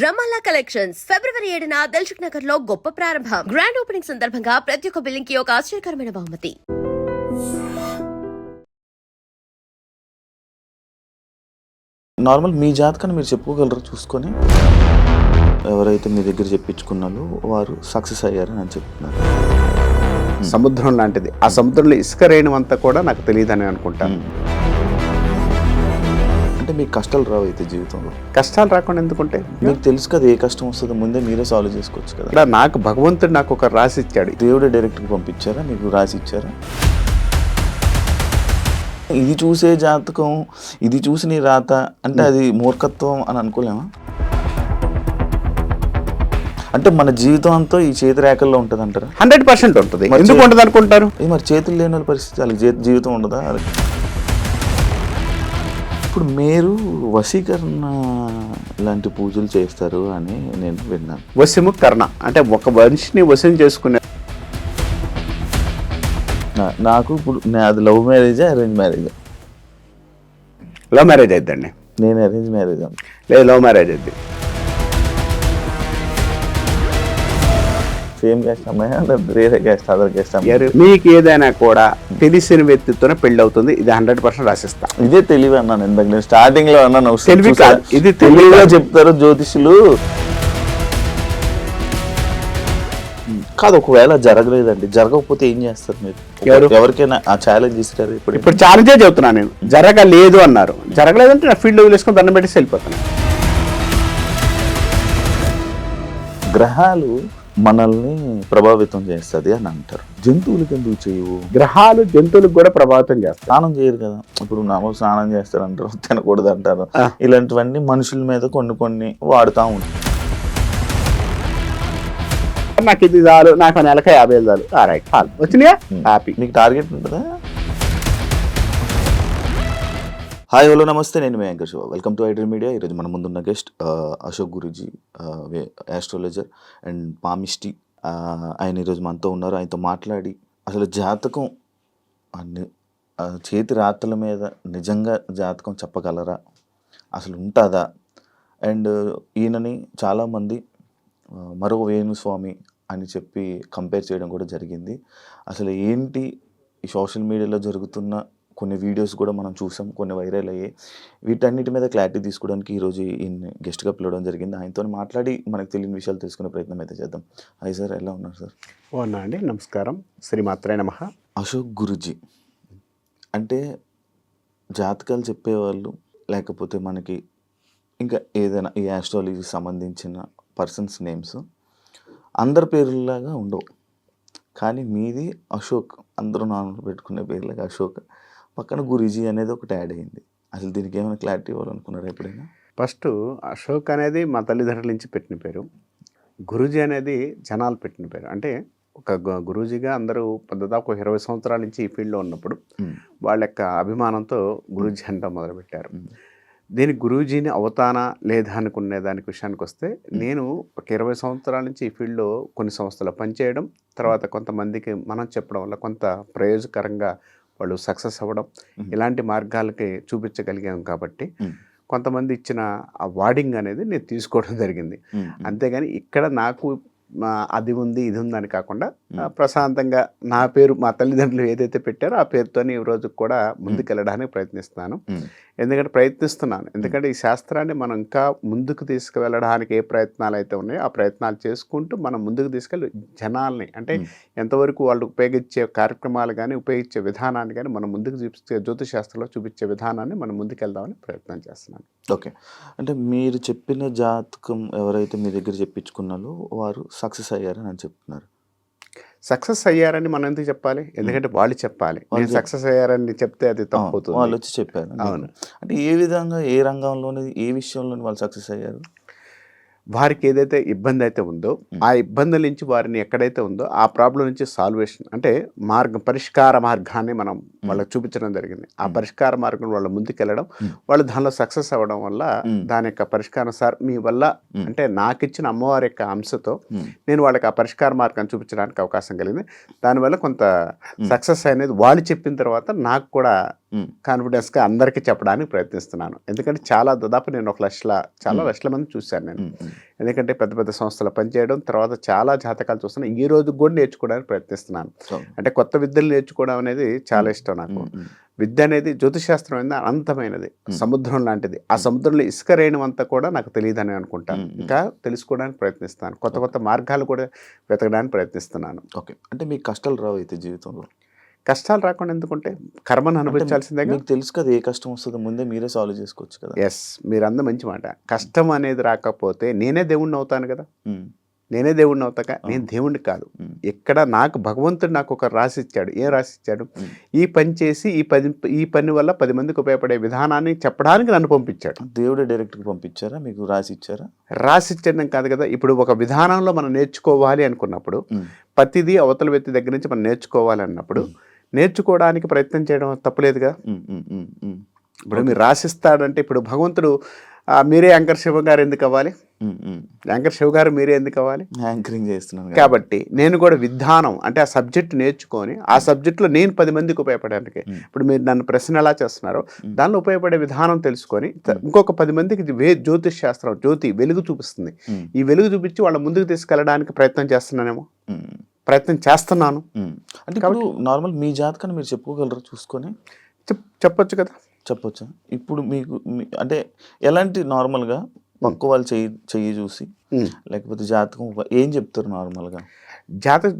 రమాలా collections ఫిబ్రవరి 7న దిల్సుఖ్ నగర్ లో గొప్ప ప్రారంభం. గ్రాండ్ ఓపెనింగ్ సందర్భంగా ప్రతి ఒక్క బిల్లింగ్ కి ఒక ఆశ్చర్యకరమైన బహుమతి. నార్మల్ మీ జాతకాన్ని మీరు చెప్పుకోగలరు చూసుకొని ఎవరైతే మీ దగ్గర చెప్పించుకున్నారో వారు సక్సెస్ అయ్యారని అని చెప్తున్నారు. సముద్రం లాంటిది. ఆ సముద్రంలో ఇసుక రేణువంతా కూడా నాకు తెలియదని అనుకుంటాను. అంటే మీకు కష్టాలు రావు అయితే జీవితంలో? కష్టాలు రాకుండా ఎందుకుంటే మీకు తెలుసు కదా ఏ కష్టం వస్తుందో ముందే మీరే సాల్వ్ చేసుకోవచ్చు కదా. ఇక్కడ నాకు భగవంతుడు నాకు ఒక రాసి ఇచ్చాడు. దేవుడే డైరెక్ట్గా పంపించారా, మీకు రాసి ఇచ్చారా? ఇది చూసే జాతకం, ఇది చూసి నీ రాత అంటే అది మూర్ఖత్వం అని అనుకోలేమా? అంటే మన జీవితం అంతా ఈ చేతి రేఖల్లో ఉంటుంది అంటారా? 100% ఉంటుంది. ఎందుకు ఉంటుంది అనుకుంటారు? మరి చేతులు లేని వాళ్ళ పరిస్థితి, వాళ్ళకి జీవితం ఉండదా? ఇప్పుడు మీరు వశీకరణ లాంటి పూజలు చేస్తారు అని నేను విన్నాను. వశము కర్ణ అంటే ఒక మనిషిని వశం చేసుకునే. నాకు ఇప్పుడు అది లవ్ మ్యారేజా అరేంజ్ మ్యారేజా? లవ్ మ్యారేజ్ అయిద్దండి. నేను అరేంజ్ మ్యారేజ్ లేదు, లవ్ మ్యారేజ్ అయింది. సేమ్ క్యాస్ట్ అమ్మాయి, వేరే క్యాస్ట్, అదర్ క్యాస్ట్ అమ్మాయి? మీకు ఏదైనా కూడా తెలిసిన వ్యక్తితోనే పెళ్లి అవుతుంది. ఇది 100% రాసిస్తా. ఇదే తెలివి అన్నాను ఇందాక, నేను స్టార్టింగ్ లో అన్నాను. తెలివి కాదు, ఇది తెలివిగా చెప్తారు జ్యోతిషులు. కాదు, ఒకవేళ జరగలేదండి, జరగకపోతే ఏం చేస్తారు మీరు? ఎవరికైనా ఆ ఛాలెంజ్ ఇస్తారు? ఇప్పుడు ఛాలెంజే చెబుతున్నాను నేను. జరగలేదు అన్నారు, జరగలేదంటే నా ఫీల్డ్ వదిలేసుకొని దండం పెట్టి వెళ్ళిపోతాను. గ్రహాలు మనల్ని ప్రభావితం చేస్తుంది అని అంటారు. జంతువులకి ఎందుకు చేయవు? గ్రహాలు జంతువులకు కూడా ప్రభావితం చేస్తాయి. స్నానం చేయరు కదా. ఇప్పుడు నామలు స్నానం చేస్తారు అంటారు, తినకూడదు అంటారు. ఇలాంటివన్నీ మనుషుల మీద కొన్ని వాడుతూ ఉంటారు. నాకు ఇది చాలు, నాకు నెలక 50,000 చాలు. రైట్, వచ్చినాయా హ్యాపీ. మీకు టార్గెట్ ఉంటుందా? Hi, hello, namaste. నేను మీ anchor Shiva. Welcome to iDream Media. ఈరోజు మన ముందున్న guest Ashok Guruji, astrologer and palmistry. ఆయన ఈరోజు మనతో ఉన్నారు. ఆయనతో మాట్లాడి అసలు జాతకం చేతి రాతల మీద నిజంగా జాతకం చెప్పగలరా, అసలు ఉంటుందా? అండ్ ఈయనని చాలామంది మరో వేణుస్వామి అని చెప్పి కంపేర్ చేయడం కూడా జరిగింది. అసలు ఏంటి ఈ సోషల్ మీడియాలో జరుగుతున్న కొన్ని వీడియోస్ కూడా మనం చూసాం, కొన్ని వైరల్ అయ్యాయి. వీటన్నిటి మీద క్లారిటీ తీసుకోవడానికి ఈరోజు ఈయన గెస్ట్గా పిలవడం జరిగింది. ఆయనతో మాట్లాడి మనకు తెలియని విషయాలు తెలుసుకునే ప్రయత్నం అయితే చేద్దాం. హాయ్ సార్, ఎలా ఉన్నారు సార్? అవునా అండి, నమస్కారం. శ్రీమాత్రే నమః. అశోక్ గురూజీ అంటే జాతకాలు చెప్పేవాళ్ళు, లేకపోతే మనకి ఇంకా ఏదైనా ఈ ఆస్ట్రాలజీకి సంబంధించిన పర్సన్స్ నేమ్స్ అందరి పేర్లలాగా ఉండవు, కానీ మీది అశోక్, అందరూ నార్మల్ పెట్టుకునే పేర్లాగా అశోక్, పక్కన గురూజీ అనేది ఒకటి యాడ్ అయింది. అసలు దీనికి ఏమైనా క్లారిటీ ఇవ్వాలనుకున్నారా ఎప్పుడైనా? ఫస్ట్ అశోక్ అనేది మా తల్లిదండ్రుల నుంచి పెట్టిన పేరు. గురూజీ అనేది జనాలు పెట్టిన పేరు. అంటే ఒక గురూజీగా అందరూ దాదాపు 20 సంవత్సరాల నుంచి ఈ ఫీల్డ్లో ఉన్నప్పుడు వాళ్ళ యొక్క అభిమానంతో గురూజీ అంటాం మొదలుపెట్టారు. దీనికి గురూజీని అవుతానా లేదా అనుకునే దానికి విషయానికి వస్తే, నేను ఒక 20 సంవత్సరాల నుంచి ఈ ఫీల్డ్లో కొన్ని సంస్థలు పనిచేయడం, తర్వాత కొంతమందికి మనం చెప్పడం వల్ల కొంత ప్రయోజకరంగా వాళ్ళు సక్సెస్ అవ్వడం, ఇలాంటి మార్గాలకి చూపించగలిగాం. కాబట్టి కొంతమంది ఇచ్చిన ఆ వార్డింగ్ అనేది నేను తీసుకోవడం జరిగింది. అంతేగాని ఇక్కడ నాకు అది ఉంది ఇది ఉంది అని కాకుండా ప్రశాంతంగా నా పేరు మా తల్లిదండ్రులు ఏదైతే పెట్టారో ఆ పేరుతోనే ఈ రోజు కూడా ముందుకెళ్ళడానికి ప్రయత్నిస్తున్నాను. ఎందుకంటే ఈ శాస్త్రాన్ని మనం ఇంకా ముందుకు తీసుకువెళ్ళడానికి ఏ ప్రయత్నాలు అయితే ఉన్నాయో ఆ ప్రయత్నాలు చేసుకుంటూ మనం ముందుకు తీసుకెళ్ళి జనాల్ని, అంటే ఎంతవరకు వాళ్ళు ఉపయోగించే కార్యక్రమాలు కానీ ఉపయోగించే విధానాన్ని కానీ మనం ముందుకు చూపించే జ్యోతిష్ శాస్త్రంలో చూపించే విధానాన్ని మనం ముందుకెళ్దామని ప్రయత్నం చేస్తున్నాను. ఓకే, అంటే మీరు చెప్పిన జాతకం ఎవరైతే మీ దగ్గర చెప్పించుకున్నారో వారు సక్సెస్ అయ్యారని అని చెప్తున్నారు. సక్సెస్ అయ్యారని మనం ఎందుకు చెప్పాలి? ఎందుకంటే వాళ్ళు చెప్పాలి. నేను సక్సెస్ అయ్యారని చెప్తే అది తప్పవుతుంది. వాళ్ళు వచ్చి చెప్పారు. అవును. అంటే ఏ విధంగా, ఏ రంగంలోని, ఏ విషయంలోని వాళ్ళు సక్సెస్ అయ్యారు? వారికి ఏదైతే ఇబ్బంది అయితే ఉందో ఆ ఇబ్బందుల నుంచి వారిని ఎక్కడైతే ఉందో ఆ ప్రాబ్లం నుంచి సాల్వేషన్, అంటే పరిష్కార మార్గాన్ని మనం వాళ్ళకి చూపించడం జరిగింది. ఆ పరిష్కార మార్గం వాళ్ళ ముందుకెళ్ళడం, వాళ్ళు దానిలో సక్సెస్ అవ్వడం వల్ల దాని యొక్క పరిష్కారం, సార్ మీ వల్ల అంటే నాకు ఇచ్చిన అమ్మవారి యొక్క అంశతో నేను వాళ్ళకి ఆ పరిష్కార మార్గాన్ని చూపించడానికి అవకాశం కలిగింది. దానివల్ల కొంత సక్సెస్ అనేది వాళ్ళు చెప్పిన తర్వాత నాకు కూడా కాన్ఫిడెన్స్గా అందరికీ చెప్పడానికి ప్రయత్నిస్తున్నాను. ఎందుకంటే దాదాపు నేను చాలా లక్షల మంది చూశాను నేను. ఎందుకంటే పెద్ద పెద్ద సంస్థలు పనిచేయడం, తర్వాత చాలా జాతకాలు చూస్తున్నాను. ఈ రోజు కూడా నేర్చుకోవడానికి ప్రయత్నిస్తున్నాను. అంటే కొత్త విద్యలు నేర్చుకోవడం అనేది చాలా ఇష్టం నాకు. విద్య అనేది జ్యోతిశాస్త్రం అనేది అనంతమైనది, సముద్రం లాంటిది. ఆ సముద్రంలో ఇసుక రేణువంతా అంతా కూడా నాకు తెలియదని అనుకుంటాను. ఇంకా తెలుసుకోవడానికి ప్రయత్నిస్తాను, కొత్త కొత్త మార్గాలు కూడా వెతకడానికి ప్రయత్నిస్తున్నాను. ఓకే, అంటే మీకు కష్టాలు రావు అయితే జీవితంలో? కష్టాలు రాకుండా ఎందుకుంటే కర్మను అనుభవించాల్సిందే. మీకు తెలుసు కదా ఏ కష్టం వస్తుందో ముందే మీరే సాల్వ్ చేసుకోవచ్చు కదా. ఎస్, మీరు అంద మంచి మాట. కష్టం అనేది రాకపోతే నేనే దేవుణ్ణి అవుతాను కదా. నేనే దేవుణ్ణి అవుతాక నేను దేవుణ్ణి కాదు. ఎక్కడ నాకు భగవంతుడు నాకు ఒక రాసిచ్చాడు. ఏం రాసిచ్చాడు? ఈ పని చేసి ఈ పని వల్ల 10 మందికి ఉపయోగపడే విధానాన్ని చెప్పడానికి నన్ను పంపించాడు. దేవుడే డైరెక్ట్గా పంపించారా, మీకు రాసిచ్చారా? రాసిచ్చడం కాదు కదా. ఇప్పుడు ఒక విధానంలో మనం నేర్చుకోవాలి అనుకున్నప్పుడు, ప్రతిదీ అవతల వ్యక్తి దగ్గర నుంచి మనం నేర్చుకోవాలి అన్నప్పుడు నేర్చుకోవడానికి ప్రయత్నం చేయడం తప్పులేదుగా. ఇప్పుడు మీరు రాసిస్తాడంటే, ఇప్పుడు భగవంతుడు మీరే యాంకర్ శివ గారు ఎందుకు అవ్వాలి? యాంకర్ శివ గారు మీరే ఎందుకు అవ్వాలి? యాంకరింగ్ చేస్తున్నాను కాబట్టి నేను కూడా విధానం అంటే ఆ సబ్జెక్ట్ నేర్చుకొని ఆ సబ్జెక్టులో నేను 10 మందికి ఉపయోగపడడానికి, ఇప్పుడు మీరు నన్ను ప్రశ్న ఎలా చేస్తున్నారో దానిలో ఉపయోగపడే విధానం తెలుసుకొని ఇంకొక 10 మందికి జ్యోతిష్ శాస్త్రం జ్యోతి వెలుగు చూపిస్తుంది. ఈ వెలుగు చూపించి వాళ్ళ ముందుకు తీసుకెళ్ళడానికి ప్రయత్నం చేస్తున్నానేమో, ప్రయత్నం చేస్తున్నాను. అంటే ఇప్పుడు నార్మల్ మీ జాతకాన్ని మీరు చెప్పుకోగలరా చూసుకొని? చెప్పొచ్చు కదా. చెప్పొచ్చా? ఇప్పుడు మీకు అంటే ఎలాంటి నార్మల్గా పక్క వాళ్ళు చెయ్యి చూసి లేకపోతే జాతకం ఏం చెప్తారు నార్మల్గా?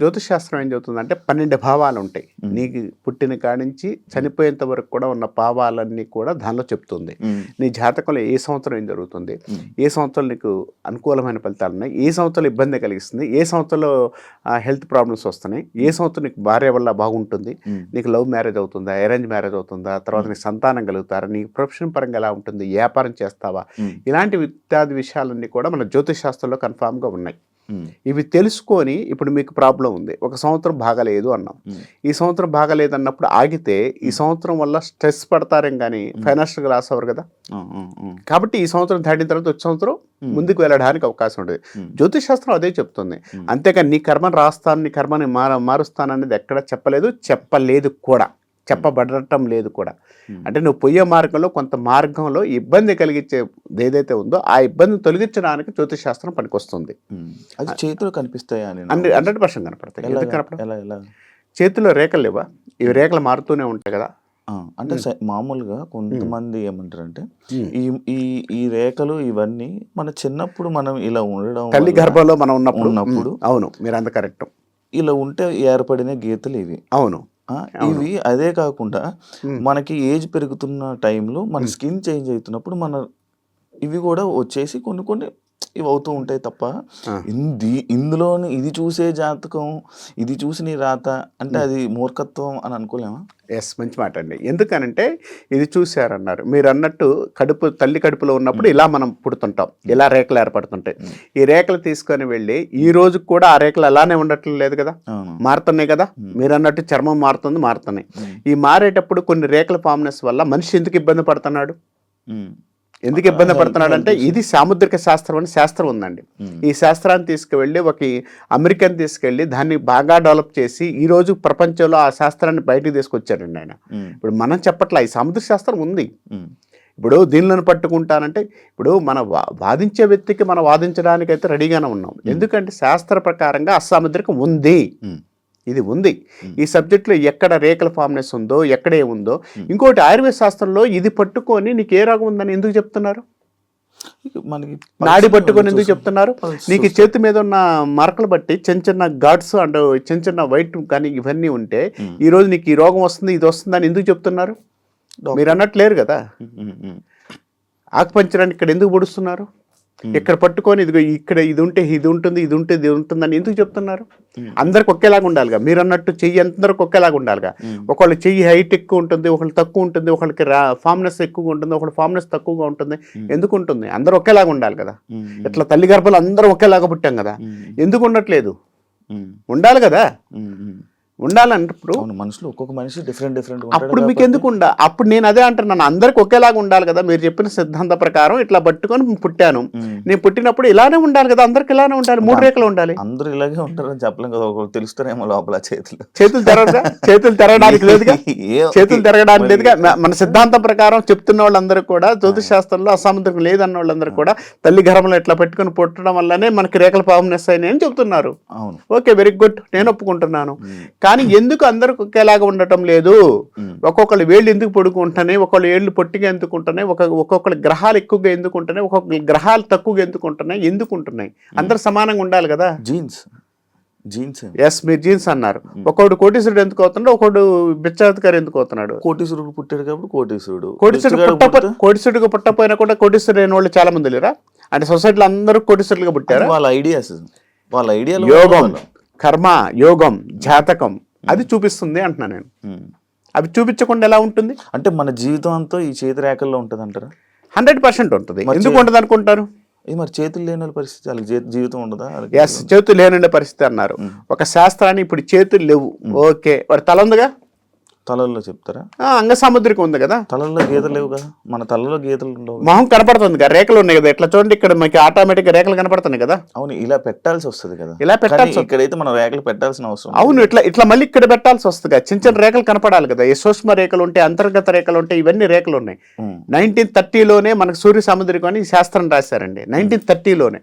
జ్యోతిష్ శాస్త్రం ఏం చెబుతుందంటే 12 భావాలు ఉంటాయి. నీకు పుట్టిన కాడి నుంచి చనిపోయేంత వరకు కూడా ఉన్న భావాలన్నీ కూడా దానిలో చెప్తుంది. నీ జాతకంలో ఏ సంవత్సరం ఏం జరుగుతుంది, ఏ సంవత్సరం నీకు అనుకూలమైన ఫలితాలు ఉన్నాయి, ఏ సంవత్సరం ఇబ్బంది కలిగిస్తుంది, ఏ సంవత్సరంలో హెల్త్ ప్రాబ్లమ్స్ వస్తున్నాయి, ఏ సంవత్సరం నీకు భార్య వల్ల బాగుంటుంది, నీకు లవ్ మ్యారేజ్ అవుతుందా, అరేంజ్ మ్యారేజ్ అవుతుందా, తర్వాత నీకు సంతానం కలుగుతారా, నీకు ప్రొఫెషన్ పరంగా ఎలా ఉంటుంది, వ్యాపారం చేస్తావా, ఇలాంటి ఇత్యాది విషయాలన్నీ కూడా మన జ్యోతిష్ శాస్త్రంలో కన్ఫామ్గా ఉన్నాయి. ఇవి తెలుసుకొని ఇప్పుడు మీకు ప్రాబ్లం ఉంది, ఒక సంవత్సరం బాగాలేదు అన్నాం, ఈ సంవత్సరం బాగాలేదు అన్నప్పుడు ఆగితే ఈ సంవత్సరం వల్ల స్ట్రెస్ పడతారేం కానీ ఫైనాన్షియల్గా లాస్ అవ్వరు కదా. కాబట్టి ఈ సంవత్సరం దాటిన తర్వాత వచ్చే సంవత్సరం ముందుకు వెళ్ళడానికి అవకాశం ఉంటుంది. జ్యోతిష్ శాస్త్రం అదే చెప్తుంది. అంతేకాని నీ కర్మను రాస్తాను, నీ కర్మని మారుస్తాను అనేది ఎక్కడ చెప్పలేదు కూడా, చెప్పబడటం లేదు కూడా. అంటే నువ్వు పోయే మార్గంలో కొంత మార్గంలో ఇబ్బంది కలిగించే ఏదైతే ఉందో ఆ ఇబ్బందిని తొలగించడానికి జ్యోతిష్ శాస్త్రం పనికొస్తుంది. అది చేతులు కనిపిస్తాయా? 100% కనపడతాయి. చేతిలో రేఖలు లేవా? ఇవి రేఖలు మారుతూనే ఉంటాయి కదా. అంటే మామూలుగా కొంతమంది ఏమంటారంటే ఈ రేఖలు ఇవన్నీ మన చిన్నప్పుడు మనం ఇలా ఉండడం, తల్లి గర్భంలో మనం ఉన్నప్పుడు అవును, మీరు అంత కరెక్ట్, ఇలా ఉంటే ఏర్పడిన గీతలు ఇవి. అవును, ఇవి అదే కాకుండా మనకి ఏజ్ పెరుగుతున్న టైంలో మన స్కిన్ చేంజ్ అవుతున్నప్పుడు ఇవి కూడా వచ్చేసి కొన్ని ఇవి అవుతూ ఉంటాయి తప్ప ఇందులోని ఇది చూసే జాతకం, ఇది చూసి నీ రాత అంటే అది మూర్ఖత్వం అని అనుకోలేమా? ఎస్, మంచి మాట అండి. ఎందుకనంటే ఇది చూశారన్నారు, మీరు అన్నట్టు తల్లి కడుపులో ఉన్నప్పుడు ఇలా మనం పుడుతుంటాం, ఇలా రేఖలు ఏర్పడుతుంటాయి. ఈ రేఖలు తీసుకొని వెళ్ళి ఈ రోజు కూడా ఆ రేఖలు అలానే ఉండట్లేదు లేదు కదా, మారుతున్నాయి కదా. మీరు అన్నట్టు చర్మం మారుతున్నాయి. ఈ మారేటప్పుడు కొన్ని రేఖల ఫామ్నెస్ వల్ల మనిషి ఎందుకు ఇబ్బంది పడుతున్నాడు? ఎందుకు ఇబ్బంది పడుతున్నాడు అంటే ఇది సాముద్రిక శాస్త్రం అని శాస్త్రం ఉందండి. ఈ శాస్త్రాన్ని తీసుకువెళ్ళి అమెరికన్ తీసుకెళ్ళి దాన్ని బాగా డెవలప్ చేసి ఈ రోజు ప్రపంచంలో ఆ శాస్త్రాన్ని బయటకు తీసుకొచ్చారండి ఆయన. ఇప్పుడు మనం చెప్పట్లా, ఈ సాముద్రిక శాస్త్రం ఉంది. ఇప్పుడు దీనిలను పట్టుకుంటానంటే ఇప్పుడు మన వాదించే వ్యక్తికి మనం వాదించడానికైతే రెడీగానే ఉన్నాం. ఎందుకంటే శాస్త్ర ప్రకారంగా అసాముద్రికం ఉంది, ఇది ఉంది. ఈ సబ్జెక్ట్లో ఎక్కడ రేఖల ఫామ్నెస్ ఉందో, ఎక్కడ ఏముందో. ఇంకోటి ఆయుర్వేద శాస్త్రంలో ఇది పట్టుకొని నీకు ఏ రోగం ఉందని ఎందుకు చెప్తున్నారు? మనకి నాడి పట్టుకొని ఎందుకు చెప్తున్నారు? నీకు చేతి మీద ఉన్న మరకలు బట్టి చిన్న ఘాట్స్ అండ్ చిన్న వైట్ కానీ ఇవన్నీ ఉంటే ఈ రోజు నీకు ఈ రోగం వస్తుంది, ఇది వస్తుందని ఎందుకు చెప్తున్నారు? మీరు అన్నట్టు లేరు కదా. ఆకుపంచరాన్ని ఇక్కడ ఎందుకు పొడుస్తున్నారు? ఇక్కడ పట్టుకొని ఇదిగో ఇక్కడ ఇది ఉంటే ఇది ఉంటుంది, ఇది ఉంటే ఇది ఉంటుందని ఎందుకు చెప్తున్నారు? అందరికి ఒకేలాగా ఉండాలిగా. మీరు అన్నట్టు చెయ్యి అందరికి ఒకేలాగా ఉండాలిగా. ఒకళ్ళు చెయ్యి హైట్ ఎక్కువ ఉంటుంది, ఒకళ్ళు తక్కువ ఉంటుంది, ఒకళ్ళకి ఫామ్నెస్ ఎక్కువగా ఉంటుంది, ఒకళ్ళు ఫామ్నెస్ తక్కువగా ఉంటుంది. ఎందుకు ఉంటుంది? అందరూ ఒకేలాగా ఉండాలి కదా. ఇట్లా తల్లి గర్భాలు అందరూ ఒకేలాగా పుట్టాం కదా, ఎందుకు ఉండట్లేదు? ఉండాలి కదా. ఉండాలన్నప్పుడు అవును, మనుషులు ఒక్కొక్క మనిషి డిఫరెంట్ అప్పుడు మీకు ఎందుకు అప్పుడు నేను అదే అంటున్నాను, అందరికి ఒకేలాగా ఉండాలి కదా. మీరు చెప్పిన సిద్ధాంత ప్రకారం ఇట్లా పట్టుకొని పుట్టాను, నేను పుట్టినప్పుడు ఇలానే ఉండాలి కదా, అందరికి ఇలానే ఉండాలి, 3 రేఖలు ఉండాలి. అందరూ ఇలాగే ఉంటారని చెప్పలేం కదా, ఒకరు తెలుస్తారేమో లోపల చేతులు తిరగడానికి లేదుగా, చేతులు తిరగడానికి లేదుగా. మన సిద్ధాంతం ప్రకారం చెప్తున్న వాళ్ళందరూ కూడా జ్యోతిష్ శాస్త్రంలో అసాముద్రికం లేదన్న వాళ్ళందరూ కూడా తల్లి గర్భంలో ఇట్లా పెట్టుకుని పుట్టడం వల్లనే మనకి రేఖల ఫార్మ్నెస్ అయినాయి అని చెప్తున్నారు. అవును, ఓకే, వెరీ గుడ్, నేను ఒప్పుకుంటున్నాను. కానీ ఎందుకు అందరికి ఒకేలాగా ఉండటం లేదు? ఒక్కొక్కళ్ళు వేళ్ళు ఎందుకు పొడుకుంటున్నాయి, ఒక్కొక్కళ్ళు ఏళ్ళు పొట్టిగా ఎందుకు ఉంటున్నాయి, ఒక్కొక్కళ్ళు గ్రహాలు ఎక్కువగా ఎందుకు ఉంటున్నాయి, ఒక్కొక్క గ్రహాలు తక్కువగా ఎందుకు ఉంటున్నాయి, ఎందుకు ఉంటున్నాయి? అందరు సమానంగా ఉండాలి కదా. జీన్స్ ఎస్, మీరు జీన్స్ అన్నారు. ఒకడు కోటీశ్వరుడు ఎందుకు అవుతున్నాడు, ఒకడు బిచ్చాధికారి ఎందుకు అవుతున్నాడు? కోటీశ్వరుడు పుట్టాడు కాబట్టి కోటీశ్వరుడికి పుట్టపోయినా కూడా కోటీశ్వరుడు అయిన వాళ్ళు చాలా మంది లేరా? అంటే సొసైటీలో అందరూ కోటీశ్వరులుగా పుట్టారా? వాళ్ళ ఐడియాలో యోగం, కర్మ, యోగం, జాతకం అది చూపిస్తుంది అంటున్నా నేను. అవి చూపించకుండా ఎలా ఉంటుంది? అంటే మన జీవితం అంతా ఈ చేతి రేఖల్లో ఉంటుంది అంటారా? 100% ఉంటుంది. ఎందుకు ఉంటుంది అనుకుంటారు? మరి చేతులు లేని వాళ్ళ పరిస్థితి, వాళ్ళకి జీవితం ఉండదా? ఎస్, చేతులు లేని పరిస్థితి అన్నారు. ఒక శాస్త్రాన్ని ఇప్పుడు చేతులు లేవు, ఓకే, వాడి తల ఉందిగా, తలల్లో చెప్తారా? అంగ సాముద్రికం ఉంది కదా, తలల్లో గీతలు లేవు కదా, మన తలలో గీతలు ఉండవు. మొహం కనపడుతుంది కదా, రేఖలు ఉన్నాయి కదా, ఇట్లా చూడండి, ఇక్కడ మనకి ఆటోమేటిక్ గా రేఖలు కనపడుతున్నాయి కదా. అవును, ఇలా పెట్టాల్సి వస్తుంది కదా, ఇలా పెట్టాల్సి. ఇక్కడైతే మనం రేఖలు పెట్టాల్సిన అవసరం. అవును, ఇట్లా మళ్ళీ ఇక్కడ పెట్టాల్సి వస్తుంది కదా, చిన్న రేఖలు కనపడాలి కదా. ఈ సూక్ష్మ రేఖలు ఉంటాయి, అంతర్గత రేఖలు ఉంటాయి, ఇవన్నీ రేఖలు ఉన్నాయి. 1930లోనే మనకు సూర్య సాముద్రికం అని శాస్త్రం రాశారండి. 1930లోనే,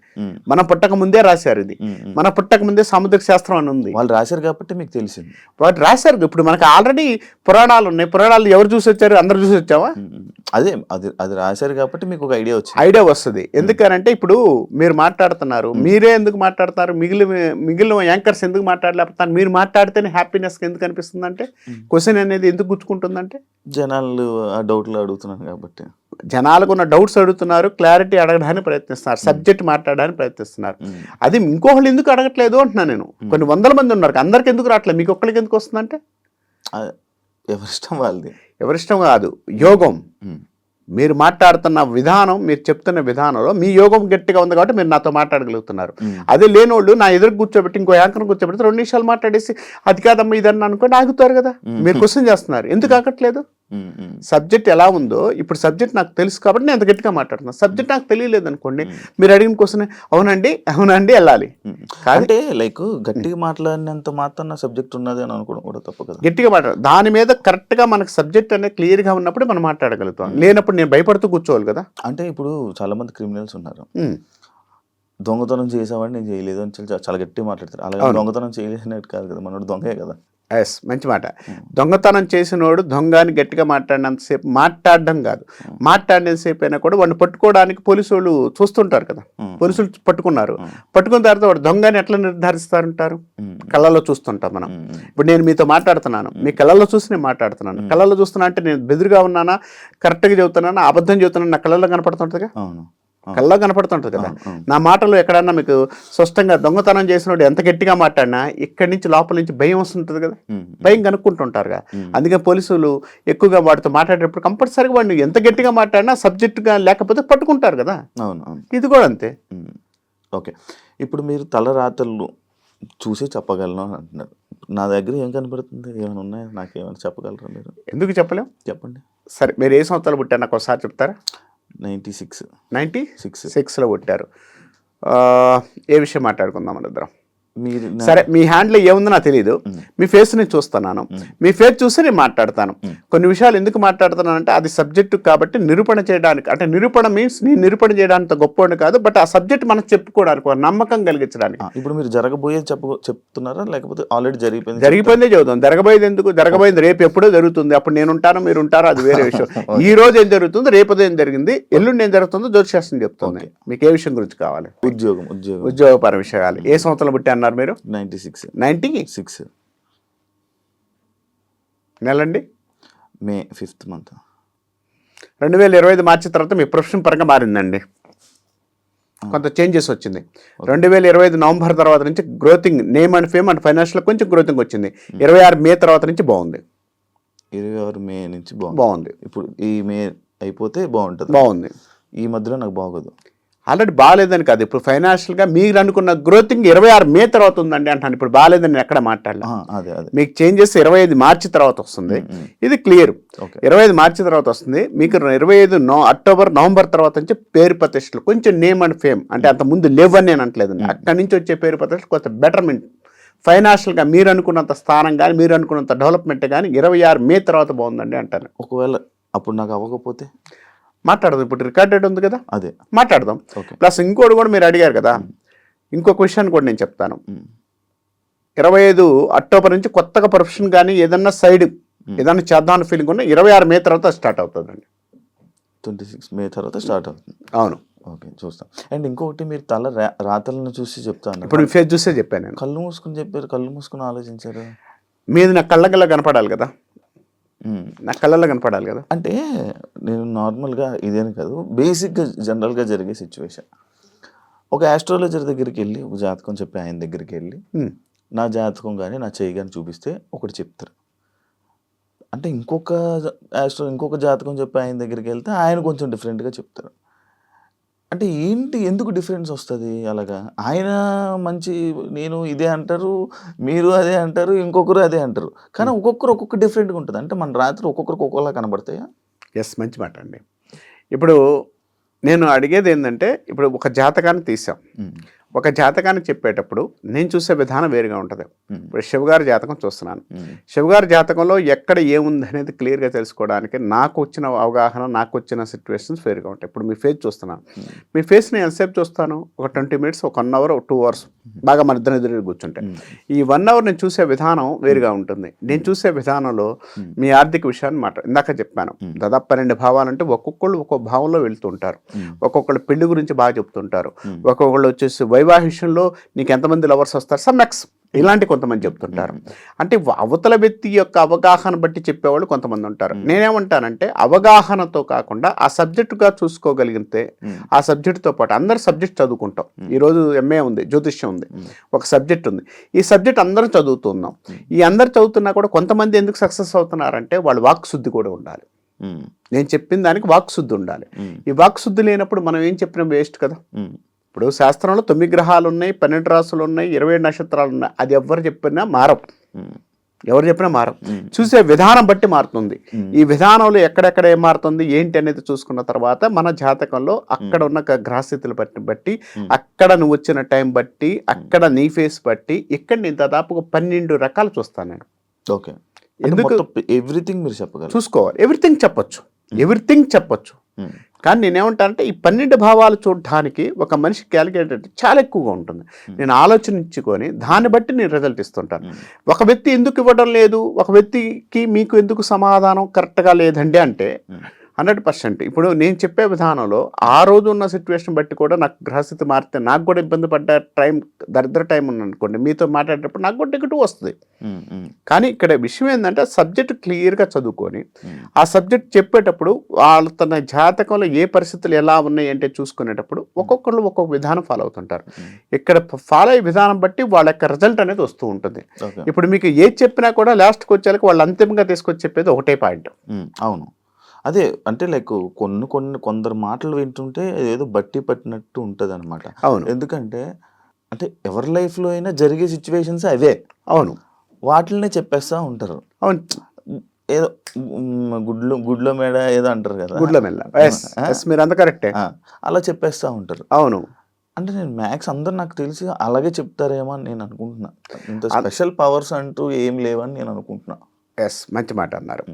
మనం పుట్టక ముందే రాశారు ఇది. మన పుట్టక ముందే సాముద్రిక శాస్త్రం అని ఉంది. వాళ్ళు రాశారు కాబట్టి మీకు తెలిసింది. వాళ్ళు రాశారు. ఇప్పుడు మనకు ఆల్రెడీ పురాణాలు ఉన్నాయి. పురాణాలు ఎవరు చూసి వచ్చారు? అందరు చూసి వచ్చావా? అదే, అది రాశారు కాబట్టి మీకు ఒక ఐడియా వస్తుంది. ఎందుకనంటే ఇప్పుడు మీరు మాట్లాడుతున్నారు, మీరే ఎందుకు మాట్లాడతారు, మిగిలిన యాంకర్స్ ఎందుకు మాట్లాడలేకపోతారు? మీరు మాట్లాడితేనే హ్యాపీనెస్ ఎందుకు అనిపిస్తుంది అంటే, క్వశ్చన్ అనేది ఎందుకు గుచ్చుకుంటుందంటే, జనాలు ఆ డౌట్లు అడుగుతున్నారు కాబట్టి, జనాలకు ఉన్న డౌట్స్ అడుగుతున్నారు, క్లారిటీ అడగడానికి ప్రయత్నిస్తున్నారు, సబ్జెక్ట్ మాట్లాడడానికి ప్రయత్నిస్తున్నారు. అది ఇంకోళ్ళు ఎందుకు అడగట్లేదు అంటున్నా నేను. కొన్ని వందల మంది ఉన్నారు, అందరికి ఎందుకు రావట్లేదు, మీకు ఒక్కరికి ఎందుకు వస్తుందంటే ఎవరిష్టం వాళ్ళది. ఎవరిష్టం కాదు, యోగం. మీరు మాట్లాడుతున్న విధానం, మీరు చెప్తున్న విధానంలో మీ యోగం గట్టిగా ఉంది కాబట్టి మీరు నాతో మాట్లాడగలుగుతున్నారు. అదే లేనోళ్ళు నా ఎదురు కూర్చోబెట్టి ఇంకో యాంకర్ కూర్చోబెడితే 2 నిమిషాలు మాట్లాడేసి అది కాదమ్మా ఇదన్నా అనుకోని ఆగుతారు కదా. మీరు క్వశ్చన్ చేస్తున్నారు, ఎందుకు ఆగట్లేదు? సబ్జెక్ట్ ఎలా ఉందో ఇప్పుడు సబ్జెక్ట్ నాకు తెలుసు కాబట్టి నేను అంత గట్టిగా మాట్లాడుతున్నాను. సబ్జెక్ట్ నాకు తెలియలేదు అనుకోండి, మీరు అడిగిన క్వశ్చన్ అవునండి వెళ్ళాలి. అంటే లైక్ గట్టిగా మాట్లాడినంత మాత్రం సబ్జెక్ట్ ఉన్నది అని అనుకోవడం కూడా తప్పు కదా. గట్టిగా మాట్లాడు, దాని మీద కరెక్ట్గా మనకు సబ్జెక్ట్ అనేది క్లియర్గా ఉన్నప్పుడు మనం మాట్లాడగలుగుతాం. లేనప్పుడు నేను భయపడుతూ కూర్చోవాలి కదా. అంటే ఇప్పుడు చాలా మంది క్రిమినల్స్ ఉన్నారు, దొంగతనం చేసామని నేను చేయలేదు అని చాలా గట్టిగా మాట్లాడతారు. అలాగే దొంగతనం చేయలేనట్టు కాదు కదా, మనోడు దొంగే కదా. ఎస్, మంచి మాట. దొంగతనం చేసినోడు దొంగని గట్టిగా మాట్లాడినంతసేపు మాట్లాడడం కాదు, మాట్లాడినంతసేపు అయినా కూడా వాడిని పట్టుకోవడానికి పోలీసు వాళ్ళు చూస్తుంటారు కదా. పోలీసులు పట్టుకున్న తర్వాత వాడు దొంగని ఎట్లా నిర్ధారిస్తారంటారు? కళ్ళల్లో చూస్తుంటాం మనం. ఇప్పుడు నేను మీతో మాట్లాడుతున్నాను, మీ కళ్ళల్లో చూసి నేను మాట్లాడుతున్నాను. కళ్ళల్లో చూస్తున్నా అంటే నేను బెదిరిగా ఉన్నానా, కరెక్ట్గా చెబుతున్నానా, అబద్ధం చెబుతున్నాను, నా కళ్ళల్లో కనపడుతుంటుందిగా. కళ్ళలో కనపడుతుంటుంది కదా. నా మాటలు ఎక్కడన్నా మీకు స్పష్టంగా దొంగతనం చేసినోడు ఎంత గట్టిగా మాట్లాడినా ఇక్కడి నుంచి లోపల నుంచి భయం వస్తుంటుంది కదా, భయం కనుక్కుంటుంటారుగా. అందుకని పోలీసులు ఎక్కువగా వాడితో మాట్లాడేటప్పుడు కంపల్సరీగా వాడిని ఎంత గట్టిగా మాట్లాడినా సబ్జెక్టుగా లేకపోతే పట్టుకుంటారు కదా. ఇది కూడా అంతే. ఓకే, ఇప్పుడు మీరు తలరాతలు చూసి చెప్పగలను అని అంటున్నారు. నా దగ్గర ఏం కనపడుతుంది, ఏమైనా ఉన్నాయా, నాకేమైనా చెప్పగలరా మీరు? ఎందుకు చెప్పలేం, చెప్పండి. సరే, మీరు ఏ సంవత్సరాలు పుట్టారు నాకు ఒకసారి చెప్తారా? 96లో పుట్టారు. ఏ విషయం మాట్లాడుకుందాం మన ఇద్దరం? సరే, మీ హ్యాండ్లో ఏముందో నాకు తెలియదు, మీ ఫేస్ నేను చూస్తున్నాను, మీ ఫేస్ చూసి నేను మాట్లాడతాను. కొన్ని విషయాలు ఎందుకు మాట్లాడుతున్నాను అంటే అది సబ్జెక్టు కాబట్టి నిరూపణ చేయడానికి, అంటే నిరూపణ మీన్స్ నేను నిరూపణ చేయడానికి గొప్పవాడిని కాదు, బట్ ఆ సబ్జెక్ట్ మనం చెప్పుకోవడానికి నమ్మకం కలిగించడానికి. ఇప్పుడు మీరు జరగబోయేది చెప్తున్నారా లేకపోతే ఆల్రెడీ జరిగిపోయిందే చదువుతాం. జరగబోయేది ఎందుకు, జరగబోయేది రేపు ఎప్పుడో జరుగుతుంది, అప్పుడు నేను ఉంటాను మీరు ఉంటారో అది వేరే విషయం. ఈ రోజు ఏం జరుగుతుంది, రేపు ఏం జరిగింది, ఎల్లుండి ఏం జరుగుతుందో జ్యోతిశాస్త్రం చెప్తుంది. మీకు ఏ విషయం గురించి కావాలి? ఉద్యోగపర విషయాలు. ఏ సంవత్సరం పుట్టి అన్నారు మీరు? 96 నెలండి? మే 5th month. 2025 మార్చి తర్వాత మీ ప్రొఫెషన్ పరంగా మారిందండి, కొంత చేంజెస్ వచ్చింది. 2025 నవంబర్ తర్వాత నుంచి గ్రోతింగ్, name and fame and financial కొంచెం గ్రోతింగ్ వచ్చింది. 26 మే తర్వాత నుంచి బాగుంది. 26 మే నుంచి బాగుంది. ఇప్పుడు ఈ మే అయిపోతే బాగుంటుంది. బాగుంది. ఈ మధ్యలో నాకు బాగోదు. ఆల్రెడీ బాగాలేదని కాదు, ఇప్పుడు ఫైనాన్షియల్గా మీరు అనుకున్న గ్రోతింగ్ 26 మే తర్వాత ఉందండి అంటాను. ఇప్పుడు బాగాలేదని నేను ఎక్కడ మాట్లాడలే. అదే అదే మీకు చేంజెస్ 25 మార్చి తర్వాత వస్తుంది, ఇది క్లియర్. ఓకే 25 మార్చి తర్వాత వస్తుంది మీకు. 25 అక్టోబర్ నవంబర్ తర్వాత నుంచి పేరు ప్రతిష్టలు, కొంచెం నేమ్ అండ్ ఫేమ్, అంటే అంత ముందు లేవని నేను అంటలేదు. అక్కడి నుంచి వచ్చే పేరు ప్రతిష్టలు కొంత బెటర్మెంట్, ఫైనాన్షియల్గా మీరు అనుకున్నంత స్థానం కానీ మీరు అనుకున్నంత డెవలప్మెంట్ కానీ 26 మే తర్వాత బాగుందండి అంటాను. ఒకవేళ అప్పుడు నాకు అవ్వకపోతే మాట్లాడదాం, ఇప్పుడు రికార్డెడ్ ఉంది కదా, అదే మాట్లాడదాం. ఓకే ప్లస్ ఇంకోటి కూడా మీరు అడిగారు కదా, ఇంకొక విషయాన్ని కూడా నేను చెప్తాను. 25 అక్టోబర్ నుంచి కొత్తగా ప్రొఫెషన్ కానీ ఏదన్నా సైడ్ ఏదన్నా చేద్దామని ఫీలింగ్ ఉన్నా 26 మే తర్వాత స్టార్ట్ అవుతుందండి. 26 మే తర్వాత స్టార్ట్ అవుతుంది. అవును. ఓకే చూస్తాం. అండ్ ఇంకొకటి మీరు తల రాతలను చూసి చెప్తాను. ఇప్పుడు ఫేస్ చూసే చెప్పాను నేను. కళ్ళు మూసుకుని చెప్పారు, కళ్ళు మూసుకుని ఆలోచించారు. మీది నా కళ్ళగల్లా కనపడాలి కదా, నా కళ్ళల్లో కనపడాలి కదా. అంటే నేను నార్మల్గా ఇదేని కాదు, బేసిక్గా జనరల్గా జరిగే సిచ్యువేషన్. ఒక ఆస్ట్రాలజర్ దగ్గరికి వెళ్ళి ఒక జాతకం చెప్పి ఆయన దగ్గరికి వెళ్ళి నా జాతకం కానీ నా చెయ్యి కానీ చూపిస్తే ఒకటి చెప్తారు. అంటే ఇంకొక జాతకం చెప్పి ఆయన దగ్గరికి వెళ్తే ఆయన కొంచెం డిఫరెంట్గా చెప్తారు. అంటే ఏంటి, ఎందుకు డిఫరెన్స్ వస్తుంది అలాగా? ఆయన మంచి నేను ఇదే అంటారు, మీరు అదే అంటారు, ఇంకొకరు అదే అంటారు, కానీ ఒక్కొక్కరు ఒక్కొక్క డిఫరెంట్గా ఉంటుంది. అంటే మన రాత్రి ఒక్కొక్కరికి ఒక్కొక్కలా కనబడతాయా? ఎస్, మంచి మాట అండి. ఇప్పుడు నేను అడిగేది ఏంటంటే, ఇప్పుడు ఒక జాతకాన్ని తీసాం, ఒక జాతకాన్ని చెప్పేటప్పుడు నేను చూసే విధానం వేరుగా ఉంటుంది. ఇప్పుడు శివగారి జాతకం చూస్తున్నాను, శివగారి జాతకంలో ఎక్కడ ఏముంది అనేది క్లియర్గా తెలుసుకోవడానికి నాకు వచ్చిన అవగాహన, నాకు వచ్చిన సిచ్యువేషన్స్ వేరుగా ఉంటాయి. ఇప్పుడు మీ ఫేస్ చూస్తున్నాను, మీ ఫేస్ని ఎంతసేపు చూస్తాను? ఒక 20 minutes, ఒక 1 hour, 2 hours బాగా మన ఇద్దరు ఎదురు కూర్చుంటే ఈ 1 hour నేను చూసే విధానం వేరుగా ఉంటుంది. నేను చూసే విధానంలో మీ ఆర్థిక విషయాన్ని ఇందాక చెప్పాను, దాదాపు 12 భావాలంటే ఒక్కొక్కళ్ళు ఒక్కొక్క భావంలో వెళ్తూ ఉంటారు. ఒక్కొక్కళ్ళు పెళ్లి గురించి బాగా చెప్తుంటారు, ఒక్కొక్కళ్ళు వచ్చేసి వైవాహిషంలో నీకు ఎంతమంది లవర్స్ వస్తారు, సమ్ ఎక్స్ ఇలాంటి కొంతమంది చెప్తుంటారు. అంటే అవతల వ్యక్తి యొక్క అవగాహన బట్టి చెప్పేవాళ్ళు కొంతమంది ఉంటారు. నేనేమంటానంటే అవగాహనతో కాకుండా ఆ సబ్జెక్టుగా చూసుకోగలిగితే ఆ సబ్జెక్టుతో పాటు అందరు సబ్జెక్ట్ చదువుకుంటాం. ఈరోజు ఎంఏ ఉంది, జ్యోతిష్యం ఉంది, ఒక సబ్జెక్ట్ ఉంది, ఈ సబ్జెక్ట్ అందరూ చదువుతున్నాం. ఈ అందరు చదువుతున్నా కూడా కొంతమంది ఎందుకు సక్సెస్ అవుతున్నారంటే వాళ్ళు వాక్ శుద్ధి కూడా ఉండాలి. నేను చెప్పిన దానికి వాక్ శుద్ధి ఉండాలి. ఈ వాక్ శుద్ధి లేనప్పుడు మనం ఏం చెప్పినా వేస్ట్ కదా. ఇప్పుడు శాస్త్రంలో 9 గ్రహాలు ఉన్నాయి, 12 రాసులు ఉన్నాయి, 27 నక్షత్రాలు ఉన్నాయి. అది ఎవరు చెప్పినా మారవు, ఎవరు చెప్పినా మారవు. చూసే విధానం బట్టి మారుతుంది. ఈ విధానంలో ఎక్కడెక్కడ ఏం మారుతుంది ఏంటి అనేది చూసుకున్న తర్వాత మన జాతకంలో అక్కడ ఉన్న గ్రహస్థితులు బట్టి అక్కడ నువ్వు వచ్చిన టైం బట్టి అక్కడ నీ ఫేస్ బట్టి ఇక్కడ నేను దాదాపుగా 12 రకాలు చూస్తాను నేను. ఓకే, ఎందుకు ఎవ్రీథింగ్ మీరు చెప్పగలరు, చూసుకోవాలి, ఎవ్రీథింగ్ చెప్పొచ్చు. కానీ నేనేమంటానంటే ఈ 12 భావాలు చూడడానికి ఒక మనిషి క్యాలిక్యులేటర్ చాలా ఎక్కువగా ఉంటుంది. నేను ఆలోచించుకొని దాన్ని బట్టి నేను రిజల్ట్ ఇస్తుంటాను. ఒక వ్యక్తి ఎందుకు ఇవ్వడం లేదు, ఒక వ్యక్తికి మీకు ఎందుకు సమాధానం కరెక్ట్గా లేదండి అంటే 100%. ఇప్పుడు నేను చెప్పే విధానంలో ఆ రోజు ఉన్న సిచ్యువేషన్ బట్టి కూడా నాకు గ్రహస్థితి మారితే నాకు కూడా ఇబ్బంది పడ్డ టైం, దరిద్ర టైం ఉందనుకోండి, మీతో మాట్లాడేటప్పుడు నాకు కూడా నెగటివ్ వస్తుంది. కానీ ఇక్కడ విషయం ఏంటంటే సబ్జెక్ట్ క్లియర్గా చదువుకొని ఆ సబ్జెక్ట్ చెప్పేటప్పుడు వాళ్ళ తన జాతకంలో ఏ పరిస్థితులు ఎలా ఉన్నాయి అంటే చూసుకునేటప్పుడు ఒక్కొక్కళ్ళు ఒక్కొక్క విధానం ఫాలో అవుతుంటారు. ఇక్కడ ఫాలో అయ్యే విధానం బట్టి వాళ్ళ యొక్క రిజల్ట్ అనేది వస్తూ ఉంటుంది. ఇప్పుడు మీకు ఏది చెప్పినా కూడా లాస్ట్కి వచ్చేసరికి వాళ్ళు అంతిమంగా తీసుకొచ్చి చెప్పేది ఒకటే పాయింట్. అవును, అదే అంటే లైక్ కొందరు మాటలు వింటుంటే ఏదో బట్టి పట్టినట్టు ఉంటుంది అనమాట. అవును, ఎందుకంటే అంటే ఎవరి లైఫ్లో అయినా జరిగే సిచ్యువేషన్స్ అవే. అవును, వాటిల్నే చెప్పేస్తూ ఉంటారు. అవును, ఏదో గుడ్లో మేడ ఏదో అంటారు కదా, గుడ్లో మెల్ల, మీరు అంత కరెక్టే, అలా చెప్పేస్తూ ఉంటారు. అవును, అంటే నేను మ్యాక్స్ అందరు నాకు తెలిసి అలాగే చెప్తారేమో అని నేను అనుకుంటున్నా. ఇంత స్పెషల్ పవర్స్ అంటూ ఏం లేవని నేను అనుకుంటున్నా. ఎస్, మంచి మాట అన్నారు.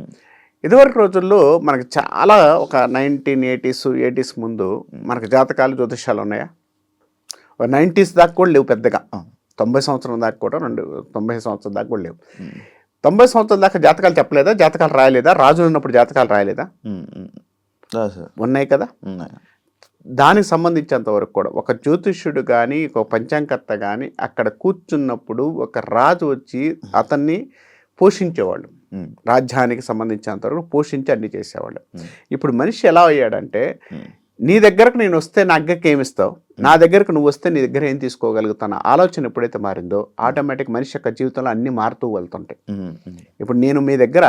ఇదివరకు రోజుల్లో మనకి చాలా ఒక 1980s ముందు మనకు జాతకాలు జ్యోతిష్యాలు ఉన్నాయా? 90s దాకా కూడా లేవు పెద్దగా. 90 సంవత్సరం దాకా కూడా 90 సంవత్సరం దాకా కూడా లేవు. 90 సంవత్సరం దాకా జాతకాలు చెప్పలేదా, జాతకాలు రాయలేదా, రాజులు ఉన్నప్పుడు జాతకాలు రాయలేదా? ఉన్నాయి కదా. దానికి సంబంధించినంత వరకు కూడా ఒక జ్యోతిష్యుడు కానీ ఒక పంచాంగకర్త కానీ అక్కడ కూర్చున్నప్పుడు ఒక రాజు వచ్చి అతన్ని పోషించేవాళ్ళు, రాజ్యానికి సంబంధించినంత వరకు పోషించి అన్ని చేసేవాళ్ళు. ఇప్పుడు మనిషి ఎలా అయ్యాడంటే నీ దగ్గరకు నేను వస్తే నా అగ్గకి ఏమిస్తావు, నా దగ్గరకు నువ్వు వస్తే నీ దగ్గర ఏం తీసుకోగలుగుతాను ఆలోచన ఎప్పుడైతే మారిందో ఆటోమేటిక్ మనిషి యొక్క జీవితంలో అన్ని మారుతూ వెళ్తుంటాయి. ఇప్పుడు నేను మీ దగ్గర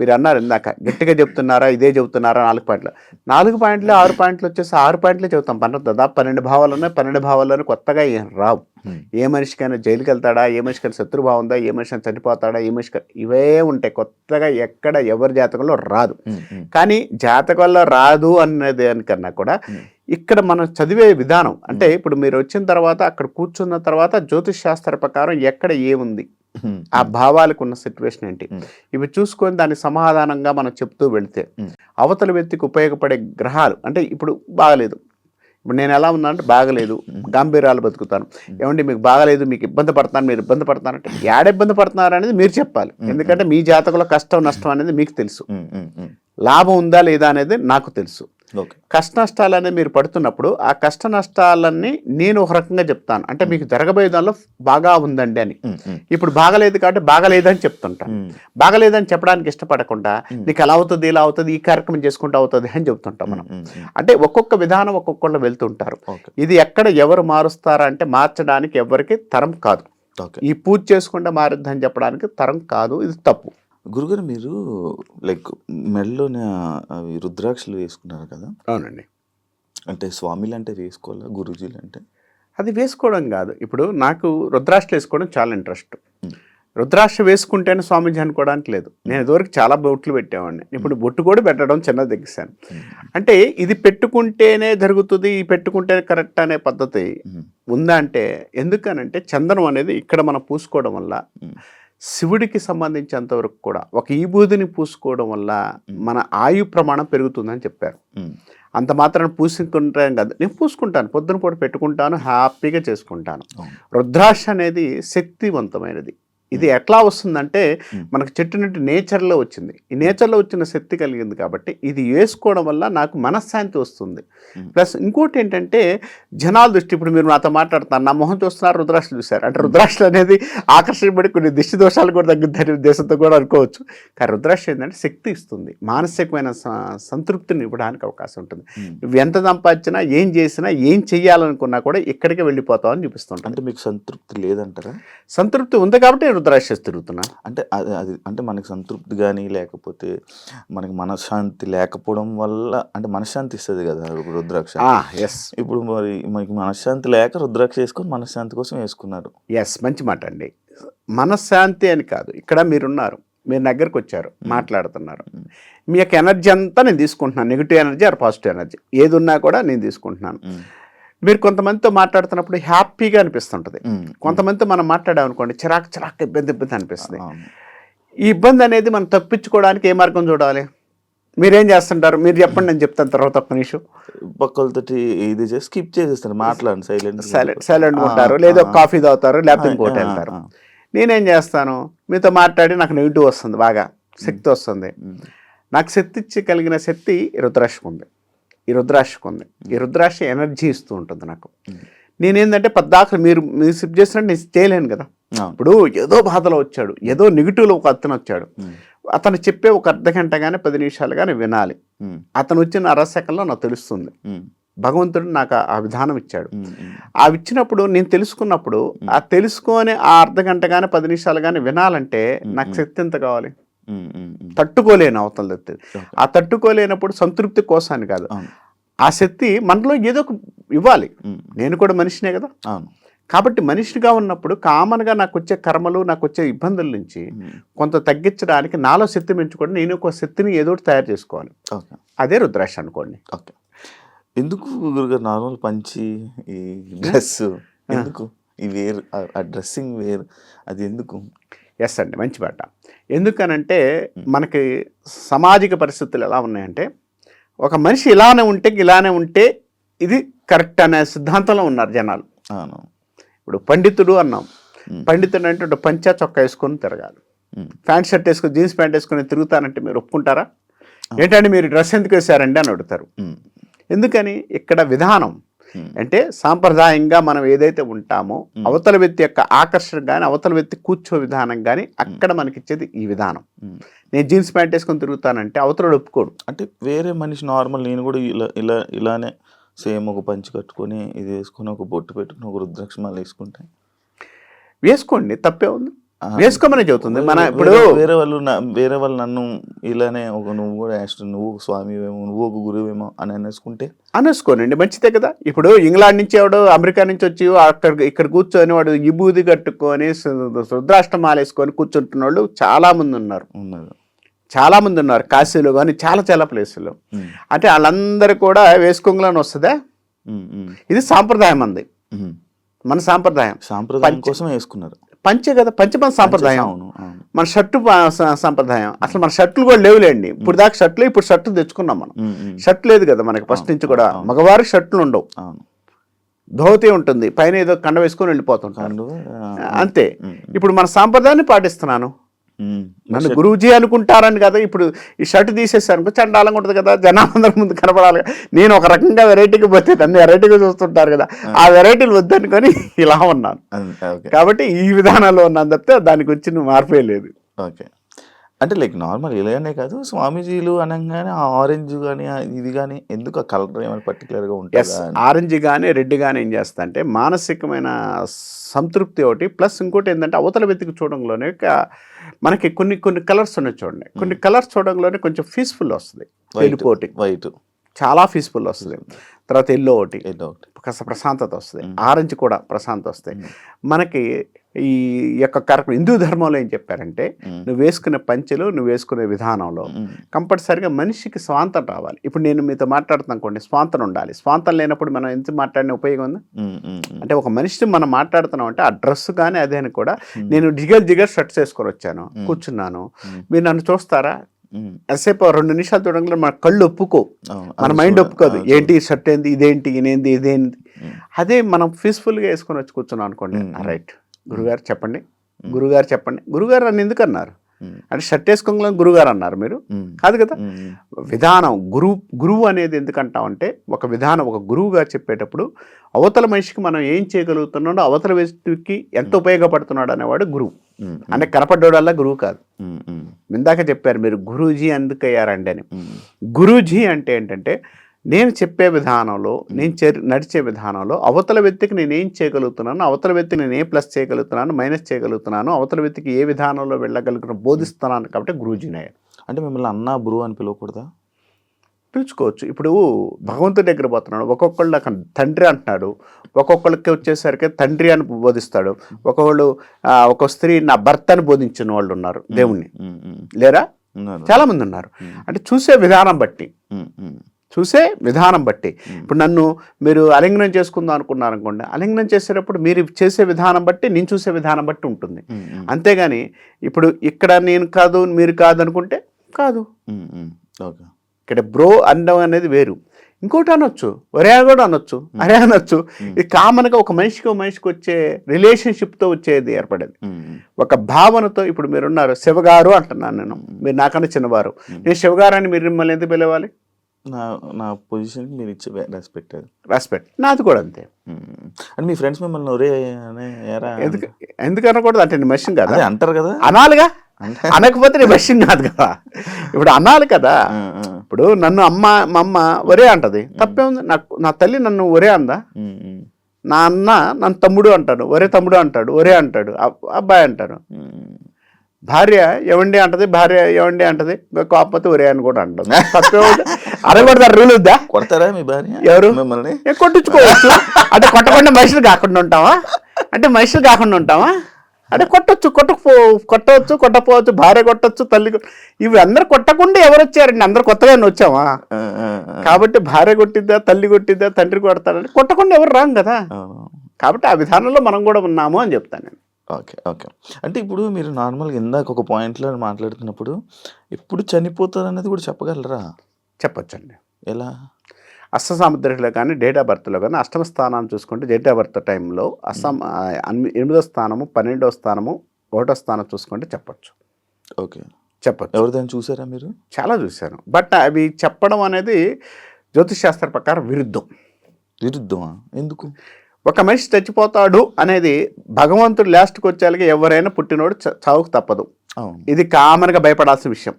మీరు అన్నారు ఇందాక గట్టిగా చెప్తున్నారా ఇదే చెబుతున్నారా 4 పాయింట్లు 6 పాయింట్లు వచ్చేసి 6 పాయింట్లే చెబుతాం. దాదాపు 12 భావాలు ఉన్నాయి. 12 భావాల్లోనే కొత్తగా ఏం రావు. ఏ మనిషికైనా జైలుకి వెళ్తాడా, ఏ మనిషికైనా శత్రుభావం ఉందా, ఏ మనిషికైనా చనిపోతాడా, ఏ మనిషికి ఇవే ఉంటాయి. కొత్తగా ఎక్కడ ఎవరి జాతకంలో రాదు. కానీ జాతకంలో రాదు అన్నది దానికన్నా కూడా ఇక్కడ మనం చదివే విధానం అంటే ఇప్పుడు మీరు వచ్చిన తర్వాత అక్కడ కూర్చున్న తర్వాత జ్యోతిష్ శాస్త్ర ప్రకారం ఎక్కడ ఏముంది, ఆ భావాలకు ఉన్న సిచ్యువేషన్ ఏంటి, ఇవి చూసుకొని దాని సమాధానంగా మనం చెప్తూ వెళితే అవతల వ్యక్తికి ఉపయోగపడే గ్రహాలు అంటే ఇప్పుడు బాగలేదు, ఇప్పుడు నేను ఎలా ఉన్నా అంటే బాగలేదు గాంభీర్యాలు బతుకుతాను, ఏమండి మీకు బాగలేదు మీకు ఇబ్బంది పడతాను మీరు ఇబ్బంది పడతానంటే ఏడ ఇబ్బంది పడుతున్నారు అనేది మీరు చెప్పాలి. ఎందుకంటే మీ జాతకంలో కష్టం నష్టం అనేది మీకు తెలుసు, లాభం ఉందా లేదా అనేది నాకు తెలుసు. కష్ట నష్టాలు అనేది మీరు పడుతున్నప్పుడు ఆ కష్ట నష్టాలన్నీ నేను ఒక రకంగా చెప్తాను అంటే మీకు జరగబోయే దానిలో బాగా ఉందండి అని. ఇప్పుడు బాగలేదు కాబట్టి బాగలేదని చెప్తుంటాను. బాగలేదని చెప్పడానికి ఇష్టపడకుండా నీకు ఎలా అవుతుంది ఇలా అవుతుంది ఈ కార్యక్రమం చేసుకుంటూ అవుతుంది అని చెప్తుంటాం మనం. అంటే ఒక్కొక్క విధానం ఒక్కొక్కళ్ళు వెళ్తుంటారు. ఇది ఎక్కడ ఎవరు మారుస్తారా అంటే మార్చడానికి ఎవరికి తరం కాదు. ఈ పూజ చేసుకుంటే మారుద్దని చెప్పడానికి తరం కాదు, ఇది తప్పు. గురుగారు మీరు లైక్ మెడలోనే అవి రుద్రాక్షలు వేసుకున్నారు కదా? అవునండి. అంటే స్వామిలు అంటే వేసుకోవాలా, గురూజీలు అంటే? అది వేసుకోవడం కాదు. ఇప్పుడు నాకు రుద్రాక్షలు వేసుకోవడం చాలా ఇంట్రెస్ట్. రుద్రాక్ష వేసుకుంటేనే స్వామీజీ అనుకోవడానికి లేదు. నేను ఇదివరకు చాలా బొట్లు పెట్టేవాడిని, ఇప్పుడు బొట్టు కూడా పెట్టడం చిన్నది తగ్గిస్తాను. అంటే ఇది పెట్టుకుంటేనే జరుగుతుంది, ఈ పెట్టుకుంటేనే కరెక్ట్ అనే పద్ధతి ఉందా అంటే ఎందుకనంటే చందనం అనేది ఇక్కడ మనం పూసుకోవడం వల్ల శివుడికి సంబంధించినంతవరకు కూడా ఒక ఈబూదిని పూసుకోవడం వల్ల మన ఆయు ప్రమాణం పెరుగుతుందని చెప్పారు. అంత మాత్రాన్ని పూసుకుంటాం కదా, నేను పూసుకుంటాను, పొద్దున పూట పెట్టుకుంటాను, హ్యాపీగా చేసుకుంటాను. రుద్రాక్ష అనేది శక్తివంతమైనది. ఇది ఎట్లా వస్తుందంటే మనకు చెట్టు నుండి నేచర్లో వచ్చింది. ఈ నేచర్లో వచ్చిన శక్తి కలిగింది కాబట్టి ఇది వేసుకోవడం వల్ల నాకు మనశ్శాంతి వస్తుంది. ప్లస్ ఇంకోటి ఏంటంటే జనాల దృష్టి, ఇప్పుడు మీరు నాతో మాట్లాడుతున్నారు, నా మొహం చూస్తున్నారు, రుద్రాక్షలు చూశారు అంటే రుద్రాక్షలు అనేది ఆకర్షించబడి కొన్ని దిష్టి దోషాలు కూడా తగ్గుతాయి ఉద్దేశంతో కూడా అనుకోవచ్చు. కానీ రుద్రాక్ష ఏంటంటే శక్తి ఇస్తుంది, మానసికమైన సంతృప్తిని ఇవ్వడానికి అవకాశం ఉంటుంది. నువ్వు ఎంత సంపాదించినా ఏం చేసినా ఏం చెయ్యాలనుకున్నా కూడా ఇక్కడికే వెళ్ళిపోతావు అని చూపిస్తుంటాను. అంటే మీకు సంతృప్తి లేదంటారా? సంతృప్తి ఉంది కాబట్టి రుద్రాక్ష తిరుగుతున్నా. అంటే అది అంటే మనకి సంతృప్తి కానీ లేకపోతే మనకి మనశ్శాంతి లేకపోవడం వల్ల అంటే మనశ్శాంతి ఇస్తుంది కదా రుద్రాక్ష. ఇప్పుడు మరి మనకి మనశ్శాంతి లేక రుద్రాక్ష వేసుకొని మనశ్శాంతి కోసం వేసుకున్నారు. మంచి మాట అండి. మనశ్శాంతి అని కాదు, ఇక్కడ మీరున్నారు, మీరు దగ్గరకు వచ్చారు, మాట్లాడుతున్నారు, మీ యొక్క ఎనర్జీ అంతా నేను తీసుకుంటున్నాను, negative energy or positive energy ఏది ఉన్నా కూడా నేను తీసుకుంటున్నాను. మీరు కొంతమందితో మాట్లాడుతున్నప్పుడు హ్యాపీగా అనిపిస్తుంటుంది, కొంతమందితో మనం మాట్లాడామనుకోండి చిరాకు ఇబ్బంది అనిపిస్తుంది. ఈ ఇబ్బంది అనేది మనం తప్పించుకోవడానికి ఏ మార్గం చూడాలి? మీరేం చేస్తుంటారు మీరు చెప్పండి, నేను చెప్తాను తర్వాత. ఒక్క నిమిషం పక్కలతో ఇది చేసి స్కిప్ చేసేస్తారు, మాట్లాడండి, సైలెంట్ ఉంటారు, లేదా కాఫీ తాగుతారు, లేకపోతే ఇంకోటి వెళ్తారు. నేనేం చేస్తాను, మీతో మాట్లాడి నాకు నెగిటివ్ వస్తుంది, బాగా శక్తి వస్తుంది. నాకు శక్తి ఇచ్చి కలిగిన శక్తి రుద్రాక్షకు ఉంది, ఈ రుద్రాక్షకు ఉంది. ఈ రుద్రాక్ష ఎనర్జీ ఇస్తూ ఉంటుంది నాకు. నేనేంటంటే పద్దాకలు మీరు సిప్ చేసినట్టు నేను చేయలేను కదా. ఇప్పుడు ఏదో బాధలో వచ్చాడు, ఏదో నెగిటివ్లో ఒక అతను వచ్చాడు, అతను చెప్పే ఒక అర్ధగంట కానీ 10 నిమిషాలు కానీ వినాలి. అతను వచ్చిన అరసెకండ్లో నాకు తెలుస్తుంది. భగవంతుడు నాకు ఆ విధానం ఇచ్చాడు. ఆ ఇచ్చినప్పుడు నేను తెలుసుకున్నప్పుడు ఆ తెలుసుకొని ఆ అర్ధగంట కానీ 10 నిమిషాలు కానీ వినాలంటే నాకు శక్తి ఎంత కావాలి? తట్టుకోలేను అవతల శక్తి. ఆ తట్టుకోలేనప్పుడు సంతృప్తి కోసాన్ని కాదు, ఆ శక్తి మనలో ఏదో ఒక ఇవ్వాలి. నేను కూడా మనిషినే కదా. కాబట్టి మనిషిగా ఉన్నప్పుడు కామన్గా నాకు వచ్చే కర్మలు నాకు వచ్చే ఇబ్బందుల నుంచి కొంత తగ్గించడానికి నాలో శక్తి పెంచుకోండి, నేను ఒక శక్తిని ఏదో తయారు చేసుకోవాలి. అదే రుద్రాక్ష అనుకోండి. ఎందుకు గురుగారు నార్మల్ పంచి ఈ డ్రెస్ ఎందుకు, ఈ వేర్ ఆ డ్రెస్సింగ్ వేర్ అది ఎందుకు? అండి, మంచి మాట. ఎందుకనంటే మనకి సామాజిక పరిస్థితులు ఎలా ఉన్నాయంటే ఒక మనిషి ఇలానే ఉంటే ఇది కరెక్ట్ అనే సిద్ధాంతంలో ఉన్నారు జనాలు. ఇప్పుడు పండితుడు అన్నాం, పండితుడు అంటే పంచా చొక్కా వేసుకొని తిరగాలి, ప్యాంట్ షర్ట్ వేసుకొని జీన్స్ ప్యాంట్ వేసుకొని తిరుగుతానంటే మీరు ఒప్పుకుంటారా? ఏంటంటే మీరు డ్రెస్ ఎందుకు వేసారండి అని అడుగుతారు. ఎందుకని? ఇక్కడ విధానం అంటే సాంప్రదాయంగా మనం ఏదైతే ఉంటామో అవతల వ్యక్తి యొక్క ఆకర్షణ కానీ అవతల వ్యక్తి కూర్చో విధానం కానీ అక్కడ మనకిచ్చేది ఈ విధానం. నేను జీన్స్ ప్యాంట్ వేసుకొని తిరుగుతానంటే అవతల ఒప్పుకోడు. అంటే వేరే మనిషి నార్మల్ నేను కూడా ఇలానే సేమ్ ఒక పంచి కట్టుకొని ఇది వేసుకొని ఒక బొట్టు పెట్టుకుని ఒక రుద్రాక్షమాల వేసుకుంటే వేసుకోండి, తప్పే ఉంది, వేసుకోమని చెబుతుంది. మన ఇప్పుడు వేరే వాళ్ళు నన్ను ఇలానే ఒక నువ్వు కూడా నువ్వు స్వామివేమో నువ్వు ఒక గురువేమో అని అనేసుకుంటే అనేసుకోనండి, మంచిదే కదా. ఇప్పుడు ఇంగ్లాండ్ నుంచి ఎవడో అమెరికా నుంచి వచ్చి ఇక్కడ కూర్చొని వాడు విభూది కట్టుకొని రుద్రాష్టమాల వేసుకొని కూర్చుంటున్న వాళ్ళు చాలా మంది ఉన్నారు. చాలా మంది ఉన్నారు కాశీలో కానీ చాలా ప్లేసుల్లో. అంటే వాళ్ళందరూ కూడా వేసుకోగలని వస్తుందా? ఇది సాంప్రదాయం అంది, మన సాంప్రదాయం కోసం వేసుకున్నారు. పంచే కదా, పంచమన సాంప్రదాయం. మన షర్టు సాంప్రదాయం. అసలు మన షర్ట్లు కూడా లేవులేండి ఇప్పుడు దాకా. షర్ట్లు ఇప్పుడు షర్టు తెచ్చుకున్నాం మనం. షర్ట్ లేదు కదా మనకి ఫస్ట్ నుంచి కూడా. మగవారికి షర్ట్లు ఉండవు, ధోతి ఉంటుంది, పైన ఏదో కండ వేసుకొని వెళ్ళిపోతుంటారు అంతే. ఇప్పుడు మన సాంప్రదాయాన్ని పాటిస్తున్నాను. నన్ను గురూజీ అనుకుంటారని కదా. ఇప్పుడు ఈ షర్ట్ తీసేసాను చండాలంగా ఉంటుంది కదా, జనాలందరి ముందు కనపడాలి. నేను ఒక రకంగా వెరైటీగా పోతే నన్ను వెరైటీగా చూస్తుంటారు కదా, ఆ వెరైటీలు వద్దనుకొని ఇలా ఉన్నాను. కాబట్టి ఈ విధానాల్లో ఉన్నాను తప్పితే దానికి వచ్చిన మార్పే లేదు. ఓకే, అంటే లైక్ నార్మల్ ఇలానే కాదు, స్వామీజీలు అనగానే ఆ ఆరెంజ్ కానీ ఇది కానీ ఎందుకు ఆ కలర్ ఏమైనా పర్టికులర్గా ఉంటుంది? ఆరెంజ్ కానీ రెడ్ కానీ ఏం చేస్తా అంటే మానసికమైన సంతృప్తి ఒకటి, ప్లస్ ఇంకోటి ఏంటంటే అవతల వెతికి చూడంలోనే మనకి కొన్ని కలర్స్ ఉన్నాయి చూడండి. కొన్ని కలర్స్ చూడంలోనే కొంచెం పీస్ఫుల్ వస్తుంది. వైట్ చాలా పీస్ఫుల్ వస్తుంది. తర్వాత ఎల్లో ఒకటి కాస్త ప్రశాంతత వస్తుంది. ఆరెంజ్ కూడా ప్రశాంతత వస్తాయి. మనకి ఈ యొక్క కార్యక్రమం హిందూ ధర్మంలో ఏం చెప్పారంటే నువ్వు వేసుకునే పంచెలు నువ్వు వేసుకునే విధానంలో కంపల్సరిగా మనిషికి స్వాంతం రావాలి. ఇప్పుడు నేను మీతో మాట్లాడుతున్నా అనుకోండి, స్వాంతం ఉండాలి. స్వాంతం లేనప్పుడు మనం ఎంత మాట్లాడిన ఉపయోగం ఉందా? అంటే ఒక మనిషిని మనం మాట్లాడుతున్నాం అంటే ఆ డ్రెస్ కానీ అదే అని కూడా. నేను జిగర్ షర్ట్స్ వేసుకొని వచ్చాను, కూర్చున్నాను, మీరు నన్ను చూస్తారా? ఎంతసేపు 2 నిమిషాలు చూడంగా మన కళ్ళు ఒప్పుకో, మన మైండ్ ఒప్పుకోదు. ఏంటి షర్ట్ ఏంది, ఇదేంటి, ఇదేంటి. అదే మనం పీస్ఫుల్గా వేసుకొని వచ్చి కూర్చున్నాం అనుకోండి, రైట్ గురుగారు చెప్పండి, గురుగారు చెప్పండి. గురుగారు నన్ను ఎందుకు అన్నారు అంటే షర్ట్ వేసుకోగలను గురుగారు అన్నారు మీరు కాదు కదా. విధానం గురువు అనేది ఎందుకంటామంటే ఒక విధానం, ఒక గురువుగా చెప్పేటప్పుడు అవతల మనిషికి మనం ఏం చేయగలుగుతున్నాడో, అవతల వ్యక్తికి ఎంత ఉపయోగపడుతున్నాడు అనేవాడు గురువు. అంటే కనపడ్డోడల్లా గురువు కాదు. ఇందాక చెప్పారు మీరు గురూజీ ఎందుకు అయ్యారండి అని. గురూజీ అంటే ఏంటంటే నేను చెప్పే విధానంలో, నేను నడిచే విధానంలో అవతల వ్యక్తికి నేను ఏం చేయగలుగుతున్నాను, అవతల వ్యక్తికి నేను ఏ ప్లస్ చేయగలుగుతున్నాను, మైనస్ చేయగలుగుతున్నాను, అవతల వ్యక్తికి ఏ విధానంలో వెళ్ళగలుగుతున్నాను బోధిస్తున్నాను. కాబట్టి గురూజీనే. అంటే మిమ్మల్ని అన్న గురువు అని పిలవకూడదా? పిలుచుకోవచ్చు. ఇప్పుడు భగవంతుడి దగ్గర పోతున్నాడు, ఒక్కొక్కళ్ళు నాకు తండ్రి అంటున్నాడు, ఒక్కొక్కళ్ళకి వచ్చేసరికి తండ్రి అని బోధిస్తాడు. ఒక స్త్రీ నా భర్త అని బోధించిన వాళ్ళు ఉన్నారు దేవుణ్ణి, లేరా? చాలా మంది ఉన్నారు. అంటే చూసే విధానం బట్టి ఇప్పుడు నన్ను మీరు అలింగనం చేసుకుందాం అనుకున్నారు అనుకోండి, అలింగనం చేసేటప్పుడు మీరు చేసే విధానం బట్టి నేను చూసే విధానం బట్టి ఉంటుంది. అంతేగాని ఇప్పుడు ఇక్కడ నేను కాదు మీరు కాదు అనుకుంటే కాదు. ఇక్కడ బ్రో అనడం అనేది వేరు. ఇంకోటి అనొచ్చు, ఒరే కూడా అనొచ్చు, అరే అనొచ్చు. ఇది కామన్గా ఒక మనిషికి వచ్చే రిలేషన్షిప్తో వచ్చేది ఏర్పడేది. ఒక భావనతో. ఇప్పుడు మీరున్నారు శివగారు అంటున్నాను నేను, మీరు నాకన్నా చిన్నవారు. నేను శివగారు అని మీరు మిమ్మల్ని ఎందుకు పిలవాలి? నా పొజిషన్ మీరు ఇచ్చే రెస్పెక్ట్ నాది కూడా అంతే. అంటే మీ ఫ్రెండ్స్ మిమ్మల్ని ఒరే ఎందుకు అనకూడదు? అంటే నేను మనిషిని కదా అంటారు కదా, అనాలిగా. అనకపోతే నేను మనిషిని కాదు కదా. ఇప్పుడు అనాలి కదా. ఇప్పుడు నన్ను మా అమ్మ ఒరే అంటది, తప్పే ఉంది. నా తల్లి నన్ను ఒరే అందా? నా అన్న నన్ను తమ్ముడు అంటాడు, ఒరే తమ్ముడు అంటాడు, ఒరే అంటాడు, అబ్బాయి అంటారు. భార్య ఎవండి అంటది, భార్య ఎవండి అంటది, కాకపోతే ఒరే అని కూడా అంటది. తప్పే అనకూడదు. రూల్ వద్దా? కొడతారా మీ భార్య? ఎవరు? మిమ్మల్ని కొట్టించుకోవచ్చు. అంటే కొట్టకుండా మనుషులు కాకుండా ఉంటావా? అంటే కొట్టవచ్చు, కొట్టకపోవచ్చు. భార్య కొట్టచ్చు, తల్లి. ఇవి అందరు కొట్టకుండా ఎవరు వచ్చారండి? అందరు కొత్తగానే వచ్చావా? కాబట్టి భార్య కొట్టిద్దా, తల్లి కొట్టిద్దా, తండ్రి కొడతారంటే కొట్టకుండా ఎవరు రాం కదా. కాబట్టి ఆ విధానంలో మనం కూడా ఉన్నాము అని చెప్తాను నేను. ఓకే. అంటే ఇప్పుడు మీరు నార్మల్గా ఇందాక ఒక పాయింట్లో మాట్లాడుతున్నప్పుడు ఎప్పుడు చనిపోతారు అనేది కూడా చెప్పగలరా? చెప్పొచ్చండి. ఎలా? అష్టసాముద్రికలో కానీ డేట్ ఆఫ్ బర్త్లో కానీ అష్టమ స్థానాన్ని చూసుకుంటే డేట్ ఆఫ్ బర్త్ టైంలో 8వ స్థానము, 12వ స్థానము, 1వ స్థానం చూసుకుంటే చెప్పచ్చు. ఓకే, చెప్పచ్చు. ఎవరిదైనా చూసారా మీరు? చాలా చూశాను. బట్ అవి చెప్పడం అనేది జ్యోతిష్ శాస్త్ర ప్రకారం విరుద్ధమా? ఎందుకు? ఒక మనిషి చచ్చిపోతాడు అనేది భగవంతుడు లాస్ట్కి వచ్చేలాగా ఎవరైనా పుట్టినోడు చావుకు తప్పదు. ఇది కామన్గా భయపడాల్సిన విషయం.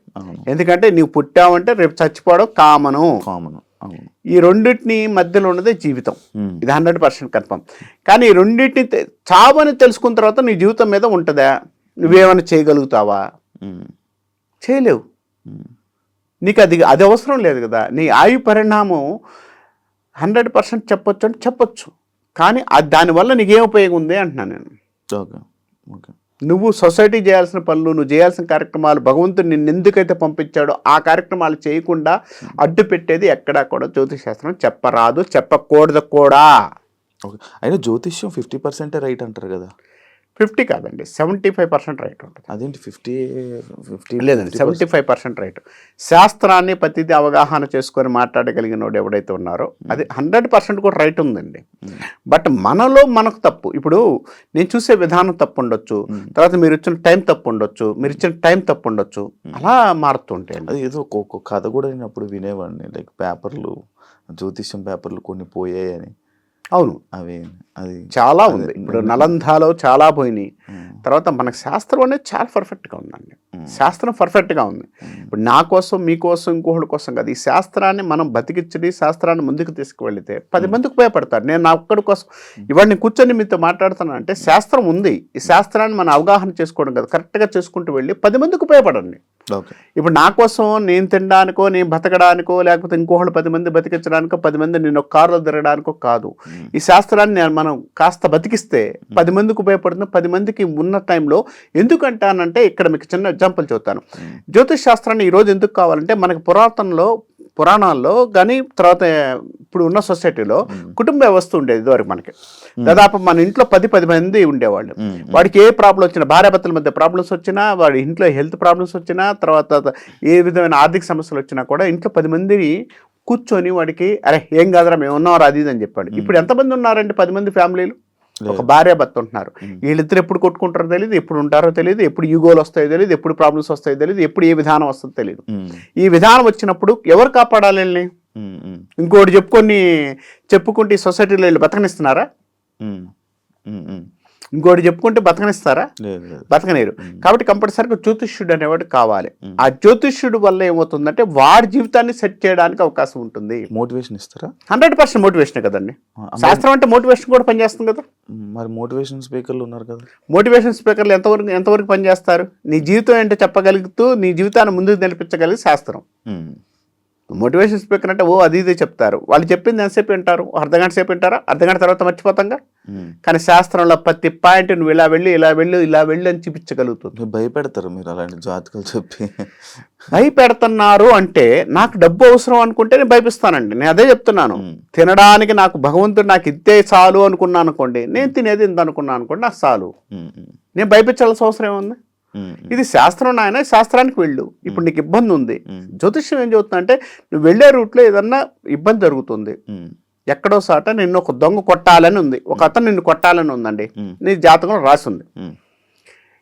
ఎందుకంటే నీవు పుట్టావంటే రేపు చచ్చిపోవడం కామను. అవును. ఈ రెండింటిని మధ్యలో ఉన్నదే జీవితం. ఉమ్. ఇది 100% కన్ఫర్మ్. కానీ ఈ రెండింటిని చావని తెలుసుకున్న తర్వాత నీ జీవితం మీద ఉంటుందా? నువ్వేమైనా చేయగలుగుతావా? చేయలేవు. నీకు అది అది అవసరం లేదు కదా. నీ ఆయు పరిణామం 100% చెప్పొచ్చు అంటే చెప్పొచ్చు, కానీ దానివల్ల నీకేం ఉపయోగం ఉంది అంటున్నాను నేను. Okay, okay. నువ్వు సొసైటీ చేయాల్సిన పనులు, నువ్వు చేయాల్సిన కార్యక్రమాలు, భగవంతుడు నిన్ను ఎందుకైతే పంపించాడో ఆ కార్యక్రమాలు చేయకుండా అడ్డు పెట్టేది ఎక్కడా కూడా జ్యోతిష్ శాస్త్రం చెప్పరాదు, చెప్పకూడదు కూడా. ఓకే. అయినా జ్యోతిష్యం 50% రైట్ అంటారు కదా. 50 కాదండి, 75% రైట్ ఉంటుంది. అదేంటి 50 లేదండి, 75% రైట్. శాస్త్రాన్ని ప్రతిదీ అవగాహన చేసుకొని మాట్లాడగలిగిన వాడు ఎవడైతే ఉన్నారో అది 100% కూడా రైట్ ఉందండి. బట్ మనలో మనకు తప్పు. ఇప్పుడు నేను చూసే విధానం తప్పు ఉండొచ్చు, తర్వాత మీరు ఇచ్చిన టైం తప్పు ఉండొచ్చు, మీరు ఇచ్చిన టైం తప్పు ఉండొచ్చు, అలా మారుతుంటాయి. అది ఏదో ఒక్కొక్క కథ కూడా నేను అప్పుడు వినేవాడిని, లైక్ పేపర్లు, జ్యోతిష్యం పేపర్లు కొన్ని పోయాయని. అవును, అవి అది చాలా ఉంది. ఇప్పుడు నలందాలో చాలా పోయినాయి. తర్వాత మనకు శాస్త్రం అనేది చాలా పర్ఫెక్ట్గా ఉందండి. శాస్త్రం పర్ఫెక్ట్గా ఉంది. ఇప్పుడు నా కోసం, మీకోసం, ఇంకోటి కోసం కాదు. ఈ శాస్త్రాన్ని మనం బతికించడి, శాస్త్రాన్ని ముందుకు తీసుకువెళితే 10 మందికి ఉపయోగపడతారు. నేను నా ఒక్కడి కోసం ఇవాళ నేను కూర్చొని మీతో మాట్లాడుతున్నాను అంటే శాస్త్రం ఉంది. ఈ శాస్త్రాన్ని మనం అవగాహన చేసుకోవడం కదా, కరెక్ట్గా చేసుకుంటూ వెళ్ళి 10 మందికి ఉపయోగపడండి. ఇప్పుడు నా కోసం నేను తినడానికో, నేను బతకడానికో, లేకపోతే ఇంకోళ్ళు 10 మంది బతికించడానికో, 10 మంది నేను ఒక కారులో తిరగడానికో కాదు. ఈ శాస్త్రాన్ని మనం కాస్త బతికిస్తే 10 మందికి ఉపయోగపడుతుంది. 10 మందికి ఉన్న టైంలో ఎందుకంటానంటే ఇక్కడ మీకు చిన్న ఎగ్జాంపుల్ చెప్తాను. జ్యోతిష్ శాస్త్రాన్ని ఈరోజు ఎందుకు కావాలంటే మనకి పురాణాల్లో కానీ తర్వాత ఇప్పుడు ఉన్న సొసైటీలో కుటుంబ వ్యవస్థ ఉండేది. ఇదివరకు మనకి దాదాపు మన ఇంట్లో 10 మంది ఉండేవాళ్ళు. వాడికి ఏ ప్రాబ్లం వచ్చినా, భార్యాభర్తల మధ్య ప్రాబ్లమ్స్ వచ్చినా, వాడి ఇంట్లో హెల్త్ ప్రాబ్లమ్స్ వచ్చినా, తర్వాత ఏ విధమైన ఆర్థిక సమస్యలు వచ్చినా కూడా ఇంట్లో 10 మందిని కూర్చొని వాడికి అరే ఏం కాదురా మేము ఉన్నాం అది అని చెప్పాడు. ఇప్పుడు ఎంతమంది ఉన్నారండి? 10 మంది ఫ్యామిలీలు, ఒక భార్య భర్త ఉంటున్నారు. వీళ్ళిద్దరు ఎప్పుడు కొట్టుకుంటారో తెలియదు, ఎప్పుడు ఉంటారో తెలియదు, ఎప్పుడు యుగోలు వస్తాయో తెలియదు, ఎప్పుడు ప్రాబ్లమ్స్ వస్తాయో తెలియదు, ఎప్పుడు ఏ విధానం వస్తుందో తెలియదు. ఈ విధానం వచ్చినప్పుడు ఎవరు కాపాడాలి వీళ్ళని? ఇంకోటి చెప్పుకుంటే ఈ సొసైటీలో వీళ్ళు బతకనిస్తున్నారా? ఇంకోటి చెప్పుకుంటే బతకనిస్తారా? బతకనేరు. కాబట్టి కంపల్సరీగా జ్యోతిష్యుడు అనేవాడు కావాలి. ఆ జ్యోతిష్యుడు వల్ల ఏమవుతుందంటే వాడి జీవితాన్ని సెట్ చేయడానికి అవకాశం ఉంటుంది. మోటివేషన్ ఇస్తారా? 100% మోటివేషన్ కదండి. శాస్త్రం అంటే మోటివేషన్ కూడా పనిచేస్తుంది కదా. మరి మోటివేషన్ స్పీకర్లు ఉన్నారు కదా. మోటివేషన్ స్పీకర్లు ఎంతవరకు పనిచేస్తారు? నీ జీవితం ఏంటో చెప్పగలుగుతూ నీ జీవితాన్ని ముందుకు నడిపించగలిగి శాస్త్రం. మోటివేషన్ స్పీకర్ అంటే అది ఇదే చెప్తారు. వాళ్ళు చెప్పింది ఎంతసేపు వింటారు? అర్ధగంట సేపు వింటారా? అర్ధగంట తర్వాత మర్చిపోతాంగా. కానీ శాస్త్రంలో ప్రతి పాయింట్ నువ్వు ఇలా వెళ్ళి అని చూపించగలుగుతుంది. భయపెడతారు మీరు అలాంటి జాతకాలు చెప్పి. భయపెడుతున్నారు అంటే నాకు డబ్బు అవసరం అనుకుంటే నేను భయపిస్తానండి. నేను అదే చెప్తున్నాను. తినడానికి నాకు భగవంతుడు నాకు ఇద్దే చాలు అనుకున్నాను అనుకోండి, నేను తినేది ఇంత అనుకున్నాను అనుకోండి, నాకు చాలు. నేను భయపించాల్సిన అవసరం ఏముంది? ఇది శాస్త్రం నాయన, శాస్త్రానికి వెళ్ళు. ఇప్పుడు నీకు ఇబ్బంది ఉంది, జ్యోతిష్యం ఏం చెబుతుందంటే నువ్వు వెళ్ళే రూట్లో ఏదన్నా ఇబ్బంది జరుగుతుంది, ఎక్కడో సాట నిన్ను ఒక దొంగ కొట్టాలని ఉంది, ఒక అతను నిన్ను కొట్టాలని ఉందండి, నీ జాతకం రాసి ఉంది.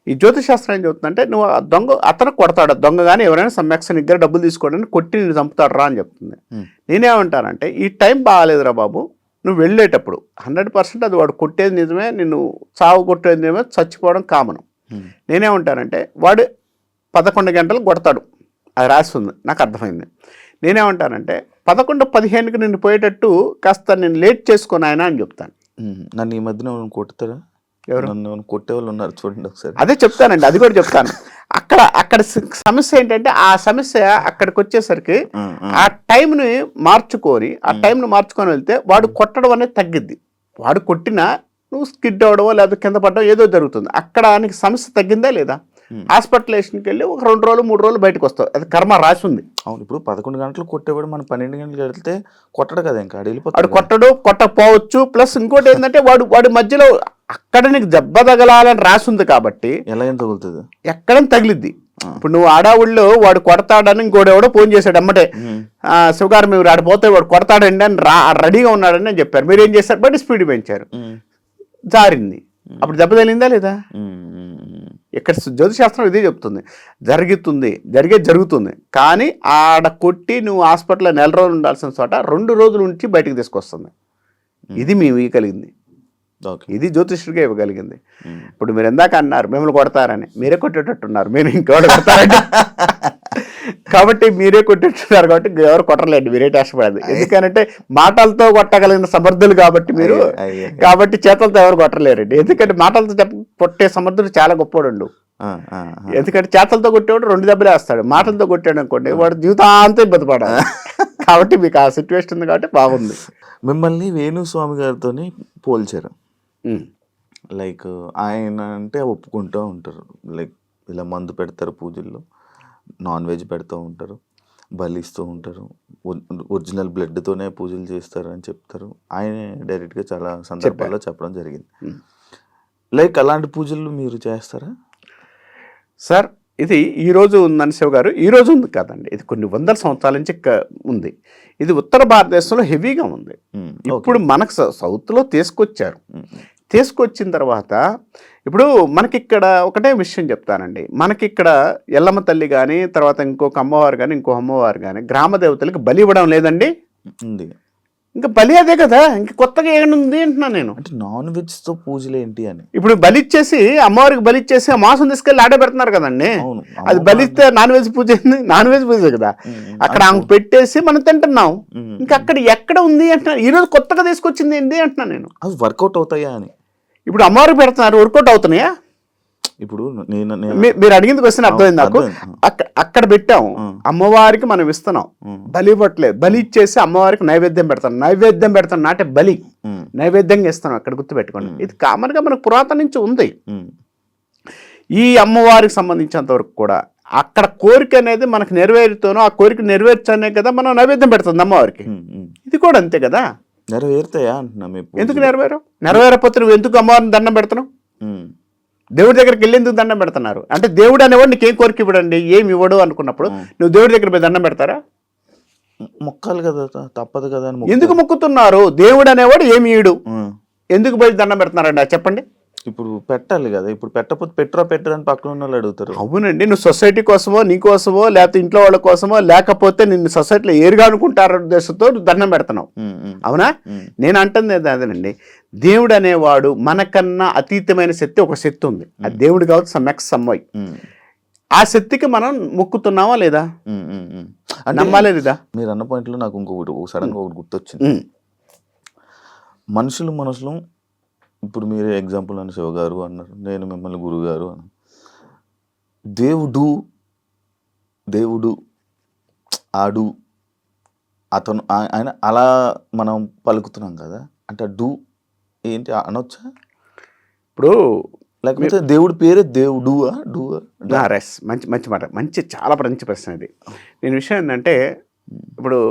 ఈ జ్యోతిశాస్త్రం ఏం చెబుతుందంటే నువ్వు అతను కొడతాడు, దొంగ కానీ ఎవరైనా సమ్యక్స్ దగ్గర డబ్బులు తీసుకోవడానికి కొట్టి నేను చంపుతాడు రా అని చెప్తుంది. నేనేమంటానంటే ఈ టైం బాగాలేదురా బాబు, నువ్వు వెళ్ళేటప్పుడు 100% అది వాడు కొట్టేది నిజమే, నిన్ను చావు కొట్టేది నిజమే, చచ్చిపోవడం కామను. నేనేమంటానంటే వాడు 11 గంటలు కొడతాడు, అది రాసి ఉంది, నాకు అర్థమైంది. నేనేమంటానంటే 11:15కి నిన్ను పోయేటట్టు కాస్త నేను లేట్ చేసుకుని ఆయన అని చెప్తాను. నన్ను ఈ మధ్యన కొడతారా? ఎవరు నన్ను కొట్టేవాళ్ళు ఉన్నారు చూడండి ఒకసారి. అదే చెప్తానండి, అది కూడా చెప్తాను. అక్కడ సమస్య ఏంటంటే ఆ సమస్య అక్కడికి వచ్చేసరికి ఆ టైంని మార్చుకొని వెళ్తే వాడు కొట్టడం అనేది తగ్గిద్ది. వాడు కొట్టినా నువ్వు స్కిడ్ అవడమో లేదా కింద పడడం ఏదో జరుగుతుంది. అక్కడ నీకు సమస్య తగ్గిందా లేదా? హాస్పిటలేషన్కి వెళ్ళి ఒక 2 రోజులు 3 రోజులు బయటకు వస్తావు, అది కర్మ రాసి ఉంది. అవును, ఇప్పుడు 11 గంటలు కొట్టేవాడు మనం 12 గంటలకు వెళ్తే కొట్టడు కదా, ఇంకా వెళ్ళిపోతాడు. వాడు కొట్టకపోవచ్చు. ప్లస్ ఇంకోటి ఏంటంటే వాడి మధ్యలో అక్కడ నీకు దెబ్బ తగలాలని రాసి ఉంది కాబట్టి ఎలా ఏం తగులుతుంది, ఎక్కడ తగిలిద్ది. ఇప్పుడు నువ్వు ఆడావుళ్ళు వాడు కొడతాడని ఇంకోటి ఎవడో ఫోన్ చేశాడు అమ్మటే, శివగారు మీరు ఆడిపోతే వాడు కొడతాడండి అని రెడీగా ఉన్నాడని అని చెప్పారు. మీరు ఏం చేశారు? బట్ స్పీడ్ పెంచారు, జారింది. అప్పుడు దెబ్బ తగిలిందా లేదా? ఇక్కడ జ్యోతిశాస్త్రం ఇదే చెప్తుంది, జరుగుతుంది. కానీ ఆడ కొట్టి నువ్వు హాస్పిటల్లో 4 రోజులు ఉండాల్సిన చోట 2 రోజుల నుంచి బయటకు తీసుకొస్తుంది. ఇది మేము ఇవ్వగలిగింది, ఇది జ్యోతిష్యుడిగా ఇవ్వగలిగింది. ఇప్పుడు మీరు ఎందాక అన్నారు మిమ్మల్ని కొడతారని, మీరే కొట్టేటట్టున్నారు, మీరు ఇంకోటి కొడతారంటే కాబట్టి మీరే కొట్టింటున్నారు కాబట్టి ఎవరు కొట్టలేండి, మీరే కష్టపడదు. ఎందుకంటే మాటలతో కొట్టగలిగిన సమర్థులు కాబట్టి మీరు, కాబట్టి చేతులతో ఎవరు కొట్టలేరండి. ఎందుకంటే మాటలతో కొట్టే సమర్థుడు చాలా గొప్పవాడు. ఎందుకంటే చేతలతో కొట్టేవాడు 2 దెబ్బలే వేస్తాడు, మాటలతో కొట్టాడు అనుకోండి వాడు జీవితాంతం ఇబ్బంది పడాలి. కాబట్టి మీకు ఆ సిచ్యువేషన్ ఉంది కాబట్టి బాగుంది. మిమ్మల్ని వేణుస్వామి గారితో పోల్చారు. లైక్ ఆయన అంటే ఒప్పుకుంటూ ఉంటారు, లైక్ ఇలా మందు పెడతారు పూజల్లో, నాన్ వెజ్ పెడుతూ ఉంటారు, బలిస్తూ ఉంటారు, ఒరిజినల్ బ్లడ్తోనే పూజలు చేస్తారు అని చెప్తారు. ఆయనే డైరెక్ట్గా చాలా సందర్భాల్లో చెప్పడం జరిగింది. లైక్ అలాంటి పూజలు మీరు చేస్తారా సార్? ఇది ఈరోజు ఉందని శివ గారు, ఈరోజు ఉంది కాదండి, ఇది కొన్ని వందల సంవత్సరాల నుంచి ఉంది. ఇది ఉత్తర భారతదేశంలో హెవీగా ఉంది. ఇప్పుడు మనకు సౌత్లో తీసుకొచ్చిన తర్వాత ఇప్పుడు మనకిక్కడ ఒకటే విషయం చెప్తానండి. మనకిక్కడ ఎల్లమ్మ తల్లి కానీ, తర్వాత ఇంకొక అమ్మవారు కానీ, ఇంకో అమ్మవారు కానీ, గ్రామ దేవతలకు బలి ఇవ్వడం లేదండి. ఉంది. ఇంకా బలి అదే కదా, ఇంక కొత్తగా ఏముంది అంటున్నా నేను. అంటే నాన్ వెజ్తో పూజలు ఏంటి అని. ఇప్పుడు బలిచ్చేసి అమ్మవారికి బలిచ్చేసి ఆ మాంసం తీసుకెళ్ళి ఆడే పెడుతున్నారు కదండి. అది బలిస్తే నాన్ వెజ్ పూజ, నాన్ వెజ్ పూజ కదా. అక్కడ ఆమె పెట్టేసి మనం తింటున్నాం. ఇంకా అక్కడ ఎక్కడ ఉంది అంటున్నా. ఈరోజు కొత్తగా తీసుకొచ్చింది ఏంటి అంటున్నా నేను. అవి వర్కౌట్ అవుతాయా అని. ఇప్పుడు అమ్మవారికి పెడుతున్నారు, వర్కౌట్ అవుతున్నాయా? ఇప్పుడు మీరు అడిగింది క్వశ్చన్ అర్థమైంది నాకు. అక్కడ పెట్టాం, అమ్మవారికి మనం ఇస్తున్నాం, బలి ఇవ్వట్లేదు. బలి ఇచ్చేసి అమ్మవారికి నైవేద్యం పెడతాం అంటే బలి నైవేద్యంగా ఇస్తాం. అక్కడ గుర్తుపెట్టుకోండి, ఇది కామన్ గా మనకు పురాతన నుంచి ఉంది. ఈ అమ్మవారికి సంబంధించినంత వరకు కూడా అక్కడ కోరిక అనేది మనకు నెరవేరుతోనో, ఆ కోరిక నెరవేర్చనే కదా మనం నైవేద్యం పెడుతుంది అమ్మవారికి. ఇది కూడా అంతే కదా. నెరవేరుతాయా అంటున్నా. ఎందుకు నెరవేరకపోతే నువ్వు ఎందుకు అమ్మవారిని దండం పెడతావు? దేవుడి దగ్గరికి వెళ్ళి ఎందుకు దండం పెడుతున్నారు అంటే, దేవుడు అనేవాడు నీకేం కోరిక ఇవ్వడండి, ఏమి ఇవ్వడు అనుకున్నప్పుడు నువ్వు దేవుడి దగ్గర పోయి దండం పెడతారా? మొక్కాలి కదా, తప్పదు కదా. ఎందుకు మొక్కుతున్నారు? దేవుడు అనేవాడు ఏమి ఇవ్వడు, ఎందుకు పోయి దండం పెడుతున్నారండి చెప్పండి. ఇప్పుడు పెట్టాలి కదా. ఇప్పుడు పెట్టకపోతే పెట్టరని పక్కన ఉన్న వాళ్ళు అడుగుతారు. అవునండి, నువ్వు సొసైటీ కోసమో, నీ కోసమో, లేకపోతే ఇంట్లో వాళ్ళ కోసమో, లేకపోతే నిన్ను సొసైటీలో ఏరుగా అనుకుంటారు ఉద్దేశంతో దండం పెడుతున్నావు. అవునా? నేను అంటుంది అదేనండి, దేవుడు అనేవాడు మనకన్నా అతీతమైన శక్తి, ఒక శక్తి ఉంది. ఆ దేవుడు కావచ్చు సమ్మెక్స్ సమ్మోయ్. ఆ శక్తికి మనం మొక్కుతున్నావా లేదా, నమ్మాలే లేదా? మీరు అన్న పాయింట్లో నాకు ఇంకొకటి సడన్ గా ఒకటి గుర్తొచ్చింది. మనుషులు ఇప్పుడు మీరు ఎగ్జాంపుల్ అని శివ గారు అన్నారు, నేను మిమ్మల్ని గురుగారు అన్న. దేవుడు ఆడు అతను ఆయన అలా మనం పలుకుతున్నాం కదా. అంటే డూ ఏంటి అనొచ్చా? ఇప్పుడు లేకపోతే దేవుడి పేరే దేవుడు రెస్ మంచి మాట, చాలా మంచి ప్రశ్న ఇది. నేను విషయం ఏంటంటే, ఇప్పుడు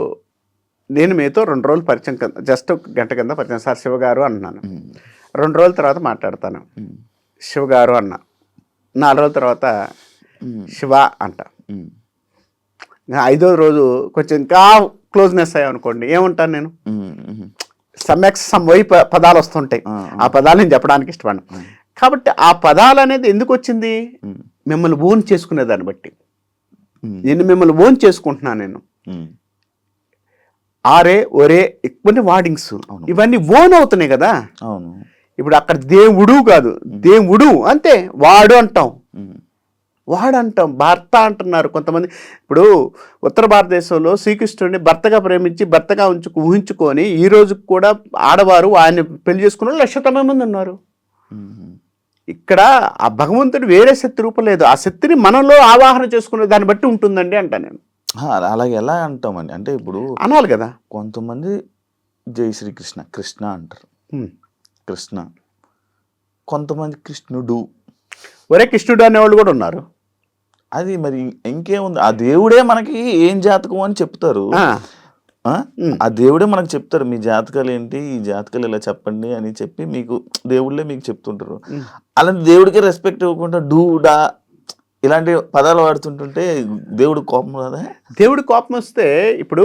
నేను మీతో 2 రోజులు పరిచయం, జస్ట్ 1 గంట కింద పరిచయం. సార్ శివ గారు అన్నాను, 2 రోజుల తర్వాత మాట్లాడతాను, శివ గారు అన్న. 4 రోజుల తర్వాత శివ అంట. 5వ రోజు కొంచెం ఇంకా క్లోజ్నెస్ అయ్యా అనుకోండి, ఏమంటాను నేను? సమ్యక్ సమ్వై పదాలు వస్తుంటాయి, ఆ పదాలు నేను చెప్పడానికి ఇష్టపడను. కాబట్టి ఆ పదాలు అనేది ఎందుకు వచ్చింది? మిమ్మల్ని ఓన్ చేసుకునే దాన్ని బట్టి. నేను మిమ్మల్ని ఓన్ చేసుకుంటున్నాను. నేను ఆరే ఒరే ఇవన్నీ వార్డింగ్స్, ఇవన్నీ ఓన్ అవుతున్నాయి కదా. అవును. ఇప్పుడు అక్కడ దేవుడు కాదు, దేవుడు అంతే. వాడు అంటాం, భర్త అంటున్నారు కొంతమంది. ఇప్పుడు ఉత్తర భారతదేశంలో శ్రీకృష్ణుడిని భర్తగా ప్రేమించి భర్తగా ఊహించుకొని ఈ రోజు కూడా ఆడవారు ఆయన పెళ్లి చేసుకున్న 1,00,000 మంది ఉన్నారు. ఇక్కడ ఆ భగవంతుడు వేరే శక్తి రూపం లేదు, ఆ శక్తిని మనలో ఆవాహన చేసుకునే దాన్ని బట్టి ఉంటుందండి అంటా నేను. అలాగే ఎలా అంటామండి అంటే, ఇప్పుడు అనాలి కదా. కొంతమంది జై శ్రీకృష్ణ కృష్ణ అంటారు, కృష్ణ. కొంతమంది కృష్ణుడు, ఒరే కృష్ణుడు అనేవాళ్ళు కూడా ఉన్నారు. అది మరి ఇంకేముంది, ఆ దేవుడే మనకి ఏం జాతకం అని చెప్తారు. ఆ దేవుడే మనకు చెప్తారు, మీ జాతకాలు ఏంటి, ఈ జాతకాలు ఇలా చెప్పండి అని చెప్పి మీకు దేవుళ్ళే మీకు చెప్తుంటారు. అలాంటి దేవుడికి రెస్పెక్ట్ ఇవ్వకుండా డూడా ఇలాంటి పదాలు వాడుతుంటుంటే దేవుడు కోపం రాదా? దేవుడి కోపం వస్తే, ఇప్పుడు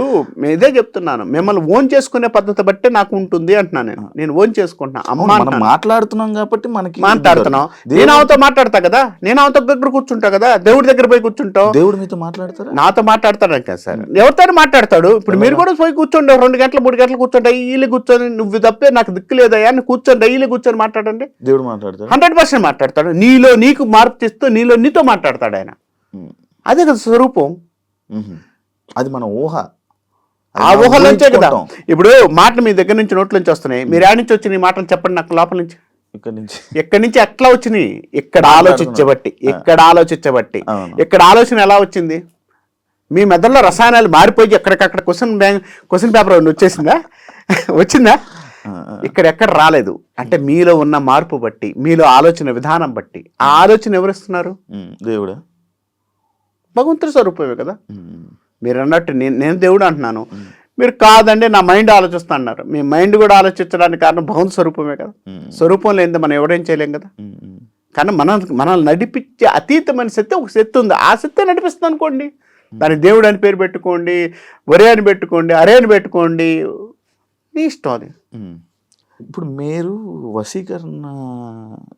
ఇదే చెప్తున్నాను, మిమ్మల్ని ఓన్ చేసుకునే పద్ధతి బట్టే నాకు ఉంటుంది అంటున్నాను. నేను ఓన్ చేసుకుంటున్నా. మనం మాట్లాడుతున్నాం కాబట్టి మనకి మాట్లాడుతున్నాం. నేను ఆమెతో మాట్లాడతా కదా, నేను ఆమెతో దగ్గర కూర్చుంటా కదా, దేవుడి దగ్గర పోయి కూర్చుంటావు. దేవుడు మీతో మాట్లాడతారా? నాతో మాట్లాడతాడు కదా సార్, ఎవరితో మాట్లాడతాడు. ఇప్పుడు మీరు కూడా పోయి కూర్చోండి, 2 గంటలు 3 గంటలు కూర్చోండి, డైలీ కూర్చొని నువ్వు తప్పే నాకు దిక్కు లేదయ్యా అని కూర్చొని డైలీ కూర్చొని మాట్లాడండి. దేవుడు మాట్లాడతాడు, 100% మాట్లాడతాడు. నీలో నీకు మార్పు చేస్తూ నీతో మాట్లాడతాడు ఆయన. అదే కదా స్వరూపం. అది మన ఊహ. ఆ ఊహలోంచే కదా ఇప్పుడు మాటలు మీ దగ్గర నుంచి నోట్లోంచి వస్తున్నాయి. మీరు ఆడి నుంచి వచ్చిన ఈ మాటలు చెప్పండి నాకు లోపల నుంచి. ఎక్కడి నుంచి ఎట్లా వచ్చినాయి? ఇక్కడ ఆలోచించబట్టి, ఇక్కడ ఆలోచన ఎలా వచ్చింది? మీ మెదడులో రసాయనాలు మారిపోయి ఎక్కడికక్కడ క్వశ్చన్ పేపర్ వచ్చేసిందా? వచ్చిందా? ఎక్కడ రాలేదు. అంటే మీలో ఉన్న మార్పు బట్టి, మీలో ఆలోచన విధానం బట్టి. ఆ ఆలోచన ఎవరిస్తున్నారు? దేవుడు, భగవంతుడి స్వరూపమే కదా. మీరు అన్నట్టు నేను దేవుడు అంటున్నాను, మీరు కాదండి నా మైండ్ ఆలోచిస్తా అన్నారు. మీ మైండ్ కూడా ఆలోచించడానికి కారణం భగవంతు స్వరూపమే కదా. స్వరూపం లేనిదే మనం ఎవడేం చేయలేం కదా. కానీ మనల్ని నడిపించే అతీతమైన శక్తి ఒక శక్తి ఉంది. ఆ శక్తి నడిపిస్తుంది అనుకోండి, దాని దేవుడు అని పేరు పెట్టుకోండి, ఒరే అని పెట్టుకోండి, అరే అని పెట్టుకోండి, నీ ఇష్టం అది. ఇప్పుడు మీరు వశీకరణ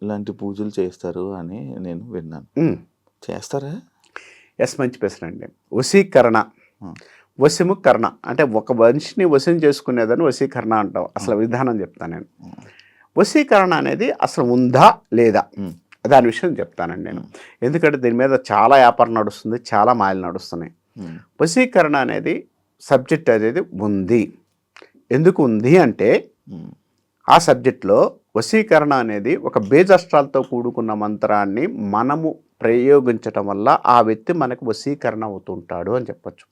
లాంటి పూజలు చేస్తారు అని నేను విన్నాను. చేస్తారా? ఎస్, మంచి ప్రశ్న అండి. వశీకరణ, వశము కరణ అంటే ఒక మనిషిని వశం చేసుకునేదని వశీకరణ అంటాం. అసలు విధానం చెప్తాను నేను. వశీకరణ అనేది అసలు ఉందా లేదా దాని విషయం చెప్తానండి నేను. ఎందుకంటే దీని మీద చాలా వ్యాపారం నడుస్తుంది, చాలా మాయలు నడుస్తున్నాయి. వశీకరణ అనేది సబ్జెక్ట్ అనేది ఉంది. ఎందుకు ఉంది అంటే ఆ సబ్జెక్ట్లో వశీకరణ అనేది ఒక బేజాస్త్రాలతో కూడుకున్న మంత్రాన్ని మనము ప్రయోగించటం వల్ల ఆ వ్యక్తి మనకు వశీకరణ అవుతుంటాడు అని చెప్పచ్చు.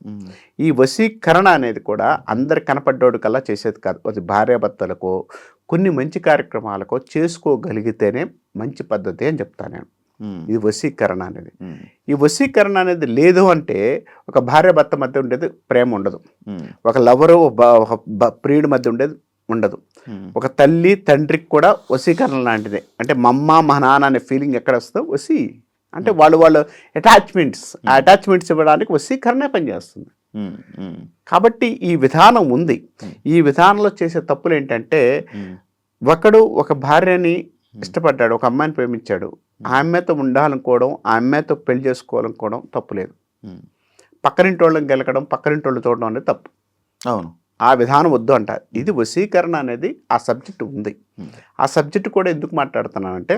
ఈ వశీకరణ అనేది కూడా అందరి కనపడ్డోడు కల్లా చేసేది కాదు. అది భార్యాభర్తలకో కొన్ని మంచి కార్యక్రమాలకో చేసుకోగలిగితేనే మంచి పద్ధతి అని చెప్తాను నేను. ఇది వశీకరణ అనేది. ఈ వశీకరణ అనేది లేదు అంటే ఒక భార్యాభర్త మధ్య ఉండేది ప్రేమ ఉండదు, ఒక లవరు ప్రియుడి మధ్య ఉండేది ఉండదు, ఒక తల్లి తండ్రికి కూడా వశీకరణ లాంటిదే. అంటే మా అమ్మ మా నాన్న అనే ఫీలింగ్ ఎక్కడ వస్తుందో వశీ అంటే వాళ్ళు అటాచ్మెంట్స్ ఇవ్వడానికి వశీకరణే పనిచేస్తుంది. కాబట్టి ఈ విధానం ఉంది. ఈ విధానంలో చేసే తప్పులు ఏంటంటే, ఒకడు ఒక భార్యని ఇష్టపడ్డాడు, ఒక అమ్మాయిని ప్రేమించాడు, ఆ అమ్మాయితో ఉండాలనుకోవడం, ఆ అమ్మాయితో పెళ్లి చేసుకోవాలనుకోవడం తప్పులేదు. పక్కనింటి వాళ్ళని గెలకడం, పక్కనింటి వాళ్ళు చూడడం అనేది తప్పు. అవును, ఆ విధానం వద్దు అంటారు. ఇది వశీకరణ అనేది ఆ సబ్జెక్టు ఉంది. ఆ సబ్జెక్టు కూడా ఎందుకు మాట్లాడుతున్నానంటే,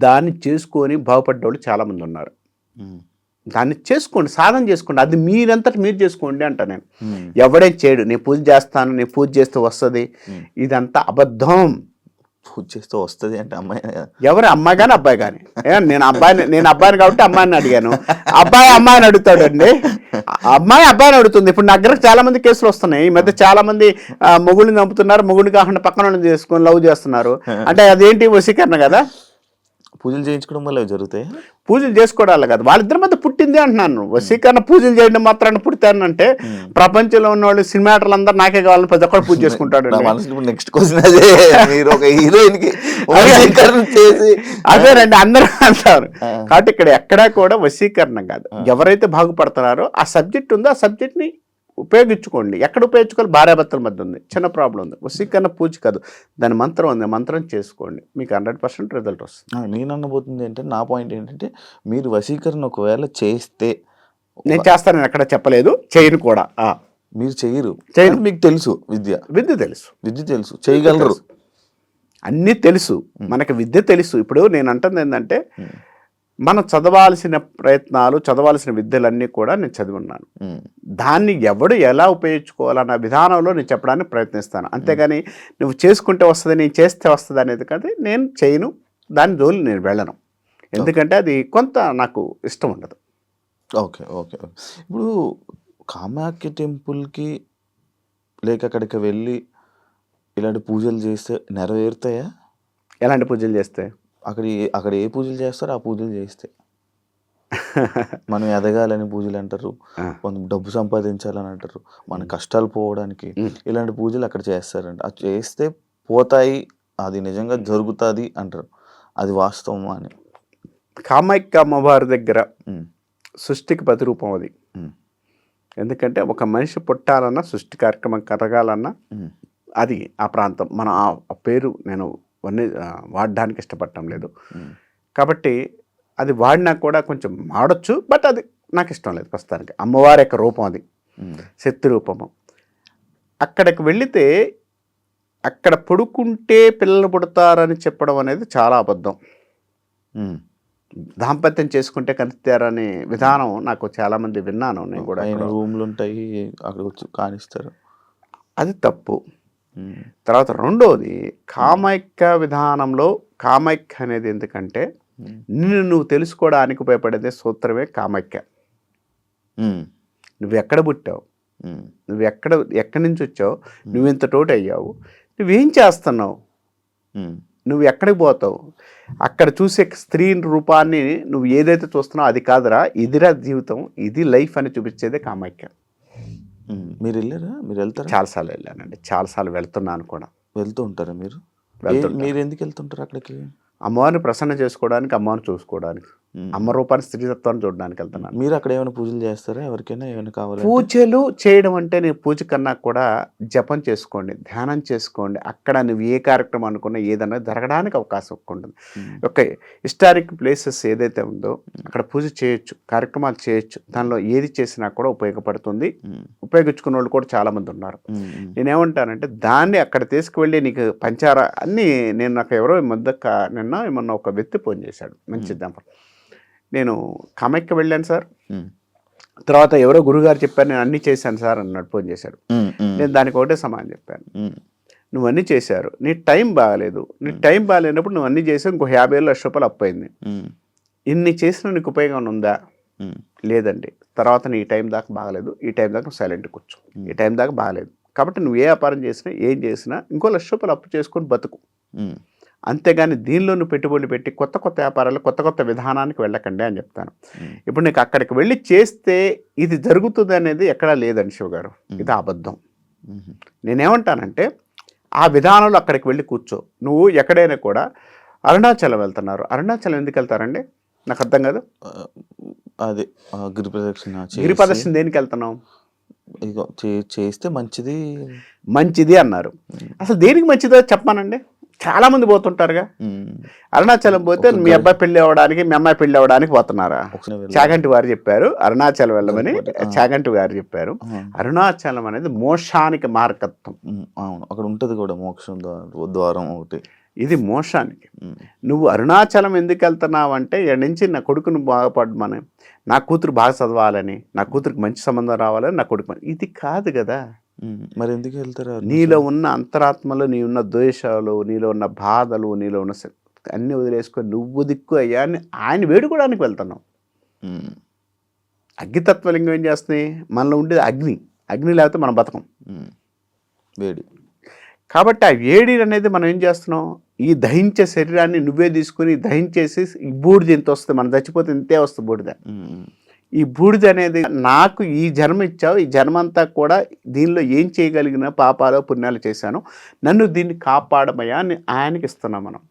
దాన్ని చేసుకొని బాగుపడ్డవాళ్ళు చాలామంది ఉన్నారు. దాన్ని చేసుకోండి, సాధన చేసుకోండి, అది మీరంతటి మీరు చేసుకోండి అంట నేను. ఎవడేం చేయడు, నేను పూజ చేస్తాను, నేను పూజ చేస్తే వస్తుంది, ఇదంతా అబద్ధం. పూజ చేస్తూ వస్తుంది అంటే అమ్మాయి ఎవరు అమ్మాయి కానీ అబ్బాయి కానీ. నేను అబ్బాయిని కాబట్టి అమ్మాయిని అడిగాను, అమ్మాయిని అడుగుతాడండి. అబ్బాయిని అడుగుతుంది. ఇప్పుడు నా దగ్గర చాలా మంది కేసులు వస్తున్నాయి ఈ మధ్య. చాలా మంది మొగుడిని చంపుతున్నారు, మొగుడిని కాకుండా పక్కన చేసుకొని లవ్ చేస్తున్నారు. అంటే అదేంటి వశీకరణ కదా. పూజలు చేయించుకోవడం వల్ల జరుగుతాయి. పూజలు చేసుకోవడాలి కదా, వాళ్ళిద్దరి మధ్య పుట్టింది అంటున్నాను. వశీకరణ పూజలు చేయడం మాత్రాన్ని పుడతానంటే ప్రపంచంలో ఉన్న వాళ్ళు సినిమాటర్లు అందరూ నాకే కావాలని ప్రతి ఒక్కరు పూజ చేసుకుంటాడు. నెక్స్ట్ క్వశ్చన్ అదే, మీరు ఒక హీరోయిన్ కి అదేనండి అందరూ అంటారు. కాబట్టి ఇక్కడ ఎక్కడా కూడా వశీకరణ కాదు. ఎవరైతే బాగుపడుతున్నారో ఆ సబ్జెక్ట్ ఉందో ఆ సబ్జెక్ట్ని ఉపయోగించుకోండి. ఎక్కడ ఉపయోగించుకోవాలి? భార్యాభర్తల మధ్య ఉంది, చిన్న ప్రాబ్లం ఉంది. వశీకరణ పూజ కాదు, దాని మంత్రం ఉంది, మంత్రం చేసుకోండి, మీకు 100% రిజల్ట్ వస్తుంది. నేను అనబోతుంది ఏంటంటే, నా పాయింట్ ఏంటంటే, మీరు వశీకరణ ఒకవేళ చేస్తే, నేను చేస్తానని ఎక్కడ చెప్పలేదు, చేయను కూడా. మీరు చేయరు, మీకు తెలుసు, విద్య తెలుసు, చేయగలరు, అన్నీ తెలుసు, మనకి విద్య తెలుసు. ఇప్పుడు నేను అంటుంది ఏంటంటే, మనం చదవాల్సిన ప్రయత్నాలు, చదవాల్సిన విద్యలన్నీ కూడా నేను చదివి ఉన్నాను. దాన్ని ఎవడు ఎలా ఉపయోగించుకోవాలన్న విధానంలో నేను చెప్పడానికి ప్రయత్నిస్తాను. అంతేగాని నువ్వు చేసుకుంటే వస్తుంది, నేను చేస్తే వస్తుంది అనేది కాదు. నేను చేయను, దాని జోలి నేను వెళ్ళను. ఎందుకంటే అది కొంత నాకు ఇష్టం ఉండదు. ఓకే. ఇప్పుడు కామాఖ్య టెంపుల్కి లేక అక్కడికి వెళ్ళి ఇలాంటి పూజలు చేస్తే నెరవేరుతాయా? ఎలాంటి పూజలు చేస్తే? అక్కడ ఏ పూజలు చేస్తారో ఆ పూజలు చేస్తే. మనం ఎదగాలని పూజలు అంటారు, కొంత డబ్బు సంపాదించాలని అంటారు, మన కష్టాలు పోవడానికి ఇలాంటి పూజలు అక్కడ చేస్తారంట. అది చేస్తే పోతాయి, అది నిజంగా జరుగుతుంది అంటారు. అది వాస్తవమా అని? కామాఖ్య అమ్మవారి దగ్గర సృష్టికి ప్రతిరూపం అది. ఎందుకంటే ఒక మనిషి పుట్టాలన్నా, సృష్టి కార్యక్రమం కరగాలన్నా అది ఆ ప్రాంతం. మన ఆ పేరు నేను వాడడానికి ఇష్టపడటం లేదు. కాబట్టి అది వాడినా కూడా కొంచెం వాడచ్చు, బట్ అది నాకు ఇష్టం లేదు ప్రస్తుతానికి. అమ్మవారి యొక్క రూపం అది, శక్తి రూపము. అక్కడికి వెళితే అక్కడ పడుకుంటే పిల్లలు పుడతారని చెప్పడం అనేది చాలా అబద్ధం. దాంపత్యం చేసుకుంటే కలుస్తారనే విధానం నాకు చాలామంది విన్నాను నేను కూడా. ఆయన రూమ్లు ఉంటాయి, అక్కడ వచ్చి కానిస్తారు. అది తప్పు. తర్వాత రెండోది కామైక్య విధానంలో కామైక్య అనేది ఎందుకంటే నిన్ను నువ్వు తెలుసుకోవడానికి ఉపయోగపడేదే సూత్రమే కామైక్య. నువ్వు ఎక్కడ పుట్టావు, నువ్వు ఎక్కడి నుంచి వచ్చావు, నువ్వు ఇంత తోటి అయ్యావు, నువ్వేం చేస్తున్నావు, నువ్వు ఎక్కడికి పోతావు, అక్కడ చూసే స్త్రీ రూపాన్ని నువ్వు ఏదైతే చూస్తున్నావు అది కాదురా, ఇదిరా జీవితం, ఇది లైఫ్ అని చూపించేదే కామైక్య. మీరు వెళ్ళారా? మీరు వెళ్తారా? చాలాసార్లు వెళ్ళానండి, చాలాసార్లు వెళ్తున్నాను కూడా. వెళ్తూ ఉంటారా మీరు? మీరు ఎందుకు వెళ్తుంటారు అక్కడికి? అమ్మవారిని ప్రసన్న చేసుకోవడానికి, అమ్మవారిని చూసుకోవడానికి, అమ్మ రూపాన్ని స్త్రీతత్వాన్ని చూడడానికి వెళ్తున్నాను. మీరు అక్కడ ఏమైనా పూజలు చేస్తారా? ఎవరికైనా ఏమైనా కావాలి? పూజలు చేయడం అంటే నేను పూజ కన్నా కూడా జపం చేసుకోండి, ధ్యానం చేసుకోండి. అక్కడ నువ్వు ఏ కార్యక్రమం అనుకున్నా ఏదన్నా జరగడానికి అవకాశం ఉంటుంది. ఒక హిస్టారిక్ ప్లేసెస్ ఏదైతే ఉందో అక్కడ పూజ చేయొచ్చు, కార్యక్రమాలు చేయొచ్చు. దానిలో ఏది చేసినా కూడా ఉపయోగపడుతుంది. ఉపయోగించుకున్న వాళ్ళు కూడా చాలామంది ఉన్నారు. నేనేమంటానంటే దాన్ని అక్కడ తీసుకువెళ్ళి నీకు పంచార అన్నీ నేను నాకు ఎవరో నిన్న ఏమన్నా ఒక వ్యక్తి ఫోన్ చేశాడు, మంచి దంపతి. నేను కామాఖ్య వెళ్ళాను సార్, తర్వాత ఎవరో గురుగారు చెప్పారు నేను అన్నీ చేశాను సార్ అన్నాడు, ఫోన్ చేశాడు. నేను దానికి ఒకటే సమాధానం చెప్పాను, నువ్వు అన్నీ చేశారు, నీ టైం బాగాలేదు, నీ టైం బాగాలేనప్పుడు నువ్వు అన్నీ చేసావు, ఇంకో 50,000 లక్ష రూపాయలు అప్పయింది, ఇన్ని చేసినా నీకు ఉపయోగం ఉందా? లేదండి. తర్వాత నీ టైం దాకా బాగలేదు, ఈ టైం దాకా నువ్వు సైలెంట్ కూర్చో, ఈ టైం దాకా బాగలేదు, కాబట్టి నువ్వు ఏ వ్యాపారం చేసినా ఏం చేసినా ఇంకో 1,00,000 రూపాయలు అప్పు చేసుకొని బతుకు, అంతేగాని దీనిలో నువ్వు పెట్టుబడులు పెట్టి కొత్త కొత్త వ్యాపారాలు కొత్త కొత్త విధానానికి వెళ్ళకండి అని చెప్తాను. ఇప్పుడు నీకు అక్కడికి వెళ్ళి చేస్తే ఇది జరుగుతుంది అనేది ఎక్కడా లేదండి శివ గారు, ఇది అబద్ధం. నేనేమంటానంటే ఆ విధానంలో అక్కడికి వెళ్ళి కూర్చో. నువ్వు ఎక్కడైనా కూడా అరుణాచలం వెళ్తున్నారు, అరుణాచలం ఎందుకు వెళ్తారండి నాకు అర్థం కాదు. అదే గిరి ప్రదక్షిణ దేనికి వెళ్తున్నావు? చేస్తే మంచిది అన్నారు. అసలు దేనికి మంచిదో చెప్పానండి. చాలా మంది పోతుంటారుగా, అరుణాచలం పోతే మీ అబ్బాయి పెళ్లి అవ్వడానికి మీ అమ్మాయి పెళ్లి అవ్వడానికి పోతున్నారా? చాగంటి వారు చెప్పారు అరుణాచలం వెళ్ళమని, చాగంటి గారు చెప్పారు. అరుణాచలం అనేది మోక్షానికి మార్గత్వం. అవును, అక్కడ ఉంటది కూడా మోక్షం ద్వారం ఒకటి. ఇది మోక్షానికి. నువ్వు అరుణాచలం ఎందుకు వెళ్తున్నావు అంటే ఎక్కడి నుంచి నా కొడుకును బాగుపడమని, నా కూతురు బాగా చదవాలని, నా కూతురికి మంచి సంబంధం రావాలని, నా కొడుకు, ఇది కాదు కదా. మరి ఎందుకు వెళ్తారు? నీలో ఉన్న అంతరాత్మలో నీ ఉన్న ద్వేషాలు, నీలో ఉన్న బాధలు, నీలో ఉన్న అన్నీ వదిలేసుకొని నువ్వు దిక్కు అయ్యా అని ఆయన వేడుకోవడానికి వెళ్తున్నావు. అగ్నితత్వలింగం ఏం చేస్తున్నాయి? మనలో ఉండేది అగ్ని, అగ్ని లేకపోతే మనం బతకం, వేడి. కాబట్టి ఆ వేడి అనేది మనం ఏం చేస్తున్నాం, ఈ దహించే శరీరాన్ని నువ్వే తీసుకుని దహించేసి ఈ బూడిద ఎంత వస్తుంది, మనం చచ్చిపోతే ఇంతే వస్తుంది బూడిద. ఈ బూడిద అనేది నాకు ఈ జన్మ ఇచ్చావు, ఈ జన్మ అంతా కూడా దీనిలో ఏం చేయగలిగిన పాపాలు పుణ్యాలు చేశాను, నన్ను దీన్ని కాపాడమయ్యా అని ఆయనకి ఇస్తున్నాం. మనం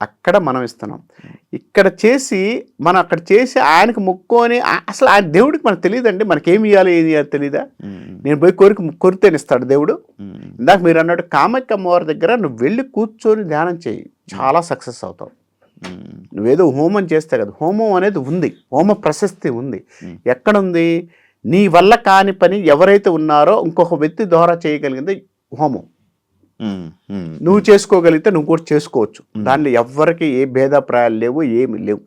అక్కడ మనం ఇస్తున్నాం. ఇక్కడ చేసి మనం అక్కడ చేసి ఆయనకు మొక్కుకొని, అసలు ఆ దేవుడికి మనకు తెలియదండి, మనకేమి ఇవ్వాలి ఏది ఇవ్వాలి తెలీదా? నేను పోయి కోరితేనే ఇస్తాడు దేవుడు. ఇందాక మీరు అన్నట్టు కామాఖ్య అమ్మవారి దగ్గర నువ్వు వెళ్ళి కూర్చొని ధ్యానం చేయి, చాలా సక్సెస్ అవుతావు. నువ్వేదో హోమం చేస్తే కదా, హోమం అనేది ఉంది, హోమ ప్రశస్తి ఉంది. ఎక్కడుంది? నీ వల్ల కాని పని ఎవరైతే ఉన్నారో ఇంకొక వ్యక్తి ద్వారా చేయగలిగింది హోమం. నువ్వు చేసుకోగలిగితే నువ్వు కూడా చేసుకోవచ్చు. దానిలో ఎవ్వరికి ఏ భేదాభిప్రాయాలు లేవు, ఏమి లేవు.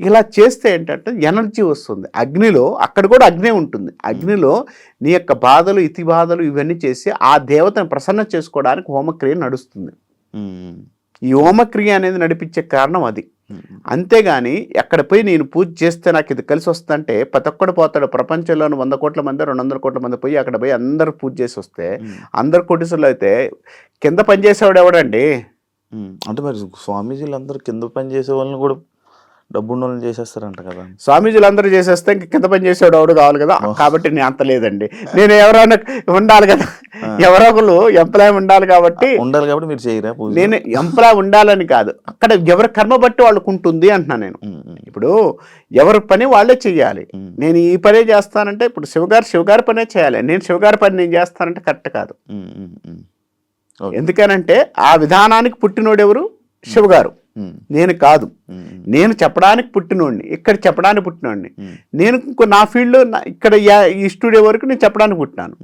ఇలా చేస్తే ఏంటంటే ఎనర్జీ వస్తుంది. అగ్నిలో అక్కడ కూడా అగ్నే ఉంటుంది. అగ్నిలో నీ యొక్క బాధలు, ఇతి బాధలు ఇవన్నీ చేసి ఆ దేవతను ప్రసన్న చేసుకోవడానికి హోమక్రియ నడుస్తుంది. ఈ హోమక్రియ అనేది నడిపించే కారణం అది. అంతేగాని ఎక్కడ పోయి నేను పూజ చేస్తే నాకు ఇది కలిసి వస్తుందంటే ప్రతి ఒక్కడు పోతాడు. ప్రపంచంలోని 100 కోట్ల మంది 200 కోట్ల మంది పోయి అక్కడ పోయి అందరు పూజ చేసి వస్తే అందరు కోటీసులు అయితే కింద పనిచేసేవాడు ఎవడండి? అంటే మరి స్వామీజీలు అందరూ కింద పని చేసే వాళ్ళని కూడా డబ్బున్న వాళ్ళని చేసేస్తారంట కదా. స్వామీజీలు అందరూ చేసేస్తే ఇంక కింద పని చేసేవాడు ఎవడు కావాలి కదా. కాబట్టి నేను అంత లేదండి, నేను ఎవరైనా ఉండాలి కదా, ఎవరో ఒకరు ఎంప్లాయ్ ఉండాలి కాబట్టి మీరు చేయరా? నేను ఎంప్లాయ్ ఉండాలని కాదు, అక్కడ ఎవరి కర్మ బట్టి వాళ్ళకు ఉంటుంది అంటున్నా నేను. ఇప్పుడు ఎవరి పని వాళ్ళే చెయ్యాలి. నేను ఈ పనే చేస్తానంటే ఇప్పుడు శివగారి పనే చేయాలి, నేను శివగారి పని నేను చేస్తానంటే కరెక్ట్ కాదు. ఎందుకనంటే ఆ విధానానికి పుట్టినోడు ఎవరు? శివగారు, నేను కాదు. నేను చెప్పడానికి పుట్టినోడిని, ఇక్కడ చెప్పడానికి పుట్టినోడిని. నేను నా ఫీల్డ్లో ఇక్కడ ఈ స్టూడియో వరకు నేను చెప్పడానికి పుట్టినాను.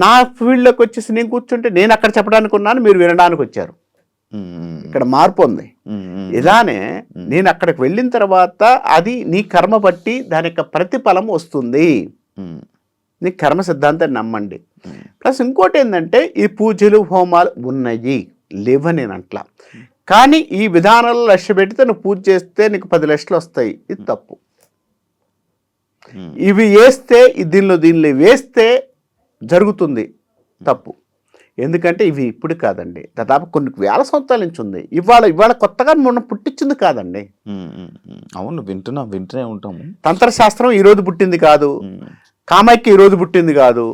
నా ఫీల్డ్లోకి వచ్చేసి నేను కూర్చుంటే నేను అక్కడ చెప్పడానికి ఉన్నాను, మీరు వినడానికి వచ్చారు. ఇక్కడ మార్పు ఉంది. ఇలానే నేను అక్కడికి వెళ్ళిన తర్వాత అది నీ కర్మ బట్టి దాని యొక్క ప్రతిఫలం వస్తుంది. నీ కర్మ సిద్ధాంతాన్ని నమ్మండి. ప్లస్ ఇంకోటి ఏంటంటే ఈ పూజలు హోమాలు ఉన్నాయి లేవని నేను అట్లా, కానీ ఈ విధానాల్లో లక్ష్య పెడితే నువ్వు పూజ చేస్తే నీకు 10 లక్షలు వస్తాయి, ఇది తప్పు. ఇవి వేస్తే దీనిలో వేస్తే జరుగుతుంది, తప్పు. ఎందుకంటే ఇవి ఇప్పుడు కాదండి, దాదాపు కొన్ని వేల సంవత్సరాల నుంచి ఉంది. ఇవాళ కొత్తగా మొన్న పుట్టించింది కాదండి. అవును, వింటూనే ఉంటాము. తంత్రశాస్త్రం ఈరోజు పుట్టింది కాదు, కామాఖ్య ఈరోజు పుట్టింది కాదు.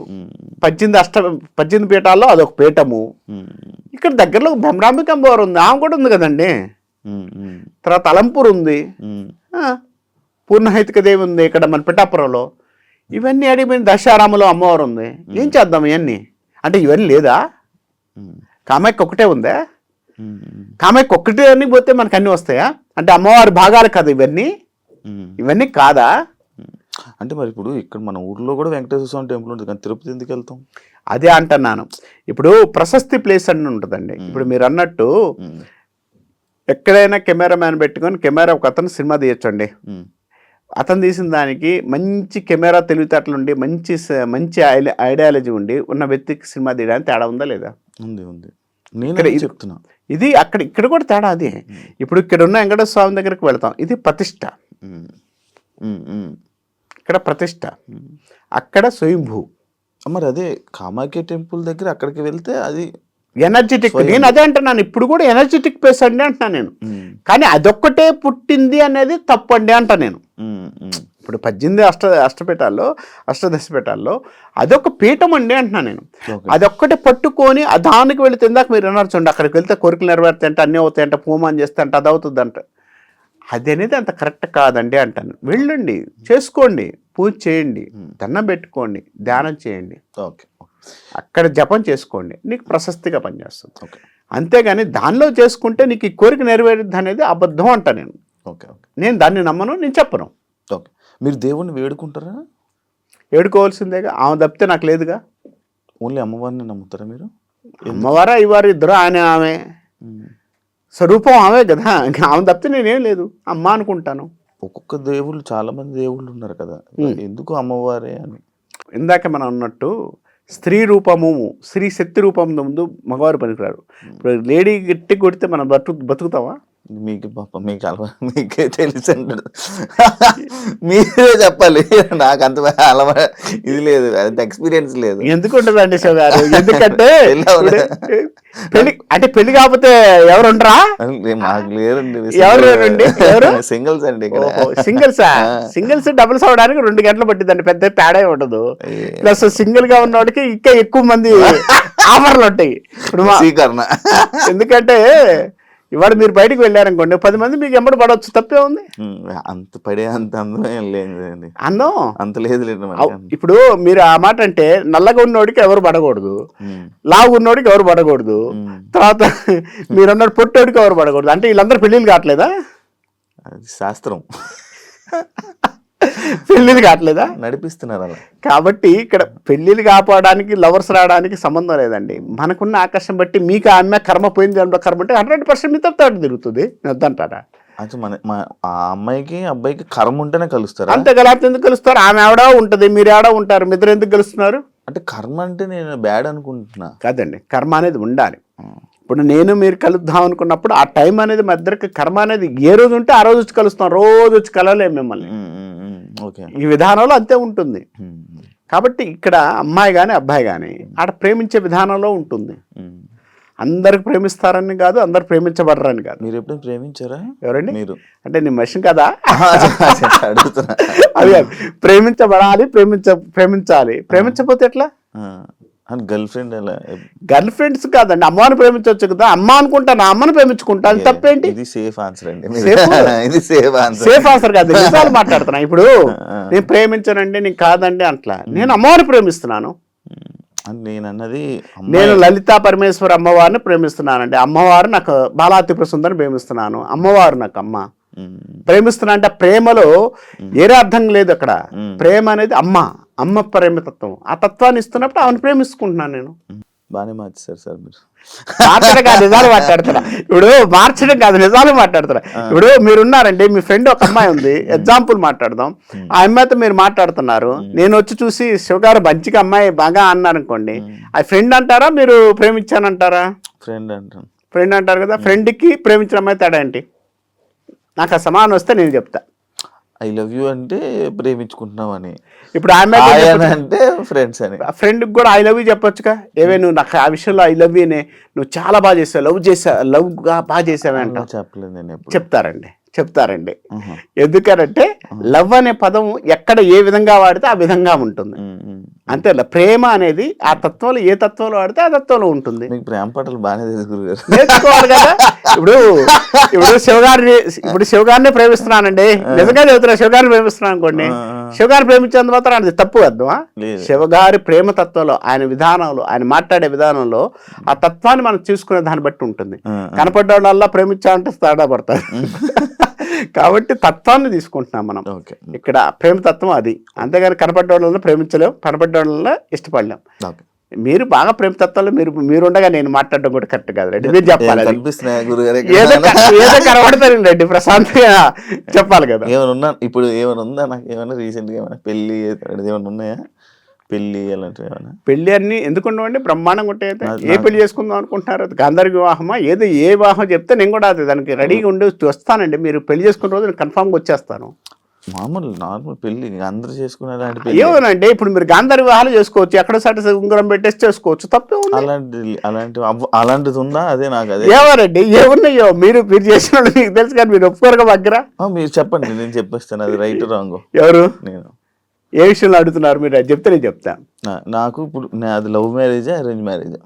18 పీఠాల్లో అదొక పీఠము. ఇక్కడ దగ్గరలో భ్రమరాంబిక అమ్మవారు ఉంది, ఆమె కూడా ఉంది కదండి. తర్వాత అలంపూర్ ఉంది, పూర్ణహైతిక దేవి ఉంది ఇక్కడ మన పిఠాపురంలో. ఇవన్నీ అడిగిపోయిన దశారాములో అమ్మవారు ఉంది. ఏం చేద్దాం ఇవన్నీ అంటే ఇవన్నీ లేదా? కామాఖ్య ఒక్కటే ఉందా? కామాఖ్య ఒక్కటే అని పోతే మనకు అన్నీ వస్తాయా? అంటే అమ్మవారి భాగాలు కదా ఇవన్నీ కాదా? అంటే మరి ఇప్పుడు ఇక్కడ మన ఊర్లో కూడా వెంకటేశ్వర స్వామి టెంపుల్ ఉంటుంది, కానీ తిరుపతి ఎందుకు వెళ్తాం? అదే అంటున్నాను. ఇప్పుడు ప్రశస్తి ప్లేస్ అని ఉంటుందండి. ఇప్పుడు మీరు అన్నట్టు ఎక్కడైనా కెమెరా మ్యాన్ పెట్టుకొని కెమెరా ఒక అతను సినిమా తీయచ్చండి. అతను తీసిన దానికి మంచి కెమెరా తెలివితేటలుండి మంచి ఐడియాలజీ ఉండి ఉన్న వ్యక్తికి సినిమా తీయడానికి తేడా ఉందా లేదా? ఉంది. నేను చెప్తున్నా, ఇది ఇక్కడ కూడా తేడా అదే. ఇప్పుడు ఇక్కడ ఉన్న వెంకటేశ్వర స్వామి దగ్గరికి వెళ్తాం, ఇది ప్రతిష్ట. ఇక్కడ ప్రతిష్ట, అక్కడ స్వయంభూ. మరి అదే కామాఖ్య టెంపుల్ దగ్గర అక్కడికి వెళ్తే అది ఎనర్జెటిక్. నేను అదే అంటున్నాను, ఇప్పుడు కూడా ఎనర్జెటిక్ ప్లేస్ అండి అంటున్నాను నేను. కానీ అదొక్కటే పుట్టింది అనేది తప్పు అండి అంట నేను. ఇప్పుడు 18 అష్టదశపీఠాల్లో అదొక పీఠం అండి అంటున్నాను నేను. అదొక్కటే పట్టుకొని దానికి వెళితే ఇందాక మీరు అన్నారు చూడండి, అక్కడికి వెళ్తే కోరికలు నెరవేరుతాయి అంటే, అన్నీ అవుతాయంట, పూమాన్ చేస్తే అంటే అది అవుతుంది అంట. అది అనేది అంత కరెక్ట్ కాదండి అంటాను. వెళ్ళండి, చేసుకోండి, పూజ చేయండి, దండం పెట్టుకోండి, ధ్యానం చేయండి, అక్కడ జపం చేసుకోండి, నీకు ప్రశస్తిగా పనిచేస్తుంది. అంతేగాని దానిలో చేసుకుంటే నీకు ఈ కోరిక నెరవేరుద్ది అనేది అబద్ధం అంట నేను. నేను దాన్ని నమ్మను, నేను చెప్పను. మీరు దేవుణ్ణి వేడుకుంటారా? వేడుకోవాల్సిందేగా, ఆమె తప్పితే నాకు లేదుగా. ఓన్లీ అమ్మవారిని నమ్ముతారా మీరు? అమ్మవారా ఇవారు ఇద్దరు, ఆమె స్వరూపం ఆమె కదా, ఆమె తప్పితే నేనేం లేదు, అమ్మ అనుకుంటాను. ఒక్కొక్క దేవుళ్ళు, చాలా మంది దేవుళ్ళు ఉన్నారు కదా, ఎందుకు అమ్మవారే అని? ఇందాక మనం అన్నట్టు స్త్రీ రూపము, స్త్రీ శక్తి రూపం ముందు మగవారు పనికిరారు. ఇప్పుడు లేడీ గట్టి కొడితే మనం బతుకుతావా? మీకే తెలిసి అంటాడు, మీరే చెప్పాలి. నాకు అంత ఇది లేదు, అంత ఎక్స్పీరియన్స్ లేదు. ఎందుకు ఉంటుందండి శివ గారు? ఎందుకంటే పెళ్లి కాకపోతే ఎవరు ఉండరా? మాకు లేదండి. ఎవరు? సింగిల్స్ అండి. సింగిల్స్ డబుల్స్ అవడానికి 2 గంటలు పట్టిందండి, పెద్ద తేడా ఉండదు. ప్లస్ సింగిల్ గా ఉన్నవాడికి ఇంకా ఎక్కువ మంది ఆఫర్లు ఉంటాయి. ఇప్పుడు ఎందుకంటే ఇవాళ మీరు బయటకు వెళ్ళారనుకోండి, 10 మంది మీకు ఎంబడి పడవచ్చు, తప్పే ఉంది. అంత పడే అంత అందం లేదండి, అందం అంత లేదు. ఇప్పుడు మీరు ఆ మాట అంటే, నల్లగా ఉన్నోడికి ఎవరు పడకూడదు, లావుగా ఉన్నోడికి ఎవరు పడకూడదు, తర్వాత మీరు అన్నాడు పొట్టోడికి ఎవరు పడకూడదు. అంటే వీళ్ళందరూ పెళ్ళిళ్ళు కావట్లేదా? అది శాస్త్రం. పెళ్ళిళ్ళు కావట్లేదా? నడిపిస్తున్నారు అలా. కాబట్టి ఇక్కడ పెళ్ళిళ్ళు కాపాడడానికి, లవర్స్ రావడానికి సంబంధం లేదండి. మనకున్న ఆకర్షణ బట్టి మీకు ఆ అమ్మాయి కర్మ పోయింది, కర్మ అంటే 100% మీతో తిరుగుతుంది. వద్దంటారా? ఆ అమ్మాయికి అబ్బాయికి కర్మ ఉంటేనే కలుస్తారు. అంతే కదా, ఎందుకు కలుస్తారు? ఆమె ఆవిడ ఉంటుంది, మీరు ఆడ ఉంటారు, మీ ఇద్దరు ఎందుకు కలుస్తున్నారు? అంటే కర్మ అంటే నేను బ్యాడ్ అనుకుంటున్నా కాదండి, కర్మ అనేది ఉండాలి. ఇప్పుడు నేను మీరు కలుద్దాం అనుకున్నప్పుడు ఆ టైం అనేది మా ఇద్దరికి కర్మ అనేది ఏ రోజు ఉంటే ఆ రోజు వచ్చి కలుస్తాం, రోజు వచ్చి కలవలేము మిమ్మల్ని. ఈ విధానంలో అంతే ఉంటుంది. కాబట్టి ఇక్కడ అమ్మాయి కానీ అబ్బాయి కానీ ఆడ ప్రేమించే విధానంలో ఉంటుంది. అందరికి ప్రేమిస్తారని కాదు, అందరు ప్రేమించబడరని కాదు. మీరు ఎప్పుడు ప్రేమించారా? ఎవరండి మీరు? అంటే నీ మనిషి కదా, అడుగుతున్నా. అది ప్రేమించబడాలి, ప్రేమించాలి. ప్రేమించకపోతే ఎట్లా? గర్ల్ ఫ్రెండ్స్ కాదండి, అమ్మని ప్రేమించవచ్చు కదా. అమ్మ అనుకుంటాను, అమ్మని ప్రేమించుకుంటాను, తప్పేంటి? ఇది సేఫ్ ఆన్సర్ అండి. ఇది సేఫ్ ఆన్సర్ కాదు, నిజాలు మాట్లాడుతున్నా. ఇప్పుడు నేను ప్రేమించానండి, నేను కాదండి అట్లా, నేను అమ్మవారిని ప్రేమిస్తున్నాను. నేను లలితా పరమేశ్వర అమ్మవారిని ప్రేమిస్తున్నానండి. అమ్మవారు నాకు బాలాత్రిపుర సుందరిని ప్రేమిస్తున్నాను, అమ్మవారు నాకు అమ్మ. ప్రేమిస్తున్నా అంటే ప్రేమలో ఏరే అర్థం లేదు అక్కడ. ప్రేమ అనేది అమ్మ ప్రేమతత్వం. ఆ తత్వాన్ని ఇస్తున్నప్పుడు ఆమెను ప్రేమించుకుంటున్నాను నేను. బాగానే మార్చేశారు సార్ మీరు. మార్చడం కాదు నిజాలు మాట్లాడుతున్నా. ఇప్పుడు మార్చడం కాదు నిజాలు మాట్లాడుతున్నా. ఇప్పుడు మీరున్నారండి, మీ ఫ్రెండ్ ఒక అమ్మాయి ఉంది, ఎగ్జాంపుల్ మాట్లాడదాం. ఆ అమ్మాయితో మీరు మాట్లాడుతున్నారు, నేను వచ్చి చూసి శివగారు మంచిగా అమ్మాయి బాగా అన్నారు అనుకోండి, ఆ ఫ్రెండ్ అంటారా మీరు ప్రేమించానంటారా? ఫ్రెండ్ అంటాను. ఫ్రెండ్ అంటారు కదా. ఫ్రెండ్కి ప్రేమించిన అమ్మాయి తేడా ఏంటి? నాకు ఆ సమానం వస్తే నేను చెప్తా. ఐ లవ్ యూ అంటే ప్రేమించుకుంటున్నామని, ఇప్పుడు ఆ అమ్మాయి అంటే ఫ్రెండ్స్ అని. ఫ్రెండ్కి కూడా ఐ లవ్ యూ చెప్పొచ్చుగా. ఏవే నువ్వు నాకు ఆ విషయంలో ఐ లవ్ యూనే, నువ్వు చాలా బాగా చేసావు, లవ్గా బాగా చేసావే అంట. చెప్పలేదు నేను ఎప్పుడు. చెప్తారండి. ఎందుకనంటే లవ్ అనే పదం ఎక్కడ ఏ విధంగా వాడితే ఆ విధంగా ఉంటుంది. అంతే. ప్రేమ అనేది ఆ తత్వంలో ఏ తత్వంలో వాడితే ఆ తత్వంలో ఉంటుంది. మీకు ప్రేమ పాటలు బాగానే తెలుసు, నేర్చుకోవాలి కదా. ఇప్పుడు శివగారిని ప్రేమిస్తున్నానండి, నిజంగా చెబుతున్నా, శివగారిని ప్రేమిస్తున్నాను అనుకోండి, శివగారిని ప్రేమించేంత మాత్రం అది తప్పు అర్థమా? శివగారి ప్రేమ తత్వంలో, ఆయన విధానంలో, ఆయన మాట్లాడే విధానంలో ఆ తత్వాన్ని మనం చూసుకునే దాన్ని బట్టి ఉంటుంది. కనపడ్డ వాళ్ళల్లా ప్రేమించాలంటే తేడా పడతారు. కాబట్టి తత్వాన్ని తీసుకుంటున్నాం మనం ఇక్కడ. ప్రేమ తత్వం అది. అంతేగాని కనపడ్డ వాళ్ళని ప్రేమించలేం, కనపడ్డ వాళ్ళని ఇష్టపడలేం. మీరు బాగా ప్రేమ తత్వంలో మీరు ఉండగా నేను మాట్లాడడం కూడా కరెక్ట్ కాదు రెడ్డి. మీరు చెప్పాలి, ఏదో కనబడతారు రెడ్డి, ప్రశాంతంగా చెప్పాలి కదా. ఏమైనా ఇప్పుడు ఏమైనా ఉందా నాకు? ఏమైనా రీసెంట్గా ఏమైనా పెళ్లి ఏమైనా ఉన్నాయా? పెళ్లి అలాంటివి ఏమైనా? పెళ్లి అన్ని ఎందుకు ఉండవండి, బ్రహ్మాండంగా ఉంటాయి. ఏ పెళ్లి చేసుకుందాం అనుకుంటున్నారు? గాంధర్వ వివాహమా? ఏదో ఏ వివాహం చెప్తే నేను కూడా అది దానికి రెడీగా ఉండి వస్తానండి. మీరు పెళ్లి చేసుకున్న రోజు నేను కన్ఫామ్గా వచ్చేస్తాను. మామూలు నార్మల్ పెళ్లి అందరూ చేసుకునే అలాంటి ఏమోనండి. ఇప్పుడు మీరు గాంధర్వ వివాహాలు చేసుకోవచ్చు, ఎక్కడ సటి ఉంగరం పెట్టేసి చేసుకోవచ్చు, తప్పే ఉంది. అలాంటిది ఉందా? అదే నాకు అదే. ఏమోనండి, ఏమున్నాయో మీరు చేసిన వాళ్ళు మీకు తెలుసు కానీ మీరు ఒప్పుకోరుగా దగ్గర. మీరు చెప్పండి, నేను చెప్పేస్తాను అది రైట్ రాంగ్. ఎవరు? నేను. ఏ విషయంలో అడుగుతున్నారు మీరు? అది చెప్తే నేను చెప్తాను. నాకు ఇప్పుడు అది లవ్ మ్యారేజా అరేంజ్ మ్యారేజా?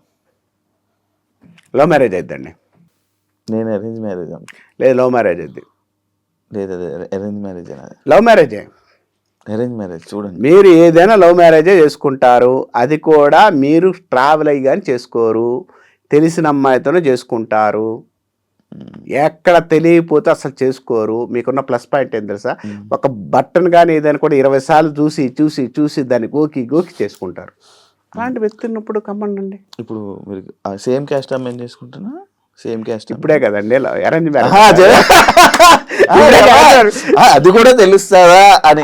లవ్ మ్యారేజ్ అయిద్దండి. నేను అరేంజ్ మ్యారేజ్. లేదు, లవ్ మ్యారేజ్ అయింది. లేదు, అదే అరేంజ్ మ్యారేజ్. లవ్ మ్యారేజే. అరేంజ్ మ్యారేజ్ చూడండి, మీరు ఏదైనా లవ్ మ్యారేజే చేసుకుంటారు. అది కూడా మీరు ట్రావెల్ అయ్యి కానీ చేసుకోరు, తెలిసిన అమ్మాయితోనే చేసుకుంటారు. ఎక్కడ తెలియకపోతే అసలు చేసుకోరు. మీకున్న ప్లస్ పాయింట్ ఏం తెలుసా? ఒక బట్టన్ కానీ ఏదైనా కూడా 20 సార్లు చూసి దాన్ని గోకి చేసుకుంటారు. అలాంటి వ్యక్తి ఉన్నప్పుడు కమ్మండి. ఇప్పుడు మీరు సేమ్ క్యాస్ట్ అమ్మాయిని చేసుకుంటున్నా? సేమ్ క్యాస్ట్ ఇప్పుడే కదండి అరేంజ్ మ్యారేజ్. అది కూడా తెలుస్తుందా అని.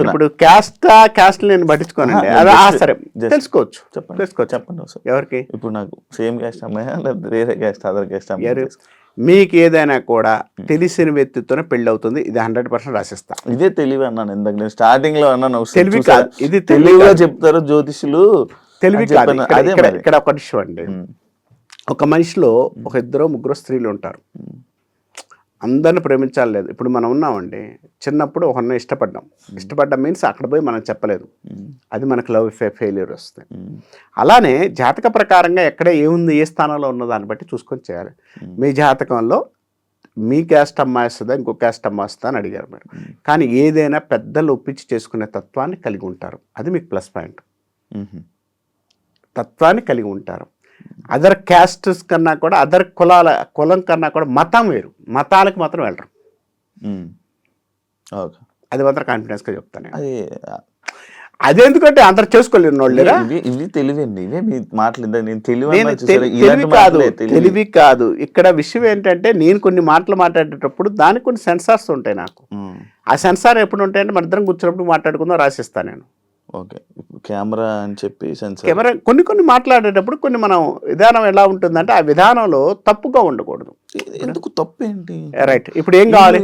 ఇప్పుడు క్యాస్ట్ నేను పట్టించుకోనండి. సరే, తెలుసుకోవచ్చు. చెప్పండి ఎవరికి? ఇప్పుడు నాకు సేమ్ క్యాస్ట్ అమ్మాయి వేరే క్యాస్ట్, అదర్ క్యాస్ట్ అమ్మాయి. మీకు ఏదైనా కూడా తెలిసిన వ్యక్తితోనే పెళ్లి అవుతుంది, ఇది 100% రాసిస్తా. ఇదే తెలివి అన్నాను ఇందాక, నేను స్టార్టింగ్ లో అన్నాను. తెలివి కాదు, ఇది తెలివిగా చెప్తారు జ్యోతిషులు. తెలివి కాదు. ఇక్కడ ఒక విషయం అండి, ఒక మనిషిలో ఒక 2-3 స్త్రీలు ఉంటారు. అందరిని ప్రేమించాలి లేదు. ఇప్పుడు మనం ఉన్నామండి, చిన్నప్పుడు ఒకరిని ఇష్టపడ్డాం మీన్స్ అక్కడ పోయి మనం చెప్పలేదు, అది మనకు లవ్ ఫెయిల్యూర్ వస్తుంది. అలానే జాతక ప్రకారంగా ఎక్కడ ఏముంది, ఏ స్థానంలో ఉన్న దాన్ని బట్టి చూసుకొని చేయాలి. మీ జాతకంలో మీ క్యాస్ట్ అమ్మాయి వస్తుందా, ఇంకో క్యాస్ట్ అమ్మాయి వస్తుందా అని అడిగారు మీరు. కానీ ఏదైనా పెద్దలు ఒప్పించి చేసుకునే తత్వాన్ని కలిగి ఉంటారు, అది మీకు ప్లస్ పాయింట్. తత్వాన్ని కలిగి ఉంటారు. అదర్ క్యాస్ట్స్ కన్నా కూడా, అదర్ కులం కన్నా కూడా మతం వేరు, మతాలకు మాత్రం వెళ్ళరు. అది మాత్రం కాన్ఫిడెన్స్గా చెప్తాను. అదెందుకంటే అందరు చేసుకోలేరు వాళ్ళు. ఇవి తెలివండి, ఇవే మీ మాటలు. తెలివి కాదు. ఇక్కడ విషయం ఏంటంటే, నేను కొన్ని మాటలు మాట్లాడేటప్పుడు దానికి కొన్ని సెన్సార్స్ ఉంటాయి నాకు. ఆ సెన్సార్ ఎప్పుడు ఉంటాయంటే, మన ఇద్దరం కూర్చున్నప్పుడు మాట్లాడుకుందాం రాసిస్తాను నేను. ఓకే, కెమెరా అని చెప్పి కెమెరా కొన్ని మాట్లాడేటప్పుడు కొన్ని మనం విధానం ఎలా ఉంటుందంటే, ఆ విధానంలో తప్పుగా ఉండకూడదు. ఎందుకు తప్పు ఏంటి? రైట్. ఇప్పుడు ఏం కావాలి?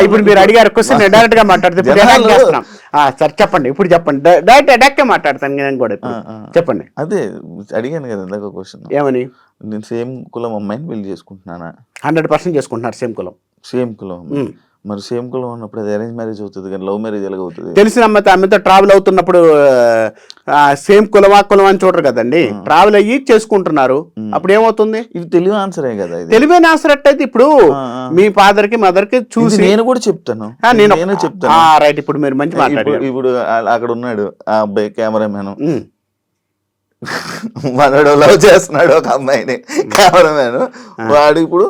ఇప్పుడు మీరు అడిగారు క్వశ్చన్, డైరెక్ట్ గా మాట్లాడితే సార్ చెప్పండి. ఇప్పుడు చెప్పండి, డైరెక్ట్ అటాక్ మాట్లాడతాను నేను కూడా. చెప్పండి. అదే అడిగాను కదా ఇందాక క్వశ్చన్. ఏమని? నేను సేమ్ కులం అమ్మాయిని పెళ్లి చేసుకుంటున్నానా? 100% చేసుకుంటున్నారు సేమ్ కులం. సేమ్ కులం. మరి సేమ్ కులం ఉన్నప్పుడు అది అరేంజ్ మ్యారేజ్ అవుతుంది కానీ లవ్ మ్యారేజ్ ఎలాగ అవుతుంది? తెలిసిన అమ్మాయితో ట్రావెల్ అవుతున్నప్పుడు సేమ్ కులమా అని చూడరు కదండి, ట్రావెల్ అయ్యి చేసుకుంటున్నారు. అప్పుడు ఏమవుతుంది? ఇది తెలివి ఆన్సరే కదా. తెలివైన ఆన్సర్ అయితే ఇప్పుడు మీ ఫాదర్ కి మదర్ కి చూసి నేను కూడా చెప్తాను. రైట్. ఇప్పుడు మీరు మంచి మాట్లాడారు. ఇప్పుడు అక్కడ ఉన్నాడు ఆ అబ్బాయి కెమెరామెన్, మనోడు లవ్ చేస్తున్నాడు ఒక అమ్మాయిని, కెమెరామెన్. వాడు ఇప్పుడు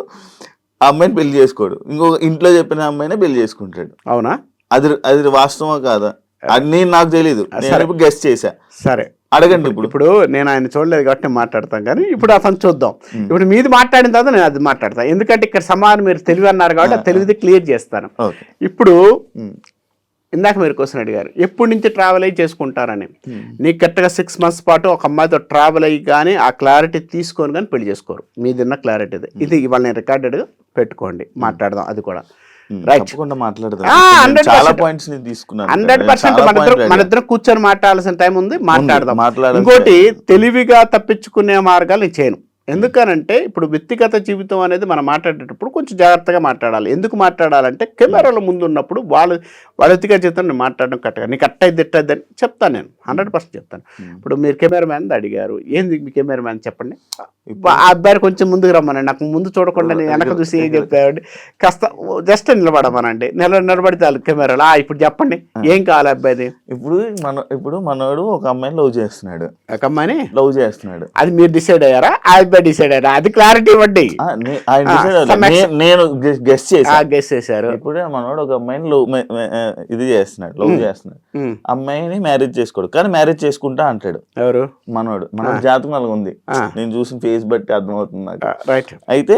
ఆ అమ్మాయిని పెళ్లి చేసుకోడు, ఇంకొక ఇంట్లో చెప్పిన అమ్మాయినే పెళ్లి చేసుకుంటాడు. అవునా? అది వాస్తవమా కాదా? అది నాకు తెలీదు, నేను ఇప్పుడు గెస్ట్ చేశా. సరే, అడగండి ఇప్పుడు. ఇప్పుడు నేను ఆయన చూడలేదు కాబట్టి నేను మాట్లాడతాను, కానీ ఇప్పుడు అతను చూద్దాం. ఇప్పుడు మీది మాట్లాడిన తర్వాత నేను అది మాట్లాడతాను, ఎందుకంటే ఇక్కడ సమానం మీరు తెలివి అన్నారు కాబట్టి ఆ తెలివిది క్లియర్ చేస్తాను. ఇప్పుడు ఇందాక మీరు క్వశ్చన్ అడిగారు ఎప్పటి నుంచి ట్రావెల్ అయ్యి చేసుకుంటారని. నీకు కరెక్ట్గా 6 months పాటు ఒక అమ్మాయితో ట్రావెల్ అయ్యి కానీ ఆ క్లారిటీ తీసుకొని కానీ పెళ్లి చేసుకోరు. మీదిన్న క్లారిటీ ఇది ఇవాళ నేను రికార్డెడ్గా పెట్టుకోండి, మాట్లాడదాం అది కూడా. రైట్, 100% మన ఇద్దరం కూర్చొని మాట్లాడాల్సిన టైం ఉంది, మాట్లాడదాం. ఇంకోటి తెలివిగా తప్పించుకునే మార్గాలు నేను చేయను. ఎందుకనంటే ఇప్పుడు వ్యక్తిగత జీవితం అనేది మనం మాట్లాడేటప్పుడు కొంచెం జాగ్రత్తగా మాట్లాడాలి. ఎందుకు మాట్లాడాలంటే కెమెరాల ముందు ఉన్నప్పుడు వాళ్ళ వ్యక్తిగత జీవితం నేను మాట్లాడడం కరెక్ట్గా నీకు అట్టయిద్ది అని చెప్తాను, నేను 100% చెప్తాను. ఇప్పుడు మీరు కెమెరా మ్యాన్ అడిగారు, ఏంది మీ కెమెరా మ్యాన్ చెప్పండి. ఆ అబ్బాయి కొంచెం ముందుకు రమ్మనండి, నాకు ముందు చూడకుండా నేను వెనక చూసి ఏం చెప్పాడు కాస్త జస్ట్ నిలబడమనండి, నిలబడితే చాలు కెమెరాలో. ఇప్పుడు చెప్పండి ఏం కావాలి అబ్బాయిది. ఇప్పుడు మనోడు ఒక అమ్మాయిని లవ్ చేస్తున్నాడు, ఒక అమ్మాయిని లవ్ చేస్తున్నాడు, అది మీరు డిసైడ్ అయ్యారా? ఆ అబ్బాయి డిసైడ్ అయ్యారా? అది క్లారిటీ ఇవ్వండి. నేను గెస్ చేశారు. ఇప్పుడు మనోడు ఒక అమ్మాయిని ఇది చేస్తున్నాడు, లవ్ చేస్తున్నాడు, అమ్మాయిని మ్యారేజ్ చేసుకోడు, కానీ మ్యారేజ్ చేసుకుంటా అంటాడు. ఎవరు? మనోడు జాతకం అలాగ ఉంది, నేను చూసిన ఫేస్ బట్టి అర్థమవుతుంది నాకు. రైట్. అయితే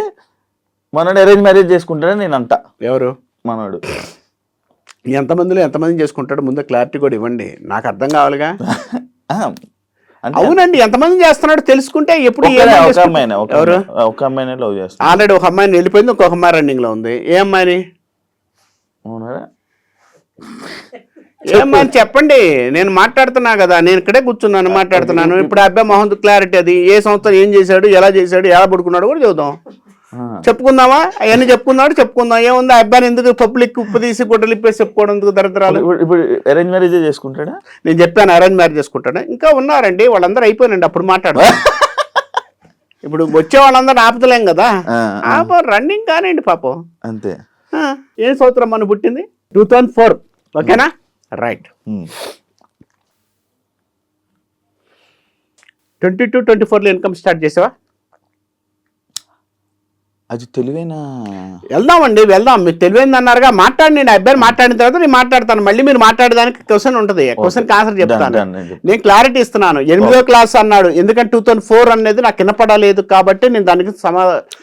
మనోడు అరేంజ్ మ్యారేజ్ చేసుకుంటాడని నేను అంటా. ఎవరు? మనోడు. ఎంతమంది చేసుకుంటాడు ముందు క్లారిటీ కూడా ఇవ్వండి, నాకు అర్థం కావాలిగా. అవునండి, ఎంతమంది చేస్తున్నాడు తెలుసుకుంటే ఎప్పుడు. ఒక అమ్మాయిని లవ్ చేస్తాడు, ఆల్రెడీ ఒక అమ్మాయిని వెళ్ళిపోయింది, ఇంకొక అమ్మాయి రన్నింగ్ లో ఉంది. ఏ అమ్మాయిని? ఏమని చెప్పండి, నేను మాట్లాడుతున్నా కదా, నేను ఇక్కడే కూర్చున్నాను మాట్లాడుతున్నాను. ఇప్పుడు అబ్బాయి మొహం క్లారిటీ, అది ఏ సంవత్సరం ఏం చేశాడు, ఎలా పడుకున్నాడు కూడా చూద్దాం, చెప్పుకుందామా? అవన్నీ చెప్పుకుందాం. ఏముంది అబ్బాయిని ఎందుకు పబ్లిక్ ఉప్పు తీసి గుడ్డలు ఇప్పేసి చెప్పుకోవడం ఎందుకు దరిద్రాలు. ఇప్పుడు అరేంజ్ మ్యారేజ్ చేసుకుంటాడా? నేను చెప్పాను అరేంజ్ మ్యారేజ్ చేసుకుంటాడా. ఇంకా ఉన్నారండి, వాళ్ళందరూ అయిపోయినండి, అప్పుడు మాట్లాడదాం. ఇప్పుడు వచ్చే వాళ్ళందరూ ఆపుతలేం కదా, రన్నింగ్ కానివ్వండి పాపం, అంతే. ఏ సంవత్సరం మనం పుట్టింది? 2004, ఓకేనా? రైట్. 22-24లో ఇన్కమ్ స్టార్ట్ చేసావా? అది తెలివైన. వెళ్దాం. మీరు తెలివైంది అన్నారుగా, మాట్లాడి. అబ్బాయిని మాట్లాడిన తర్వాత నేను మాట్లాడతాను. మళ్ళీ మీరు మాట్లాడడానికి క్వశ్చన్ ఉంటుంది, క్వశ్చన్కి ఆన్సర్ చెప్తాను. నేను క్లారిటీ ఇస్తున్నాను. 8వ క్లాస్ అన్నాడు, ఎందుకంటే 2004 అనేది నాకు వినపడలేదు కాబట్టి నేను దానికి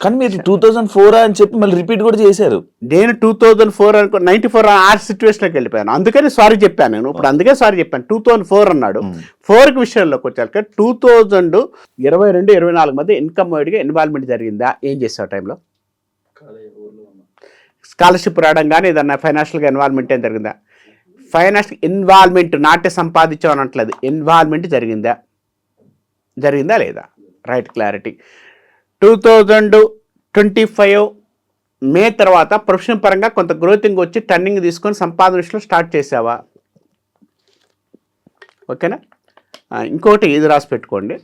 కానీ మీరు 2004 అని చెప్పి మళ్ళీ రిపీట్ కూడా చేశారు. నేను 2004 అనుకో 94 ఆ సిచ్యువేషన్లోకి వెళ్ళిపోయాను, అందుకని సారీ చెప్పాను నేను. ఇప్పుడు అందుకే సారీ చెప్పాను. 2004 అన్నాడు. 4కి విషయంలోకి వచ్చాక 2022-24 మధ్య ఇన్కమ్ వైడ్గా ఇన్వాల్వ్మెంట్ జరిగిందా? ఏం చేసావు టైంలో? స్కాలర్షిప్ రావడం కానీ ఏదన్నా ఫైనాన్షియల్గా ఇన్వాల్వ్మెంట్ ఏం జరిగిందా? ఫైనాన్షియల్ ఇన్వాల్వ్మెంట్, నాట్య సంపాదించాం అనట్లేదు, ఇన్వాల్వ్మెంట్ జరిగిందా లేదా? Right, clarity. 2025 మే తర్వాత ప్రొఫెషన్ పరంగా కొంత గ్రోతింగ్ వచ్చి టర్నింగ్ తీసుకొని సంపాదన విషయంలో స్టార్ట్ చేసావా? ఓకేనా? ఇంకొకటి ఇది రాసి పెట్టుకోండి,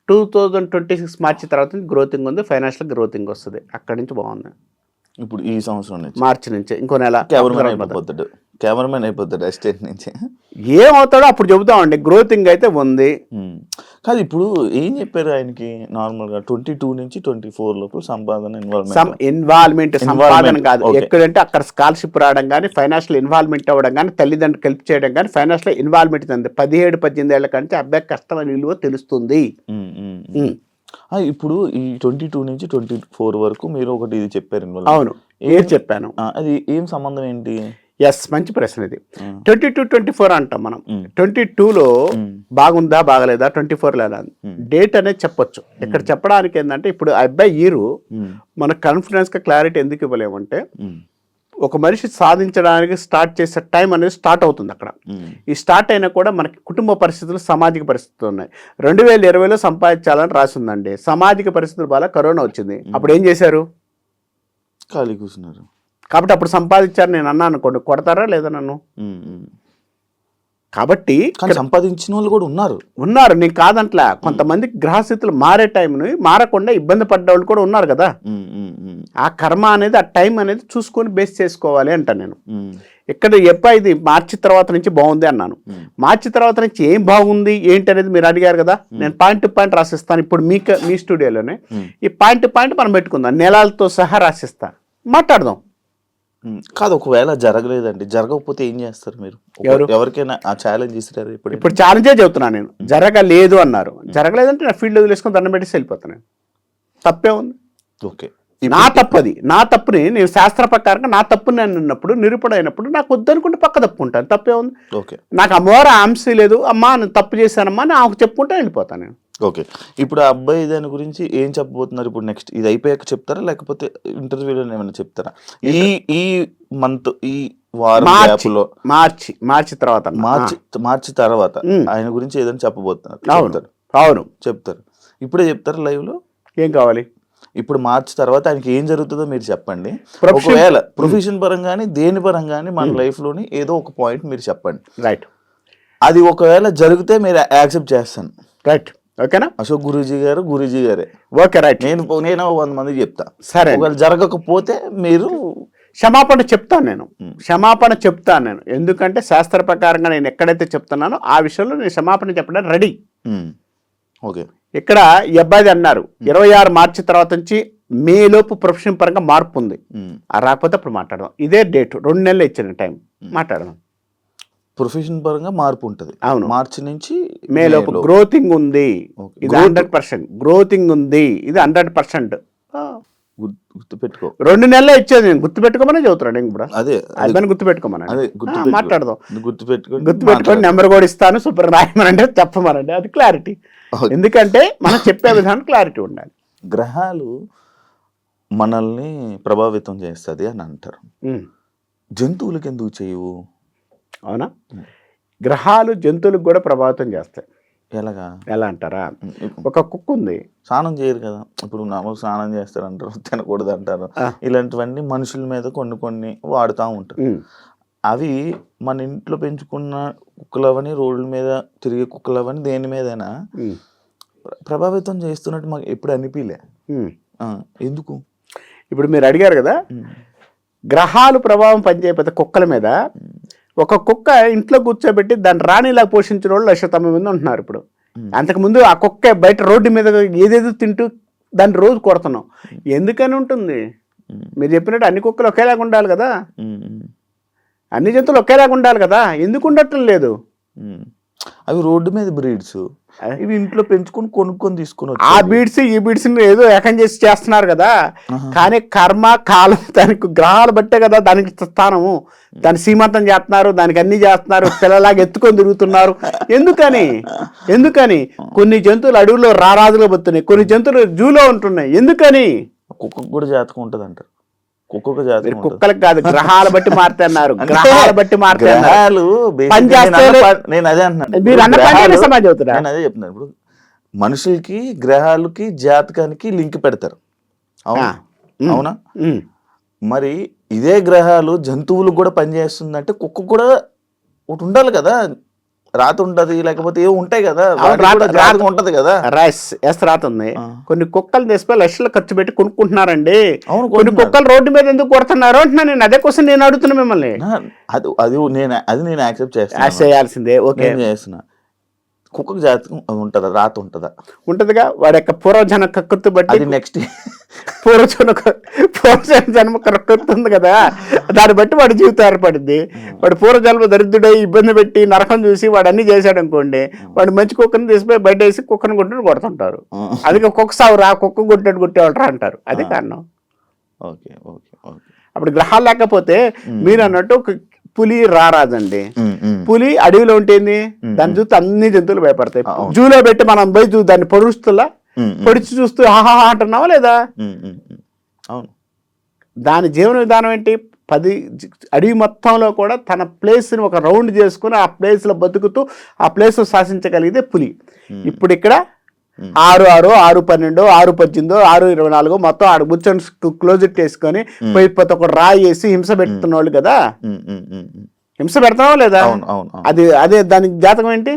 2026 మార్చి తర్వాత గ్రోతింగ్ ఉంది, ఫైనాన్షియల్ గ్రోతింగ్ వస్తుంది, అక్కడి నుంచి బాగుంది. ఇప్పుడు ఈ సంవత్సరం మార్చి నుంచి ఇంకో నెల కెమెరామెన్ అయిపోతాడు అసిస్టెంట్ నుంచి. ఏమవుతాడో అప్పుడు చెబుతామండి. గ్రోతింగ్ అయితే ఉంది. కాదు, ఇప్పుడు ఏం చెప్పారు ఆయనకి? నార్మల్గా 22 నుంచి 24 లోపు సంపాదన ఇన్వాల్వ్మెంట్ సంపాదన కాదు, ఎక్కడంటే అక్కడ స్కాలర్షిప్ రావడం కానీ, ఫైనాన్షియల్ ఇన్వాల్వ్మెంట్ అవ్వడం కానీ, తల్లిదండ్రులు హెల్ప్ చేయడం కానీ, ఫైనాన్షియల్ ఇన్వాల్వ్మెంట్ ఉంది. 17-18 ఏళ్ల కంటే అబ్బాయి కష్టమైన విలువ తెలుస్తుంది. ఇప్పుడు ఈ 22 నుంచి 24 వరకు మీరు ఒకటి ఇది చెప్పారు. అవును, ఏం చెప్పాను? అది ఏం సంబంధం ఏంటి? ఎస్, మంచి ప్రశ్న ఇది. 22-24 అంటాం మనం. 22లో బాగుందా బాగలేదా, 24లో డేట్ అనేది చెప్పొచ్చు. ఇక్కడ చెప్పడానికి ఏంటంటే, ఇప్పుడు అబ్బాయి ఈరు మనకు కాన్ఫిడెన్స్ గా క్లారిటీ ఎందుకు ఇవ్వలేమంటే, ఒక మనిషి సాధించడానికి స్టార్ట్ చేసే టైం అనేది స్టార్ట్ అవుతుంది అక్కడ. ఈ స్టార్ట్ అయినా కూడా మనకి కుటుంబ పరిస్థితులు, సామాజిక పరిస్థితులు ఉన్నాయి. 2020లో సంపాదించాలని రాసి ఉందండి. సామాజిక పరిస్థితులు బాగా, కరోనా వచ్చింది. అప్పుడు ఏం చేశారు? ఖాళీ కూర్చున్నారు. కాబట్టి అప్పుడు సంపాదించారు నేను అన్నా అనుకోండి, కొడతారా లేదా నన్ను? కాబట్టి సంపాదించిన వాళ్ళు కూడా ఉన్నారు, నేను కాదంట్లా. కొంతమందికి గ్రహస్థితులు మారే టైంని మారకుండా ఇబ్బంది పడ్డ వాళ్ళు కూడా ఉన్నారు కదా. ఆ కర్మ అనేది, ఆ టైం అనేది చూసుకొని బేస్ చేసుకోవాలి అంట నేను. ఇక్కడ ఇది మార్చి తర్వాత నుంచి బాగుంది అన్నాను. మార్చి తర్వాత నుంచి ఏం బాగుంది ఏంటి అనేది మీరు అడిగారు కదా. నేను పాయింట్ టు పాయింట్ రాసిస్తాను. ఇప్పుడు మీ స్టూడియోలోనే ఈ పాయింట్ టు పాయింట్ మనం పెట్టుకుందాం, నెలలతో సహా రాసిస్తా, మాట్లాడదాం. కాదు, ఒకవేళ జరగలేదండి, జరగకపోతే ఏం చేస్తారు మీరు? ఎవరికైనా ఆ ఛాలెంజ్ ఇస్తారు ఇప్పుడు ఛాలెంజే చెబుతున్నాను నేను. జరగలేదు అన్నారు, జరగలేదంటే నా ఫీల్డ్ వదిలేసుకొని దండం పెట్టేసి వెళ్ళిపోతాను నేను. తప్పే ఉంది? ఓకే, నా తప్పది, నా తప్పుని నేను శాస్త్ర ప్రకారంగా నా తప్పుని నేను ఉన్నప్పుడు నిరూపణ అయినప్పుడు నాకు వద్దనుకుంటే పక్క తప్పుకుంటాను. తప్పే ఉంది? ఓకే, నాకు అమ్మవారు ఆంశ లేదు, అమ్మా నేను తప్పు చేశానమ్మా అని ఆమెకు చెప్పుకుంటే వెళ్ళిపోతాను నేను. ఓకే. ఇప్పుడు ఆ అబ్బాయి దాని గురించి ఏం చెప్పబోతున్నారు ఇప్పుడు? నెక్స్ట్ ఇది అయిపోయాక చెప్తారా, లేకపోతే ఇంటర్వ్యూలో ఏమైనా చెప్తారా? ఈ మంత్, ఈ వారం గ్యాప్లో, మార్చి తర్వాత మార్చి తర్వాత ఆయన గురించి ఏదైనా చెప్పబోతున్నారు? అవును చెప్తారు. ఇప్పుడే చెప్తారా లైవ్ లో? ఏం కావాలి? ఇప్పుడు మార్చి తర్వాత ఆయనకి ఏం జరుగుతుందో మీరు చెప్పండి. ఒకవేళ ప్రొఫెషన్ పరంగాని దేని పరంగాని మన లైఫ్ లోని ఏదో ఒక పాయింట్ మీరు చెప్పండి. రైట్. అది ఒకవేళ జరిగితే మీరు యాక్సెప్ట్ చేస్తాను. రైట్. ఓకేనా? అశోక్ గురూజీ గారే. Okay, right. నేను 100 మందికి చెప్తా. సరే. ఒకవేళ జరగకపోతే మీరు క్షమాపణ చెప్తాను నేను. ఎందుకంటే శాస్త్ర ప్రకారంగా నేను ఎక్కడైతే చెప్తున్నానో ఆ విషయంలో నేను క్షమాపణ చెప్పడానికి రెడీ. ఓకే. ఇక్కడ ఈ అబ్బాయిది అన్నారు 26 మార్చి తర్వాత నుంచి మే లోపు ప్రొఫెషన్ పరంగా మార్పు ఉంది. రాకపోతే అప్పుడు మాట్లాడదాం. ఇదే డేట్, 2 నెలలు ఇచ్చిన టైం, మాట్లాడదాం. ప్రొఫెషన్ పరంగా మార్పు ఉంటుంది. అవును, మార్చి నుంచి మే లోపు గ్రోతింగ్ ఉంది. ఇది 100% గ్రోతింగ్ ఉంది. ఇది 100% గుర్తుపెట్టుకో. 2 నెలలే ఇచ్చేది నేను. గుర్తుపెట్టుకోమని చదువుతున్నాడు ఇప్పుడు. అదే గుర్తుపెట్టుకోమని మాట్లాడదాం. గుర్తుపెట్టుకొని నెంబర్ కూడా ఇస్తాను, సూపర్ రాయమనంటే చెప్పమనండి. అది క్లారిటీ. ఎందుకంటే మనం చెప్పే విధానం క్లారిటీ ఉండాలి. గ్రహాలు మనల్ని ప్రభావితం చేస్తుంది అని అంటారు. జంతువులకి ఎందుకు చేయవు? అవునా? గ్రహాలు జంతువులకు కూడా ప్రభావితం చేస్తాయి. ఎలా అంటారా? ఒక కుక్క ఉంది, స్నానం చేయరు కదా. ఇప్పుడు స్నానం చేస్తారు అంటారు, తినకూడదు అంటారు. ఇలాంటివన్నీ మనుషుల మీద కొన్ని వాడుతూ ఉంటారు. అవి మన ఇంట్లో పెంచుకున్న కుక్కలవని, రోడ్ల మీద తిరిగే కుక్కలవని, దేని మీదైనా ప్రభావితం చేస్తున్నట్టు మాకు ఎప్పుడు అనిపించలే. ఎందుకు? ఇప్పుడు మీరు అడిగారు కదా, గ్రహాలు ప్రభావం పనిచేయకపోతే కుక్కల మీద, ఒక కుక్క ఇంట్లో కూర్చోబెట్టి దాన్ని రాణిలా పోషించిన వాళ్ళు 190 మంది ఉంటున్నారు ఇప్పుడు. అంతకుముందు ఆ కుక్క బయట రోడ్డు మీద ఏదేదో తింటూ దాన్ని రోజు కొడుతున్నాం. ఎందుకని ఉంటుంది? మీరు చెప్పినట్టు అన్ని కుక్కలు ఒకేలాగా ఉండాలి కదా, అన్ని జంతువులు ఒకేలాగా ఉండాలి కదా. ఎందుకు ఉండటం లేదు? అవి రోడ్డు మీద బ్రీడ్స్, ఇవి ఇంట్లో పెంచుకొని కొనుక్కొని తీసుకుని ఆ బీడ్స్ ఈ బీడ్స్ ఏదో ఏకం చేసి చేస్తున్నారు కదా. కానీ కర్మ కాలం దానికి గ్రహాలు బట్టే కదా దానికి స్థానము. దాన్ని సీమంతం చేస్తున్నారు, దానికి అన్ని చేస్తున్నారు, పిల్లలాగా ఎత్తుకొని తిరుగుతున్నారు. ఎందుకని కొన్ని జంతువులు అడవుల్లో రారాజులో బతున్నాయి, కొన్ని జంతువులు జూలో ఉంటున్నాయి. ఎందుకని? కుక్కకు కూడా జాతకం ఉంటుంది అంటారు. కుక్కలకు కాదు, గ్రహాల బట్టి మారుతున్నారు. గ్రహాల బట్టి మారుతున్నారు. నేను అదే అంటున్నాను. నేను అదే చెప్తున్నాను. ఇప్పుడు మనుషులకి గ్రహాలకి జాతకానికి లింక్ పెడతారు. అవునా? మరి ఇదే గ్రహాలు జంతువులకు కూడా పనిచేస్తుందంటే కుక్క కూడా ఒకటి ఉండాలి కదా, రాత ఉంటది, లేకపోతే ఏమి ఉంటాయి కదా, ఉంటది కదా. రాత ఉంది. కొన్ని కుక్కలు తీసుకుని లక్షలు ఖర్చు పెట్టి కొనుక్కుంటున్నారండి. కొన్ని కుక్కలు రోడ్డు మీద ఎందుకు కొడుతున్నారు అంటున్నా నేను. అదే కోసం నేను అడుగుతున్నా మిమ్మల్ని. అది నేను యాక్సెప్ట్ చేయాల్సిందే. ఓకే, చేస్తున్నా. కుక్కకు జాతకం ఉంటుందా, రాత ఉంటుందా? ఉంటదిగా. వాడి యొక్క పూర్వజన్మ కకృతి బట్టి. నెక్స్ట్ పూర్వజన్మ కకృతి ఉంది కదా, దాన్ని బట్టి వాడి జీవితం ఏర్పడింది. వాడు పూర్వజన్మ దరిద్రుడై ఇబ్బంది పెట్టి నరకం చూసి వాడు అన్ని చేశాడు అనుకోండి, వాడు మంచి కుక్కని తీసిపోయి బయట వేసి కుక్కను కొట్టినట్టు కొడుతుంటారు. అది కుక్క సావురా, కుక్క కొట్టినట్టు కొట్టేవాళ్ళరా అంటారు. అదే కారణం. అప్పుడు గ్రహాలు లేకపోతే మీరు అన్నట్టు పులి రారాదండి. పులి అడవిలో ఉంటుంది, దాన్ని చూస్తే అన్ని జంతువులు భయపడతాయి. జూలో పెట్టి మనం పోయి దాన్ని పొడిచి చూస్తూ హాహా అంటున్నావా లేదా? దాని జీవన విధానం ఏంటి? అడవి మొత్తంలో కూడా తన ప్లేస్ని ఒక రౌండ్ చేసుకుని ఆ ప్లేస్లో బతుకుతూ ఆ ప్లేస్ శాసించగలిగితే పులి. ఇప్పుడు ఇక్కడ 6-6, 6-12, 6-18, 6-24 మొత్తం ఆడ కూర్చొని క్లోజెట్ వేసుకొని పోయి ప్రతి ఒక్క రాయి వేసి హింస పెడుతున్న వాళ్ళు కదా. హింస పెడతావా లేదా? అదే దానికి జాతకం ఏంటి?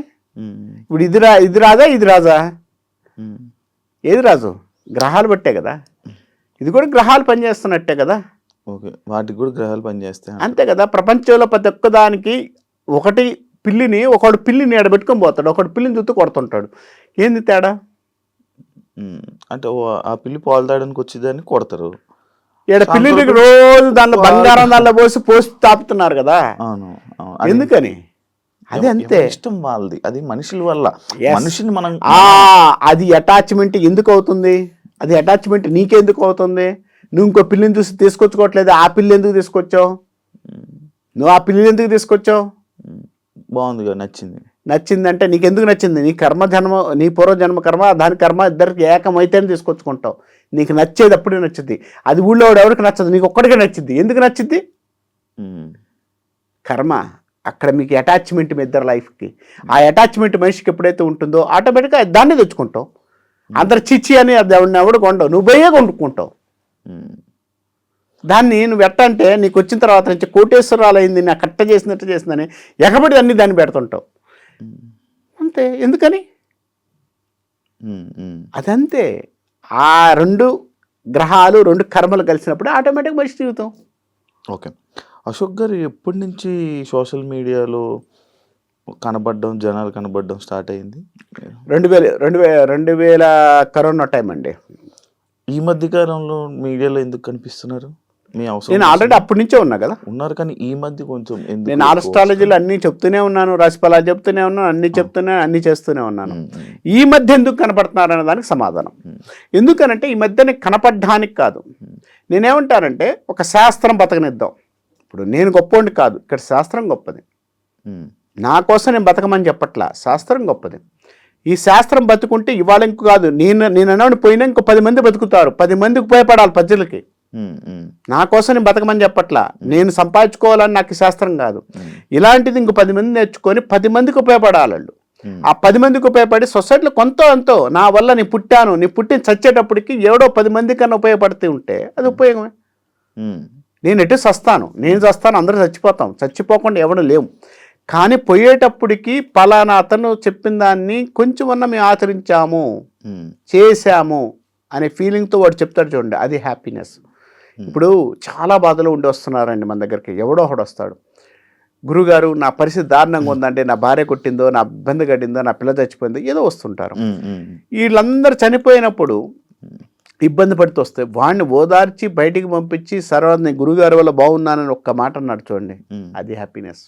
ఇప్పుడు ఇది రాజా? ఏది రాజు? గ్రహాలు బట్టే కదా. ఇది కూడా గ్రహాలు పనిచేస్తున్నట్టే కదా. వాటికి కూడా గ్రహాలు పనిచేస్తాయి అంతే కదా. ప్రపంచంలో ప్రతి ఒక్కదానికి ఒకటి ఒకడు పిల్లిని ఎడబెట్టుకొని పోతాడు, ఒకడు పిల్లిని చూస్తూ కొడుతుంటాడు. ఏంది తేడా? అంటే ఆ పిల్లి పాలు తాగడానికి వచ్చేదాన్ని కొడతారు, ఈడ పిల్లలకి రోజు దాంట్లో బంగారం దాంట్లో పోసి తాపుతున్నారు కదా. అవును అవును. ఎందుకని? అది అంతే, ఇష్టం వాళ్ళది, అది మనుషుల వల్ల. మనిషిని మనం అది అటాచ్మెంట్ ఎందుకు అవుతుంది? అది అటాచ్మెంట్ నీకెందుకు అవుతుంది? నువ్వు ఇంకో పిల్లిని చూసి తీసుకొచ్చుకోవట్లేదు, ఆ పిల్లి ఎందుకు తీసుకొచ్చావు? నువ్వు ఆ పిల్లిని ఎందుకు తీసుకొచ్చావు? బాగుంది, నచ్చిందంటే నీకెందుకు నచ్చింది? నీ జన్మ, నీ పూర్వజన్మ కర్మ, దాని కర్మ ఇద్దరికి ఏకమైతేనే తీసుకొచ్చుకుంటావు. నీకు నచ్చేది అప్పుడే నచ్చుద్ది. అది ఊళ్ళో ఎవరికి నచ్చదు, నీకు ఒక్కడికే నచ్చింది. ఎందుకు నచ్చింది? కర్మ. అక్కడ మీకు అటాచ్మెంట్ మీ ఇద్దరు లైఫ్కి. ఆ అటాచ్మెంట్ మనిషికి ఎప్పుడైతే ఉంటుందో ఆటోమేటిక్గా దాన్ని తెచ్చుకుంటావు. అందరు చిచ్చి అని అది ఎవడు కొండవు, నువ్వు పోయే కొనుక్కుంటావు. దాన్ని నువ్వు ఎట్టంటే నీకు వచ్చిన తర్వాత నుంచి కోటేశ్వరాలు అయింది, నా కట్ట చేసినట్టు చేసిందని ఎగబడి అన్ని దాన్ని పెడుతుంటావు. అంతే. ఎందుకని? అదంతే. ఆ రెండు గ్రహాలు, రెండు కర్మలు కలిసినప్పుడు ఆటోమేటిక్ మనిషి జీవితం. ఓకే. అశోక్ గారు ఎప్పటి నుంచి సోషల్ మీడియాలో జనాలు కనబడడం స్టార్ట్ అయింది? 2000 కరోనా టైం అండి. ఈ మధ్య కాలంలో మీడియాలో ఎందుకు కనిపిస్తున్నారు? మీ అవసరం నేను ఆల్రెడీ అప్పటి నుంచే ఉన్నా కదా. ఉన్నారు, కానీ ఈ మధ్య కొంచెం నేను ఆస్ట్రాలజీలో అన్నీ చెప్తూనే ఉన్నాను, రాశిఫలాలు చెప్తూనే ఉన్నాను, అన్నీ చేస్తూనే ఉన్నాను. ఈ మధ్య ఎందుకు కనపడుతున్నారు అనే దానికి సమాధానం. ఎందుకనంటే ఈ మధ్యనే కనపడడానికి కాదు. నేనేమంటానంటే ఒక శాస్త్రం బతకనిద్దాం. ఇప్పుడు నేను గొప్పవాడిని కాదు, ఇక్కడ శాస్త్రం గొప్పది. నా కోసం నేను బతకమని చెప్పట్లా, శాస్త్రం గొప్పది. ఈ శాస్త్రం బతుకుంటే ఇవాళ ఇంకో కాదు, నేను అన్నవాడిని పోయినా ఇంకో 10 మంది బతుకుతారు, 10 మందికి ఉపయోగపడాలి ప్రజలకి. నా కోసం నేను బతకమని చెప్పట్లా, నేను సంపాదించుకోవాలని నాకు శాస్త్రం కాదు. ఇలాంటిది ఇంకో 10 మంది నేర్చుకొని 10 మందికి ఉపయోగపడాలి వాళ్ళు. ఆ 10 మందికి ఉపయోగపడి సొసైటీలో ఎంతో నా వల్ల నేను పుట్టిన చచ్చేటప్పటికి ఎవడో 10 మంది కన్నా ఉపయోగపడుతూ ఉంటే అది ఉపయోగమే. నేను ఎటు చస్తాను, అందరూ చచ్చిపోతాం, చచ్చిపోకుండా ఎవడు లేవు. కానీ పోయేటప్పటికి పలానా అతను చెప్పిన దాన్ని కొంచెమన్నా మేము ఆచరించాము, చేశాము అనే ఫీలింగ్తో వాడు చెప్తాడు చూడండి, అది హ్యాపీనెస్. ఇప్పుడు చాలా బాధలు ఉండి వస్తున్నారండి మన దగ్గరికి. ఎవడో ఒకడు వస్తాడు, గురుగారు నా పరిస్థితి దారుణంగా ఉందంటే, నా భార్య కొట్టిందో, నా ఇబ్బంది గడిందో, నా పిల్ల చచ్చిపోయిందో, ఏదో వస్తుంటారు. వీళ్ళందరూ చనిపోయినప్పుడు ఇబ్బంది పడుతూ వస్తే వాడిని ఓదార్చి బయటికి పంపించి సర్వాన్ని గురుగారి వల్ల బాగున్నానని ఒక్క మాట అన్నాడు చూడండి, అది హ్యాపీనెస్.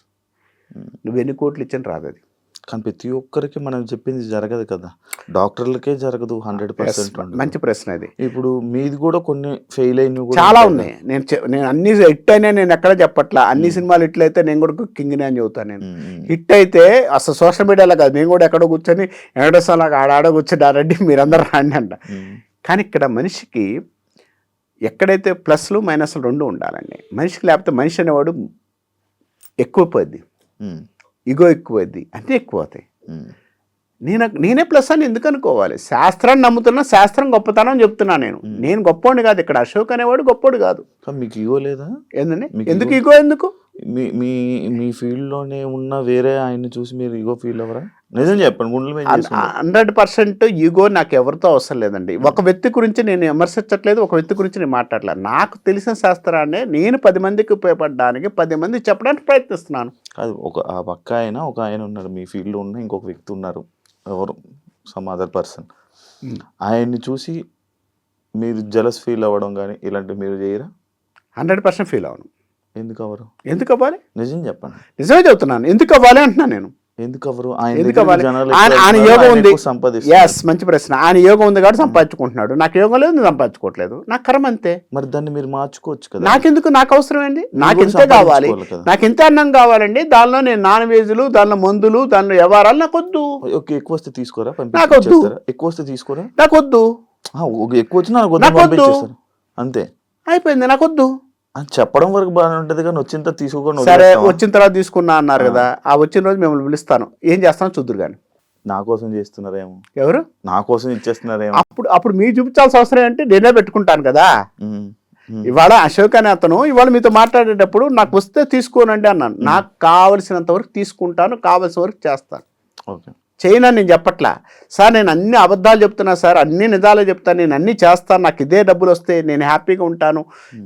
నువ్వు ఎన్ని కోట్లు ఇచ్చని రాదు అది. కానీ ప్రతి ఒక్కరికి మనం చెప్పింది జరగదు కదా, డాక్టర్లకే జరగదు 100%. మంచి ప్రశ్న అది. ఇప్పుడు మీది కూడా కొన్ని ఫెయిల్ అయినవి చాలా ఉన్నాయి. నేను అన్ని హిట్ అయినా నేను ఎక్కడ చెప్పట్లా. అన్ని సినిమాలు హిట్ అయితే నేను కూడా కింగ్నే అని చెబుతాను. నేను హిట్ అయితే అసలు సోషల్ మీడియాలో కాదు, నేను కూడా ఎక్కడో కూర్చొని వెంకటేశ్వరలాగా ఆడ కూర్చొని రెడ్డి మీరందరూ రాండి అంట. కానీ ఇక్కడ మనిషికి ఎక్కడైతే ప్లస్లు మైనస్లు రెండు ఉండాలండి. మనిషికి లేకపోతే మనిషి అనేవాడు ఎక్కువైపోద్ది, ఇగో ఎక్కువైద్ది, అన్నీ ఎక్కువ అవుతాయి. నేనే ప్లస్ అని ఎందుకు అనుకోవాలి? శాస్త్రాన్ని నమ్ముతున్నా, శాస్త్రం గొప్పతనం చెప్తున్నా. నేను గొప్పోడిని కాదు. ఇక్కడ అశోక్ అనేవాడు గొప్పోడు కాదు. మీకు ఈగో లేదా? ఏందండి, ఎందుకు ఈగో? ఎందుకు? మీ ఫీల్డ్లోనే ఉన్న వేరే ఆయన్ని చూసి మీరు ఈగో ఫీల్ అవ్వరా? నిజం చెప్పండి. 100% ఈగో నాకు ఎవరితో అవసరం లేదండి. ఒక వ్యక్తి గురించి నేను విమర్శించట్లేదు, ఒక వ్యక్తి గురించి నేను మాట్లాడలేదు. నాకు తెలిసిన శాస్త్రాన్ని నేను 10 మందికి ఉపయోగపడడానికి 10 మందికి చెప్పడానికి ప్రయత్నిస్తున్నాను. కాదు, ఆ పక్క ఒక ఆయన ఉన్నారు, మీ ఫీల్డ్లో ఉన్న ఇంకొక వ్యక్తి ఉన్నారు, ఎవరు సమ్ అదర్ పర్సన్. ఆయన్ని చూసి మీరు జలస్ ఫీల్ అవ్వడం కానీ ఇలాంటివి మీరు చేయరా? 100% ఫీల్ అవ్వను. ఎందుకు అవ్వరు? ఎందుకు అవ్వాలి? నిజం చెప్పండి. నిజమే చెబుతున్నాను. ఎందుకు అవ్వాలి అంటున్నాను నేను. ఎందుకు అవ్వరు? ఆయన యోగం ఉంది. ఎస్, మంచి ప్రశ్న. ఆయన యోగం ఉంది కాబట్టి సంపాదించుకుంటున్నాడు. నాకు యోగం లేదు, నేను సంపాదించుకోవట్లేదు. నాకు కర్మ అంతే. మరి దాన్ని మీరు మార్చుకోవచ్చు కదా. నాకెందుకు? నాకు అవసరం ఏంటి? నాకు ఇంతే కావాలి, నాకు ఇంతే అన్నం కావాలండి. దానిలో నేను నాన్ వెజ్లు, దానిలో మందులు, దానిలో వ్యవహారాలు నాకు వద్దు. ఎక్కువ వస్తే తీసుకోరా? నాకు వద్దు. ఎక్కువ వస్తే తీసుకోరా? నాకు వద్దు. ఎక్కువ వచ్చినా నాకు వద్దు, అంతే, అయిపోయింది. నాకు వద్దు చెప్పడం వరకు బాగానే ఉంటది, కానీ వచ్చిన తర్వాత తీసుకోకుండా. సరే, వచ్చిన తర్వాత తీసుకున్నా అన్నారు కదా, ఆ వచ్చిన రోజు మిమ్మల్ని పిలుస్తాను. ఏం చేస్తాను చూద్దురు కానీ. నా కోసం చేస్తున్నారేమో. ఎవరు? నా కోసం ఇచ్చేస్తున్నారేమో. అప్పుడు మీరు చూపించాల్సిన అవసరం ఏంటి? నేనే పెట్టుకుంటాను కదా. ఇవాళ అశోక్ అనే అతను ఇవాళ మీతో మాట్లాడేటప్పుడు నాకు వస్తే తీసుకోనండి అన్నాను. నాకు కావలసినంత వరకు తీసుకుంటాను, కావలసిన వరకు చేస్తాను. ఓకే, చేయనని నేను చెప్పట్లా సార్. నేను అన్ని అబద్ధాలు చెప్తున్నా సార్, అన్ని నిజాలే చెప్తాను, నేను అన్నీ చేస్తాను, నాకు ఇదే డబ్బులు వస్తే నేను హ్యాపీగా ఉంటాను,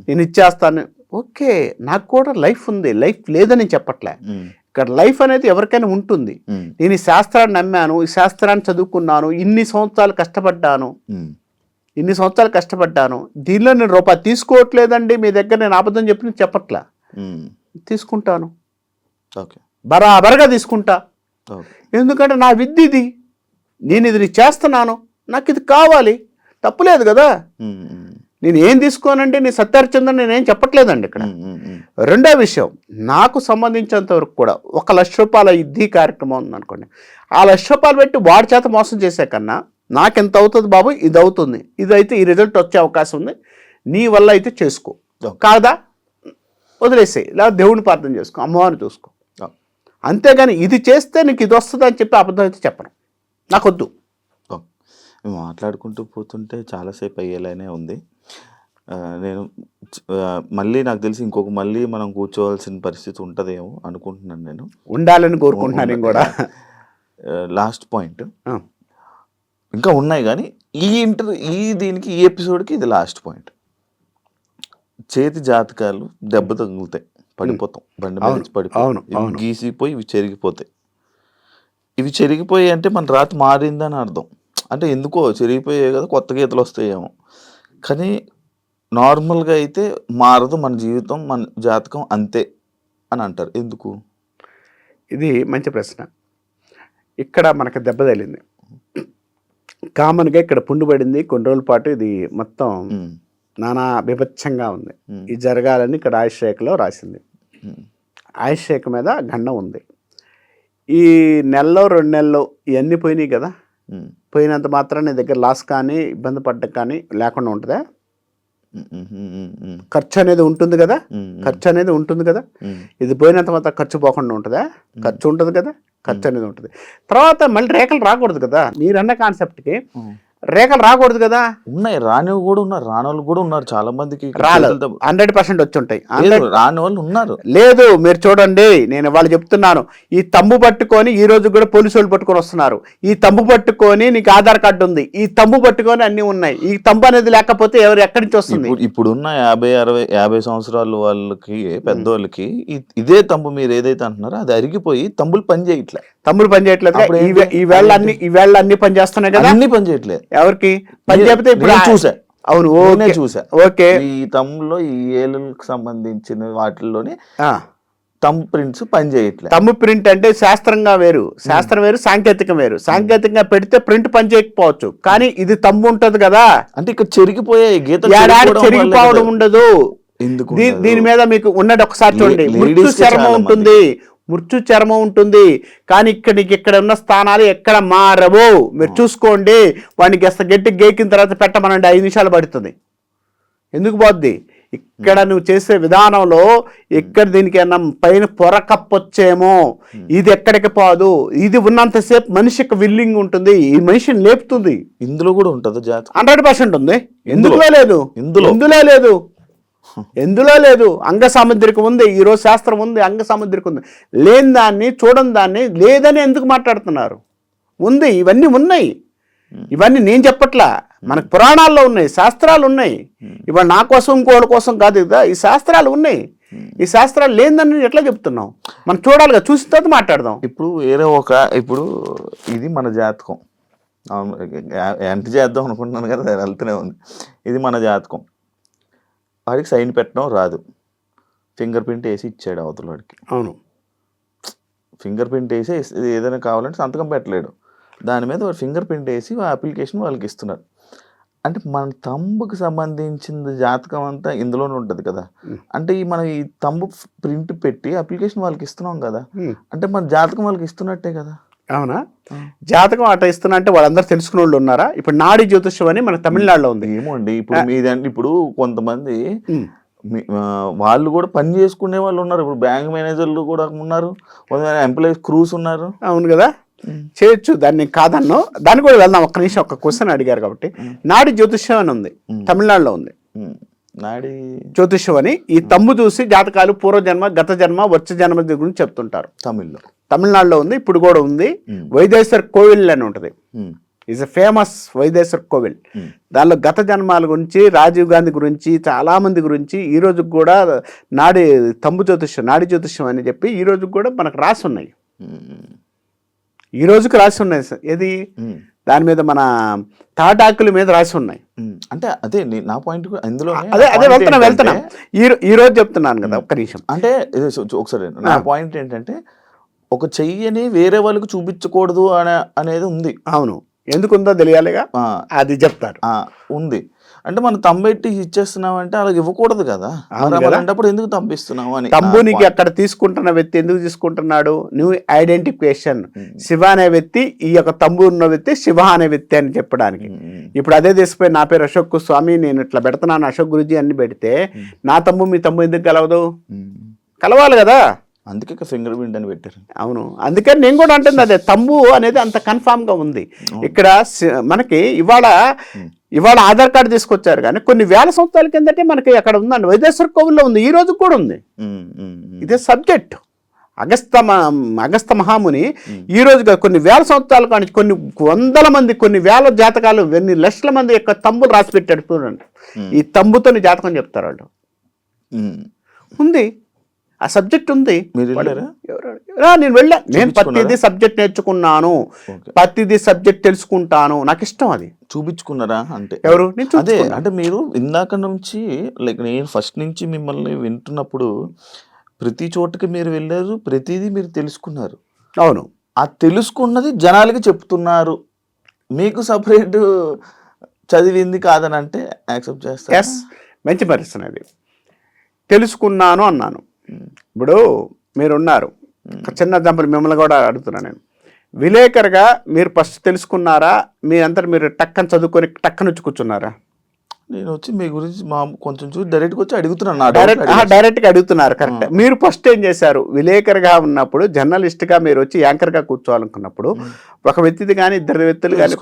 నేను ఇచ్చేస్తాను. ఓకే, నాకు కూడా లైఫ్ ఉంది, లైఫ్ లేదని చెప్పట్లే. ఇక్కడ లైఫ్ అనేది ఎవరికైనా ఉంటుంది. నేను ఈ శాస్త్రాన్ని నమ్మాను, ఈ శాస్త్రాన్ని చదువుకున్నాను, ఇన్ని సంవత్సరాలు కష్టపడ్డాను, ఇన్ని సంవత్సరాలు కష్టపడ్డాను, దీనిలో నేను రూపాయి తీసుకోవట్లేదండి మీ దగ్గర, నేను అబద్ధం చెప్పి చెప్పట్లా, తీసుకుంటాను, ఓకే, బరాబరగా తీసుకుంటా. ఓకే, ఎందుకంటే నా విద్య ఇది, నేను ఇది చేస్తున్నాను, నాకు ఇది కావాలి, తప్పులేదు కదా. నేను ఏం తీసుకోనంటే నీ సత్యహరిచంద్ర నేనేం చెప్పట్లేదండి ఇక్కడ. రెండో విషయం, నాకు సంబంధించినంత వరకు కూడా 1 లక్ష రూపాయల ఇది కార్యక్రమం ఉందనుకోండి, ఆ 1 లక్ష రూపాయలు పెట్టి వాడి చేత మోసం చేసే కన్నా నాకెంత అవుతుంది బాబు, ఇది అవుతుంది, ఇది అయితే ఈ రిజల్ట్ వచ్చే అవకాశం ఉంది, నీ వల్ల అయితే చేసుకో, కాదా వదిలేసే, లేదా దేవుని ప్రార్థన చేసుకో, అమ్మవారిని చూసుకో, అంతేగాని ఇది చేస్తే నీకు ఇది వస్తుంది అని చెప్పి అబద్ధం అయితే చెప్పను, నాకొద్దు. మాట్లాడుకుంటూ పోతుంటే చాలాసేపు అయ్యేలానే ఉంది. నేను మళ్ళీ నాకు తెలిసి మళ్ళీ మనం కూర్చోవాల్సిన పరిస్థితి ఉంటుందేమో అనుకుంటున్నాను. నేను ఉండాలని కోరుకుంటున్నాను. నేను కూడా లాస్ట్ పాయింట్ ఇంకా ఉన్నాయి కానీ దీనికి ఈ ఎపిసోడ్కి ఇది లాస్ట్ పాయింట్. చేతి జాతకాలు దెబ్బ తగులుతాయి, పడిపోతాం, బండి మీద నుంచి పడిపోతాం, గీసిపోయి ఇవి చెరిగిపోతాయి. ఇవి చెరిగిపోయి అంటే మన రాత మారిందని అర్థం. అంటే ఎందుకో చెరిగిపోయాయి కదా, కొత్త గీతలు వస్తాయేమో, కానీ నార్మల్గా అయితే మారదు మన జీవితం, మన జాతకం అంతే అని అంటారు. ఎందుకు? ఇది మంచి ప్రశ్న. ఇక్కడ మనకు దెబ్బ తగిలింది, కామన్గా ఇక్కడ పుండు పడింది, కొన్ని రోజుల పాటు ఇది మొత్తం నానా బీభత్సంగా ఉంది. ఇది జరగాలని ఇక్కడ ఆయుష్ రేఖలో రాసింది. ఆయుష్ రేఖ మీద గండం ఉంది. ఈ నెలలో 2 నెలలు ఇవన్నీ పోయినాయి కదా, పోయినంత మాత్రం నీ దగ్గర లాస్ కానీ ఇబ్బంది పడ్డం కానీ లేకుండా ఉంటుందా? ఖర్చు అనేది ఉంటుంది కదా, ఖర్చు అనేది ఉంటుంది కదా. ఇది పోయినంత మాత్రం ఖర్చు పోకుండా ఉంటుందా? ఖర్చు ఉంటుంది కదా, ఖర్చు అనేది ఉంటుంది. తర్వాత మళ్ళీ రేఖలు రాకూడదు కదా, మీరన్న కాన్సెప్ట్కి రేఖలు రాకూడదు కదా. ఉన్నాయి, రాని కూడా ఉన్నారు, రాని వాళ్ళు కూడా ఉన్నారు, చాలా మందికి రాలేదు, 100% వచ్చి ఉంటాయి, రాని వాళ్ళు ఉన్నారు. లేదు మీరు చూడండి, నేను వాళ్ళు చెప్తున్నాను, ఈ తంబు పట్టుకొని ఈ రోజు కూడా పోలీసు వాళ్ళు పట్టుకొని వస్తున్నారు. ఈ తంబు పట్టుకొని నీకు ఆధార్ కార్డు ఉంది, ఈ తంబు పట్టుకొని అన్ని ఉన్నాయి, ఈ తంబు అనేది లేకపోతే ఎవరు ఎక్కడి నుంచి వస్తుంది? ఇప్పుడున్న 50 సంవత్సరాల వాళ్ళకి, పెద్దవాళ్ళకి ఇదే తంబు మీరు ఏదైతే అంటున్నారో అది అరిగిపోయి తంబులు పని చేయట్లేదు. తమ్ముడు పని చేయట్లేదు, ఈ వేళ అన్ని పని చేస్తున్నాయి కదా, అన్ని పని చేయట్లేదు. ఎవరికి పని చెప్తే ఇప్పుడు చూసా, అవును చూసా. ఓకే, ఈ తమ్ములో ఈ ఏళ్ళకి సంబంధించిన వాటిల్లోనే తమ్ము ప్రింట్స్ పని చేయట్లేదు. తమ్ము ప్రింట్ అంటే శాస్త్రంగా వేరు, శాస్త్రం వేరు, సాంకేతికం వేరు. సాంకేతికంగా పెడితే ప్రింట్ పని చేయకపోవచ్చు, కానీ ఇది తమ్ము ఉంటది కదా. అంటే ఇక్కడ చెరిగిపోయే గీత చెరిగిపోవడం ఉండదు. దీని మీద మీకు ఉన్నది ఒకసారి చూడండి, మృత్యు చర్మం ఉంటుంది, మృత్యు చర్మం ఉంటుంది, కానీ ఇక్కడ ఉన్న స్థానాలు ఎక్కడ మారవు. మీరు చూసుకోండి, వాడికి గట్టి గేకిన తర్వాత పెట్టమనండి 5 నిమిషాలు పడుతుంది. ఎందుకు పోద్ది? ఇక్కడ నువ్వు చేసే విధానంలో ఎక్కడ దీనికి ఏమన్నా పైన పొర కప్పొచ్చేమో, ఇది ఎక్కడికి పోదు. ఇది ఉన్నంతసేపు మనిషికి విల్లింగ్ ఉంటుంది, ఈ మనిషిని లేపుతుంది. ఇందులో కూడా ఉంటుంది జాతకం, 100% ఉంది. ఎందులో లేదు? ఎందులో లేదు. అంగ సాముద్రికం ఉంది, ఈరోజు శాస్త్రం ఉంది, అంగ సాముద్రికం ఉంది. లేని దాన్ని, చూడని దాన్ని లేదని ఎందుకు మాట్లాడుతున్నారు? ఉంది, ఇవన్నీ ఉన్నాయి. ఇవన్నీ నేను చెప్పట్లా, మనకు పురాణాల్లో ఉన్నాయి, శాస్త్రాలు ఉన్నాయి. ఇవాళ నా కోసం ఇంకోళ్ళ కోసం కాదు కదా, ఈ శాస్త్రాలు ఉన్నాయి. ఈ శాస్త్రాలు లేదని ఎట్లా చెప్తున్నాం? మనం చూడాలిగా, చూసిన తర్వాత మాట్లాడదాం. ఇప్పుడు ఇది మన జాతకం, ఎంత చేద్దాం అనుకుంటున్నాను కదా, వెళ్తూనే ఉంది. ఇది మన జాతకం, వాడికి సైన్ పెట్టడం రాదు, ఫింగర్ ప్రింట్ వేసి ఇచ్చాడు అవతల వాడికి. అవును, ఫింగర్ ప్రింట్ వేసి ఏదైనా కావాలంటే సంతకం పెట్టలేడు, దాని మీద వాడు ఫింగర్ ప్రింట్ వేసి ఆ అప్లికేషన్ వాళ్ళకి ఇస్తున్నారు. అంటే మన తంబుకి సంబంధించిన జాతకం అంతా ఇందులోనే ఉంటుంది కదా. అంటే మనం ఈ తంబు ప్రింట్ పెట్టి అప్లికేషన్ వాళ్ళకి ఇస్తున్నాం కదా, అంటే మన జాతకం వాళ్ళకి ఇస్తున్నట్టే కదా. అవునా? జాతకం అట్లా ఇస్తున్నా అంటే వాళ్ళందరూ తెలుసుకునే వాళ్ళు ఉన్నారా? ఇప్పుడు నాడి జ్యోతిష్యం అని మన తమిళనాడులో ఉంది. ఏమో అండి, ఇప్పుడు కొంతమంది వాళ్ళు కూడా పని చేసుకునే వాళ్ళు ఉన్నారు. ఇప్పుడు బ్యాంక్ మేనేజర్లు కూడా ఉన్నారు, ఎంప్లాయీస్, క్రూస్ ఉన్నారు. అవును కదా, చేయొచ్చు, దాన్ని కాదన్నో. దాన్ని కూడా వెళ్దాం. ఒక్క నిమిషం, ఒక క్వశ్చన్ అడిగారు కాబట్టి. నాడి జ్యోతిష్యం అని ఉంది, తమిళనాడులో ఉంది. నాడి జ్యోతిష్యం అని ఈ తమ్ము చూసి జాతకాలు పూర్వజన్మ, గత జన్మ, వచ్చే జన్మ గురించి చెప్తుంటారు. తమిళనాడులో ఉంది, ఇప్పుడు కూడా ఉంది. వైదేశ్వర్ కోవిల్ అని ఉంటుంది, ఈజ్ ఎ ఫేమస్ వైదేశ్వర్ కోవిల్. దానిలో గత జన్మాల గురించి, రాజీవ్ గాంధీ గురించి, చాలా మంది గురించి ఈ రోజు కూడా నాడి జ్యోతిష్యం అని చెప్పి ఈ రోజు కూడా మనకు రాసి ఉన్నాయి. ఈ రోజుకి రాసి ఉన్నాయి. ఏది దాని మీద మన తాటాకుల మీద రాసి ఉన్నాయి. అంటే అదే నా పాయింట్ అందులో అదే వెళ్తున్నా ఈ రోజు చెప్తున్నాను కదా, ఒక్క నిమిషం. అంటే ఒకసారి నా పాయింట్ ఏంటంటే ఒక చెయ్యని వేరే వాళ్ళకి చూపించకూడదు అనేది ఉంది. అవును, ఎందుకుందో తెలియాలిగా, అది చెప్తారు. ఉంది అంటే మనం తంబెట్టి ఇచ్చేస్తున్నాం అంటే అలాగే ఇవ్వకూడదు కదా, అలాంటప్పుడు ఎందుకు తంపిస్తున్నావు అని. తంబునికి అక్కడ తీసుకుంటున్న వ్యక్తి ఎందుకు తీసుకుంటున్నాడు, న్యూ ఐడెంటిఫికేషన్. శివ అనే వ్యక్తి, ఈ యొక్క తంబు ఉన్న వ్యక్తి శివ అనే వ్యక్తి అని చెప్పడానికి. ఇప్పుడు అదే తీసిపోయి నా పేరు అశోక్ స్వామి, నేను ఇట్లా పెడుతున్నాను అశోక్ గురుజీ అన్ని పెడితే నా తమ్ము మీ తమ్ము ఎందుకు కలవదు? కలవాలి కదా, అందుకే ఫింగర్ ప్రింట్ అని పెట్టారు. అవును, అందుకని నేను కూడా అంటుంది అదే, తంబు అనేది అంత కన్ఫామ్ గా ఉంది. ఇక్కడ మనకి ఇవాళ ఆధార్ కార్డు తీసుకొచ్చారు, కానీ కొన్ని వేల సంవత్సరాల కిందటే మనకి అక్కడ ఉందండి, వైదేశ్వర కోవిల్లో ఉంది, ఈ రోజు కూడా ఉంది. ఇదే సబ్జెక్ట్. అగస్త మహాముని ఈ రోజుగా కొన్ని వేల సంవత్సరాల కానీ కొన్ని వందల మంది, కొన్ని వేల జాతకాలు, ఎన్ని లక్షల మంది యొక్క తంబులు రాసి పెట్టాడు చూడండి. ఈ తంబుతో జాతకం చెప్తారు వాళ్ళు. ఉంది, ఆ సబ్జెక్ట్ ఉంది. నేను వెళ్ళా, నేను ప్రతిదీ సబ్జెక్ట్ నేర్చుకున్నాను, ప్రతిదీ సబ్జెక్ట్ తెలుసుకుంటాను, నాకు ఇష్టం. అది చూపించుకున్నారా అంటే ఎవరు? అదే అంటే మీరు ఇందాక నుంచి లైక్ నేను ఫస్ట్ నుంచి మిమ్మల్ని వింటున్నప్పుడు ప్రతి చోటకి మీరు వెళ్ళారు, ప్రతిదీ మీరు తెలుసుకున్నారు. అవును, ఆ తెలుసుకున్నది జనాలకి చెప్తున్నారు. మీకు సపరేట్ చదివింది కాదని అంటే యాక్సెప్ట్ చేస్తారు. ఎస్, మంచి పరిస్థితి. అది తెలుసుకున్నాను అన్నాను. ఇప్పుడు మీరున్నారు, చిన్న ఎగ్జాంపుల్ మిమ్మల్ని కూడా అడుగుతున్నాను నేను. విలేకరుగా మీరు ఫస్ట్ తెలుసుకున్నారా, మీ అంతా మీరు టక్కన చదువుకొని టక్కన వచ్చి కూర్చున్నారా? నేను వచ్చి మీ గురించి కొంచెం చూసి డైరెక్ట్గా వచ్చి అడుగుతున్నాను. డైరెక్ట్గా అడుగుతున్నారు, కరెక్ట్. మీరు ఫస్ట్ ఏం చేశారు? విలేకరుగా ఉన్నప్పుడు, జర్నలిస్ట్గా మీరు వచ్చి యాంకర్గా కూర్చోవాలనుకున్నప్పుడు ఒక వ్యక్తిది కానీ ఇద్దరు వ్యక్తులు కానీ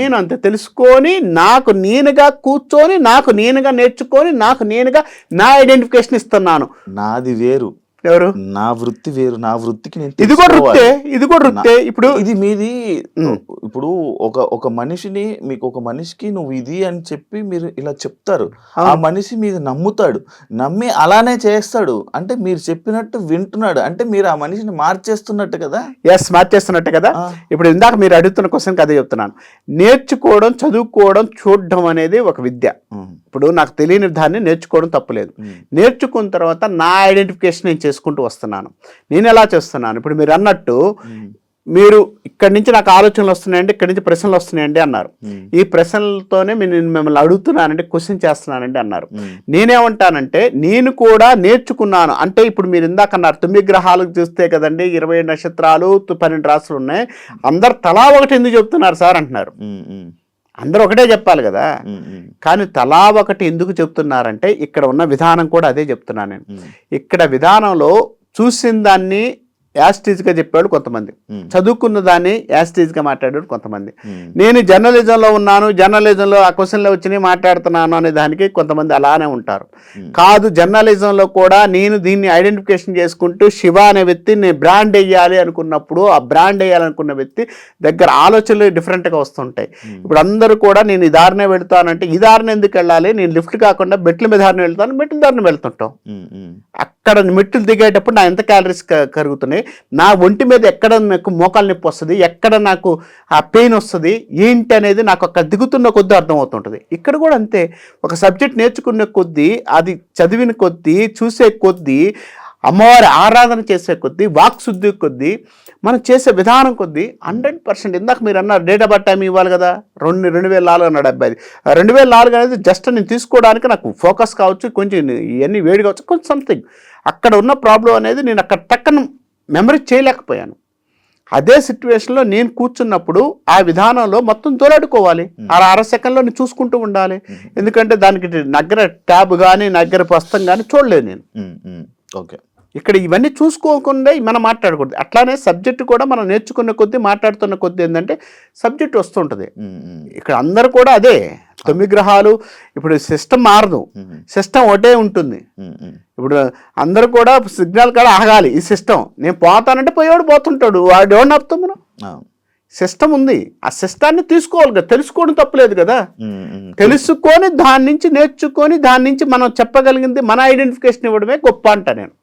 నేను అంతే తెలుసుకొని, నాకు నేనుగా కూర్చొని, నాకు నేనుగా నేర్చుకొని, నాకు నేనుగా నా ఐడెంటిఫికేషన్ ఇస్తున్నాను. నాది వేరు, ఎవరు? నా వృత్తి వేరు, నా వృత్తికి నేను ఇది కూడా వృత్తే. ఇప్పుడు ఇది మీది. ఇప్పుడు ఒక మనిషిని, మీకు ఒక మనిషికి నువ్వు ఇది అని చెప్పి మీరు ఇలా చెప్తారు, ఆ మనిషి మీద నమ్ముతాడు, నమ్మి అలానే చేస్తాడు. అంటే మీరు చెప్పినట్టు వింటున్నాడు, అంటే మీరు ఆ మనిషిని మార్చేస్తున్నట్టు కదా. ఎస్, మార్చేస్తున్నట్టు కదా. ఇప్పుడు ఇందాక మీరు అడుగుతున్న క్వశ్చన్కి అదే చెప్తున్నాను. నేర్చుకోవడం, చదువుకోవడం, చూడడం అనేది ఒక విద్య. ఇప్పుడు నాకు తెలియని దాన్ని నేర్చుకోవడం తప్పులేదు. నేర్చుకున్న తర్వాత నా ఐడెంటిఫికేషన్ నేను చేసుకుంటూ వస్తున్నాను. నేను ఎలా చేస్తున్నాను? ఇప్పుడు మీరు అన్నట్టు, మీరు ఇక్కడి నుంచి నాకు ఆలోచనలు వస్తున్నాయండి, ఇక్కడి నుంచి ప్రశ్నలు వస్తున్నాయండి అన్నారు. ఈ ప్రశ్నలతోనే నేను మిమ్మల్ని అడుగుతున్నానండి, క్వశ్చన్ చేస్తున్నానండి అన్నారు. నేనేమంటానంటే, నేను కూడా నేర్చుకున్నాను అంటే, ఇప్పుడు మీరు ఇందాక అన్నారు 9 గ్రహాలకు చూస్తే కదండి 20 నక్షత్రాలు 12 రాశులు ఉన్నాయి, అందరు తలా ఒకటి ఎందుకు చెప్తున్నారు సార్ అంటున్నారు. అందరూ ఒకటే చెప్పాలి కదా, కానీ తలా ఒకటి ఎందుకు చెప్తున్నారంటే ఇక్కడ ఉన్న విధానం కూడా అదే చెప్తున్నాను నేను. ఇక్కడ విధానంలో చూసిన దాన్ని యాస్టీజ్గా చెప్పాడు కొంతమంది, చదువుకున్న దాన్ని యాస్టీజ్గా మాట్లాడాడు కొంతమంది. నేను జర్నలిజంలో ఉన్నాను, జర్నలిజంలో ఆ క్వశ్చన్లో వచ్చి మాట్లాడుతున్నాను అనే దానికి కొంతమంది అలానే ఉంటారు. కాదు, జర్నలిజంలో కూడా నేను దీన్ని ఐడెంటిఫికేషన్ చేసుకుంటూ శివ అనే వ్యక్తి నేను బ్రాండ్ వేయాలి అనుకున్నప్పుడు, ఆ బ్రాండ్ వేయాలనుకున్న వ్యక్తి దగ్గర ఆలోచనలు డిఫరెంట్గా వస్తుంటాయి. ఇప్పుడు అందరూ కూడా నేను ఈ దారినే వెళ్తానంటే, ఈ దారిని ఎందుకు వెళ్ళాలి, నేను లిఫ్ట్ కాకుండా మెట్ల మీద దారిని వెళ్తాను, మెట్ల దారిని వెళ్తుంటాం. అక్కడ మెట్లు దిగేటప్పుడు నా ఎంత క్యాలరీస్ కరుగుతున్నాయి, నా ఒంటి మీద ఎక్కడ నాకు మోకాలు నొప్పి వస్తుంది, ఎక్కడ నాకు ఆ పెయిన్ వస్తుంది ఏంటి అనేది నాకు అక్కడ దిగుతున్న కొద్దీ అర్థమవుతుంటుంది. ఇక్కడ కూడా అంతే, ఒక సబ్జెక్ట్ నేర్చుకునే కొద్దీ, అది చదివిన కొద్దీ, చూసే కొద్దీ, అమ్మవారి ఆరాధన చేసే కొద్దీ, వాక్ శుద్ధి కొద్దీ, మనం చేసే విధానం కొద్దీ 100%. ఇందాక మీరు అన్నారు డేట్ ఆఫ్ బర్త్ టైం ఇవ్వాలి కదా, 2004 అన్నాడు అబ్బాయి. 2004 అనేది జస్ట్ నేను తీసుకోవడానికి నాకు ఫోకస్ కావచ్చు, కొంచెం ఇవన్నీ వేడి కావచ్చు, కొంచెం సంథింగ్ అక్కడ ఉన్న ప్రాబ్లం అనేది నేను అక్కడ టక్కన మెమరీ చేయలేకపోయాను. అదే సిచ్యువేషన్లో నేను కూర్చున్నప్పుడు ఆ విధానంలో మొత్తం తోలాడుకోవాలి, అర సెకండ్లో నేను చూసుకుంటూ ఉండాలి. ఎందుకంటే దానికి దగ్గర ట్యాబ్ కానీ దగ్గర పుస్తకం కానీ చూడలేదు నేను. ఓకే, ఇక్కడ ఇవన్నీ చూసుకోకుండా మనం మాట్లాడకూడదు. అట్లానే సబ్జెక్టు కూడా మనం నేర్చుకున్న కొద్దీ, మాట్లాడుతున్న కొద్దీ ఏంటంటే సబ్జెక్ట్ వస్తుంటుంది. ఇక్కడ అందరూ కూడా అదే 9 గ్రహాలు. ఇప్పుడు సిస్టమ్ మారదు, సిస్టమ్ ఒకటే ఉంటుంది. ఇప్పుడు అందరూ కూడా సిగ్నల్ కూడా ఆగాలి. ఈ సిస్టమ్ నేను పోతానంటే పోయేవాడు పోతుంటాడు, వాడు ఎవరిని ఆపుతాం మనం? సిస్టమ్ ఉంది, ఆ సిస్టాన్ని తీసుకోవాలి కదా. తెలుసుకోవడం తప్పలేదు కదా, తెలుసుకొని దాని నుంచి నేర్చుకొని దాని నుంచి మనం చెప్పగలిగింది మన ఐడెంటిఫికేషన్ ఇవ్వడమే గొప్ప అంట నేను.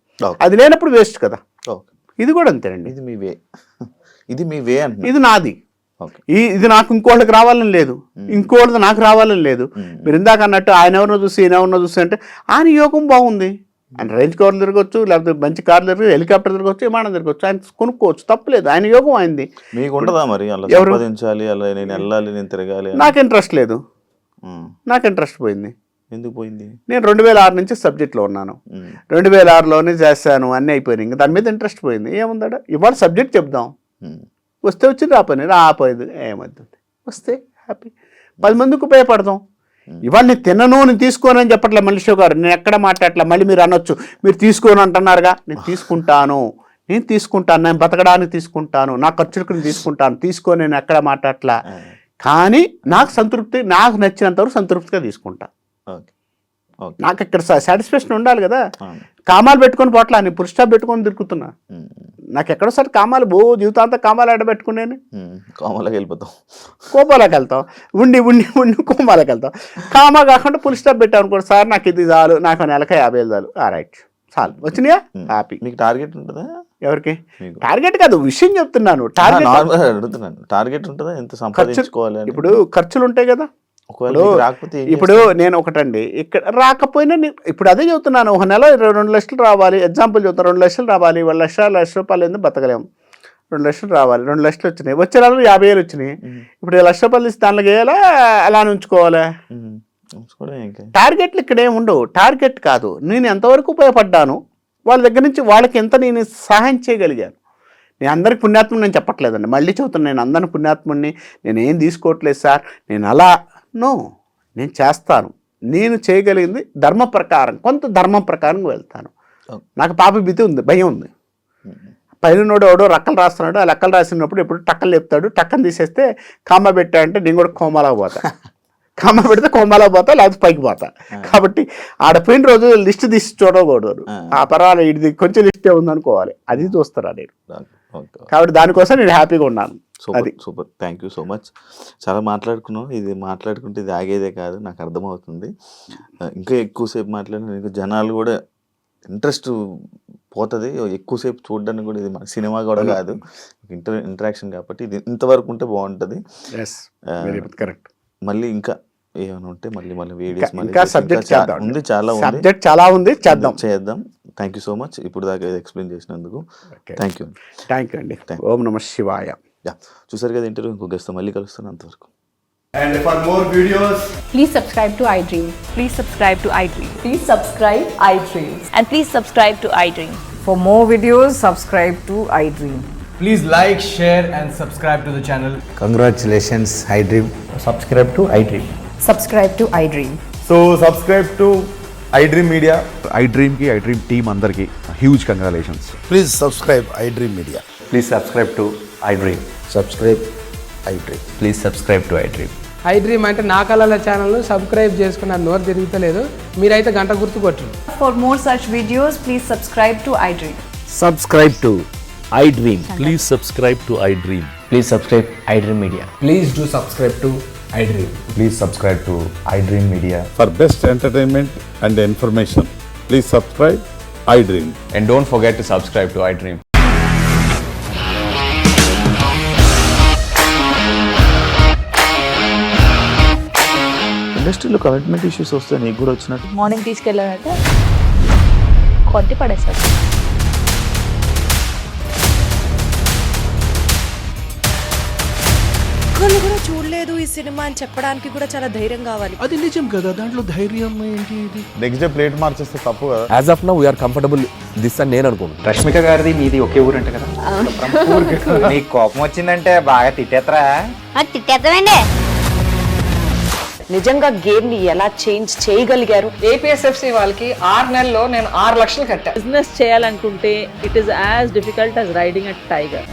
అది లేనప్పుడు వేస్ట్ కదా. ఇది కూడా అంతేనండి, ఇది మీ వే, ఇది మీ వే అంటే ఇది నాది. ఓకే. ఇది నాకు ఇంకోళ్ళకి రావాలని లేదు, ఇంకోళ్ళది నాకు రావాలని లేదు. మీరు ఇందాక అన్నట్టు ఆయన ఎవరినో చూసి ఈయన ఎవరినో చూసి అంటే ఆయన యోగం బాగుంది, ఆయన రేంజ్ కార్లు తిరగచ్చు, లేకపోతే మంచి కార్లు తిరగచ్చు, హెలికాప్టర్ తిరగచ్చు, విమానం తిరగచ్చు, ఆయన కొనుక్కోవచ్చు, తప్పలేదు, ఆయన యోగం అయింది. మీకు ఉండదా మరి అలా సంపాదించాలి, అలా నేను వెళ్ళాలి, నేను తిరగాలి? నాకు ఇంట్రెస్ట్ లేదు, నాకు ఇంట్రెస్ట్ పోయింది. ఎందుకు పోయింది? నేను 2006 నుంచి సబ్జెక్ట్లో ఉన్నాను, 2006లోనే చేశాను, అన్నీ అయిపోయినాయి, ఇంకా దాని మీద ఇంట్రెస్ట్ పోయింది. ఏముందా ఇవాళ సబ్జెక్ట్ చెప్దాం, వస్తే వచ్చింది, రాపోయింది రాపోయింది, ఏమవుతుంది, వస్తే హ్యాపీ, 10 మందికి ఉపయోగపడదాం. ఇవాళ నేను తినను, నేను తీసుకోను అని చెప్పట్లే మల్లేష్ గారు, నేను ఎక్కడ మాట్లాడలే. మళ్ళీ మీరు అనొచ్చు మీరు తీసుకోను అంటున్నారుగా, నేను తీసుకుంటాను, నేను బతకడానికి తీసుకుంటాను, నా ఖర్చులకు నేను తీసుకుంటాను, తీసుకోని నేను ఎక్కడ మాట్లాడలే. కానీ నాకు సంతృప్తి, నాకు నచ్చినంత వరకు సంతృప్తిగా తీసుకుంటా. నాకు ఇక్కడ సాటిస్ఫాక్షన్ ఉండాలి కదా. కామాలు పెట్టుకొని పోట్లా, నేను పుల్ స్టాప్ పెట్టుకొని తిరుగుతున్నా. నాకు ఎక్కడోసారి కామాలు జీవితాంతా కామాలు ఆడబెట్టుకునేది, కోమాలోకి వెళ్ళిపోతాం, కోపాలోకి వెళ్తాం, ఉండి కోమాలోకి వెళ్తాం. కామా కాకుండా పుల్ స్టాప్ పెట్టాం అనుకోండి, సార్ నాకు ఇది చాలు, నాకు నెలకి 50,000 చాలు, రైట్ చాలు, వచ్చినాయా హ్యాపీ. మీకు టార్గెట్ ఉంటుందా? ఎవరికి టార్గెట్ కాదు, విషయం చెప్తున్నాను. టార్గెట్ ఉంటుందా, ఎంత సంపాదించుకోవాలి? ఇప్పుడు ఖర్చులు ఉంటాయి కదా. ఇప్పుడు నేను ఒకటండి, ఇక్కడ రాకపోయినా ఇప్పుడు అదే చెబుతున్నాను, ఒక నెల 2 లక్షలు రావాలి, ఎగ్జాంపుల్ చెబుతాను, 2 లక్షలు రావాలి, 1 లక్ష రూపాయలు ఎందుకు బతకలేము, 2 లక్షలు రావాలి, 2 లక్షలు వచ్చినాయి, వచ్చే నెలలో 50,000 వచ్చినాయి. ఇప్పుడు 1 లక్ష రూపాయలు ఇస్తే దానిలో వేయాలా, అలా ఉంచుకోవాలా? టార్గెట్లు ఇక్కడ ఏమి ఉండవు. టార్గెట్ కాదు, నేను ఎంతవరకు ఉపయోగపడ్డాను, వాళ్ళ దగ్గర నుంచి వాళ్ళకి ఎంత నేను సహాయం చేయగలిగాను. నేను అందరికి పుణ్యాత్ముని నేను చెప్పట్లేదండి, మళ్ళీ చెబుతున్నాను, నేను అందరిని పుణ్యాత్ముడిని నేనేం తీసుకోవట్లేదు సార్, నేను అలా నేను చేస్తాను, నేను చేయగలిగింది ధర్మ ప్రకారం, కొంత ధర్మం ప్రకారంగా వెళ్తాను. నాకు పాప భీతి ఉంది, భయం ఉంది. పైనోడు ఎవడో రక్కలు రాస్తున్నాడు, ఆ లెక్కలు రాసినప్పుడు ఎప్పుడు టక్కలు చెప్తాడు, టక్కని తీసేస్తే కామా పెట్టాడంటే నేను కూడా కోమాలకు పోతా, కామా పెడితే కోమాలకు పోతా, లేకపోతే పైకి పోతా. కాబట్టి ఆడపోయిన రోజు లిస్ట్ తీసి చూడకూడదు, ఆ పర్వాలేదు ఇది కొంచెం లిస్టే ఉందనుకోవాలి, అది చూస్తారా నేను. కాబట్టి దానికోసం నేను హ్యాపీగా ఉన్నాను. Super, thank you so much. చాలా మాట్లాడుకున్నాం, ఇది మాట్లాడుకుంటే ఇది ఆగేదే కాదు, నాకు అర్థమవుతుంది. ఇంకా ఎక్కువసేపు మాట్లాడిన నీకు జనాలు కూడా ఇంట్రెస్ట్ పోతుంది, ఎక్కువసేపు చూడడానికి కూడా. ఇది మన సినిమా కూడా కాదు, ఇంటరాక్షన్ కాబట్టి ఇది ఇంతవరకు ఉంటే బాగుంటుంది. కరెక్ట్. మళ్ళీ ఇంకా ఏమైనా ఉంటే మళ్ళీ వీడియోస్ ఉంది, చాలా ఉంది, చేద్దాం. థ్యాంక్ యూ సో మచ్ ఇప్పుడు దాకా ఎక్స్ప్లెయిన్ చేసినందుకు. థ్యాంక్ యూ అండి. ఓం నమః శివాయ. చూసారు కదా ఇంటర్వ్యూ, ఇంకో గెస్ట్ మళ్ళీ కలుస్తాను, అంతవరకు. And for more videos, please subscribe to iDream. Please subscribe to iDream. Please subscribe iDream. And please subscribe to iDream. For more videos, subscribe to iDream. please like, share and subscribe to the channel. Congratulations, iDream. Subscribe to iDream. Subscribe to iDream. So subscribe to iDream Media. iDream team andarki huge congratulations. Please subscribe iDream Media. Please subscribe to iDream. Subscribe iDream. Please subscribe to iDream. iDream అంటే నా కళల ఛానల్ను subscribe చేసుకున్న నోరు తిరుగుతలేదు, మీరైతే గంట గుర్తు కొట్టండి. For more such videos, please subscribe to iDream. Subscribe to iDream. Please subscribe to iDream. Please subscribe iDream Media. Please do subscribe to iDream. Please subscribe to iDream Media. For best entertainment and information, please subscribe iDream. And don't forget to subscribe to iDream. ఇండస్ట్రీలో commitment issues వస్తే నీకు కూడా వచ్చినట్టు? Morning తీసుకెళ్ళారంటే కొట్టి పడేస్తారు. ఒక్కళ్ళు కూడా చూడలేదు ఈ సినిమా అని చెప్పడానికి కూడా చాలా ధైర్యం కావాలి. అది నిజం కదా, దాంట్లో ధైర్యం ఏంటి? ఇది నెక్స్ట్ డే ప్లేట్ మార్చేస్తే తప్పు కదా. As of now we are comfortable this అని నేను అనుకుంటున్నాను. రష్మిక గారిది మీది ఒకే ఊరు అంట కదా? నీకు కోపం వచ్చిందంటే బాగా తిట్టేత్తరా? తిట్టేద్దామండి. నిజంగా గేమ్ ని ఎలా చేంజ్ చేయగలిగారు? ఏపీఎస్ఎఫ్సి వాళ్ళకి 6 నెలల్లో నేను 6 లక్షలు కట్టా. బిజినెస్ చేయాలనుకుంటే it is as difficult as riding a tiger.